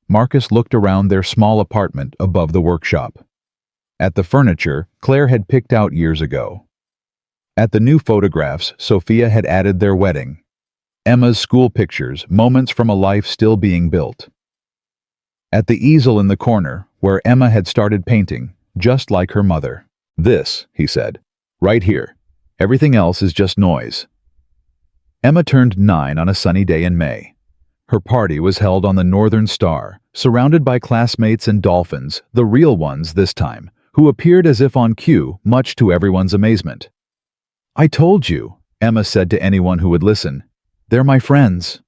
Marcus looked around their small apartment above the workshop. At the furniture Claire had picked out years ago. At the new photographs Sophia had added their wedding. Emma's school pictures, moments from a life still being built. At the easel in the corner, where Emma had started painting, just like her mother. This, he said, right here. Everything else is just noise. Emma turned 9 on a sunny day in May. Her party was held on the Northern Star, surrounded by classmates and dolphins, the real ones this time, who appeared as if on cue, much to everyone's amazement. "I told you," Emma said to anyone who would listen. "They're my friends."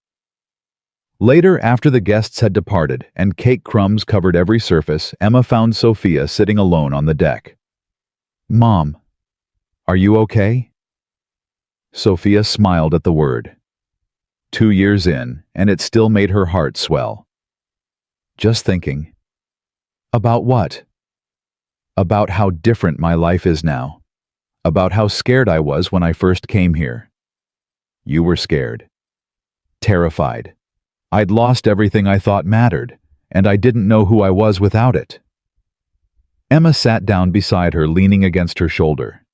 Later, after the guests had departed and cake crumbs covered every surface, Emma found Sophia sitting alone on the deck. "Mom, are you okay?" Sophia smiled at the word. 2 years in, and it still made her heart swell. "Just thinking." "About what?" "About how different my life is now. About how scared I was when I first came here." "You were scared." "Terrified. I'd lost everything I thought mattered, and I didn't know who I was without it." Emma sat down beside her, leaning against her shoulder.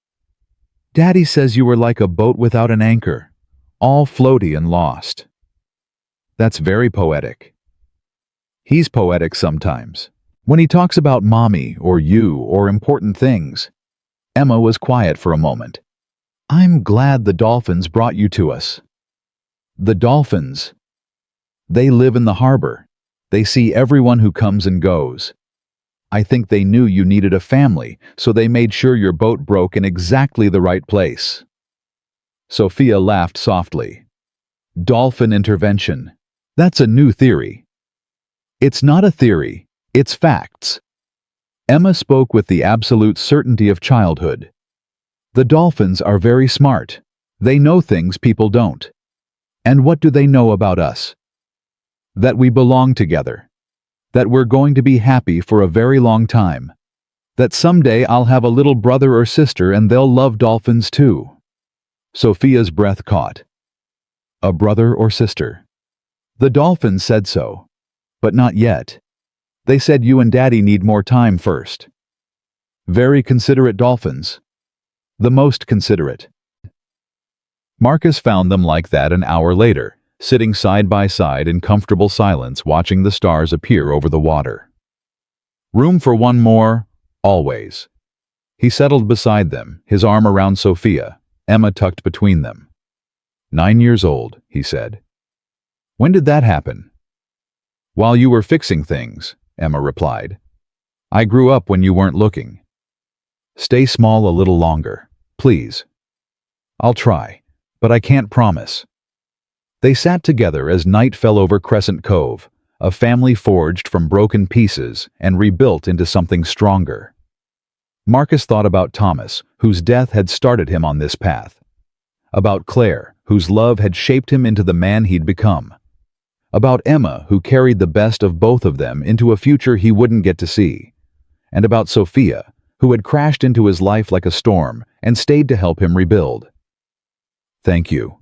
"Daddy says you were like a boat without an anchor, all floaty and lost." "That's very poetic." "He's poetic sometimes. When he talks about mommy or you or important things." Emma was quiet for a moment. "I'm glad the dolphins brought you to us." "The dolphins? They live in the harbor. They see everyone who comes and goes. I think they knew you needed a family, so they made sure your boat broke in exactly the right place." Sophia laughed softly. "Dolphin intervention. That's a new theory." "It's not a theory. It's facts." Emma spoke with the absolute certainty of childhood. "The dolphins are very smart. They know things people don't. And what do they know about us? That we belong together. That we're going to be happy for a very long time. That someday I'll have a little brother or sister and they'll love dolphins too." Sophia's breath caught. "A brother or sister?" "The dolphins said so. But not yet. They said you and Daddy need more time first." "Very considerate dolphins. The most considerate." Marcus found them like that an hour later, sitting side by side in comfortable silence, watching the stars appear over the water. "Room for one more, always." He settled beside them, his arm around Sophia, Emma tucked between them. 9 years old, he said. "When did that happen?" "While you were fixing things," Emma replied. "I grew up when you weren't looking." "Stay small a little longer, please." "I'll try, but I can't promise." They sat together as night fell over Crescent Cove, a family forged from broken pieces and rebuilt into something stronger. Marcus thought about Thomas, whose death had started him on this path. About Claire, whose love had shaped him into the man he'd become. About Emma, who carried the best of both of them into a future he wouldn't get to see. And about Sophia, who had crashed into his life like a storm and stayed to help him rebuild. "Thank you,"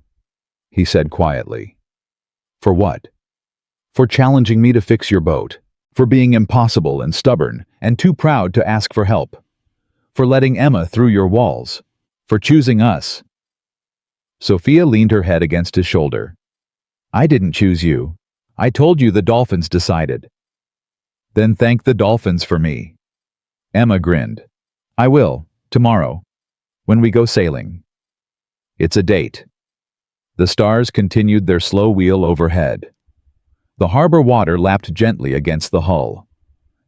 he said quietly. "For what?" "For challenging me to fix your boat. For being impossible and stubborn and too proud to ask for help. For letting Emma through your walls. For choosing us." Sophia leaned her head against his shoulder. "I didn't choose you. I told you the dolphins decided." "Then thank the dolphins for me." Emma grinned. "I will, tomorrow, when we go sailing." "It's a date." The stars continued their slow wheel overhead. The harbor water lapped gently against the hull.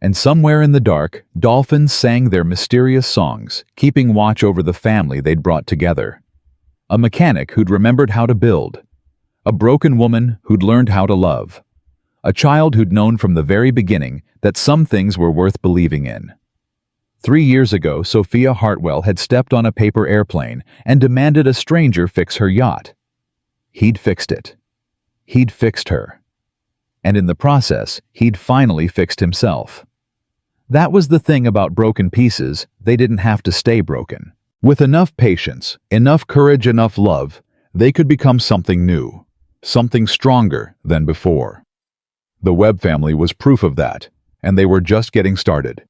And somewhere in the dark, dolphins sang their mysterious songs, keeping watch over the family they'd brought together. A mechanic who'd remembered how to build. A broken woman who'd learned how to love. A child who'd known from the very beginning that some things were worth believing in. 3 years ago, Sophia Hartwell had stepped on a paper airplane and demanded a stranger fix her yacht. He'd fixed it. He'd fixed her. And in the process, he'd finally fixed himself. That was the thing about broken pieces, they didn't have to stay broken. With enough patience, enough courage, enough love, they could become something new, something stronger than before. The Webb family was proof of that, and they were just getting started.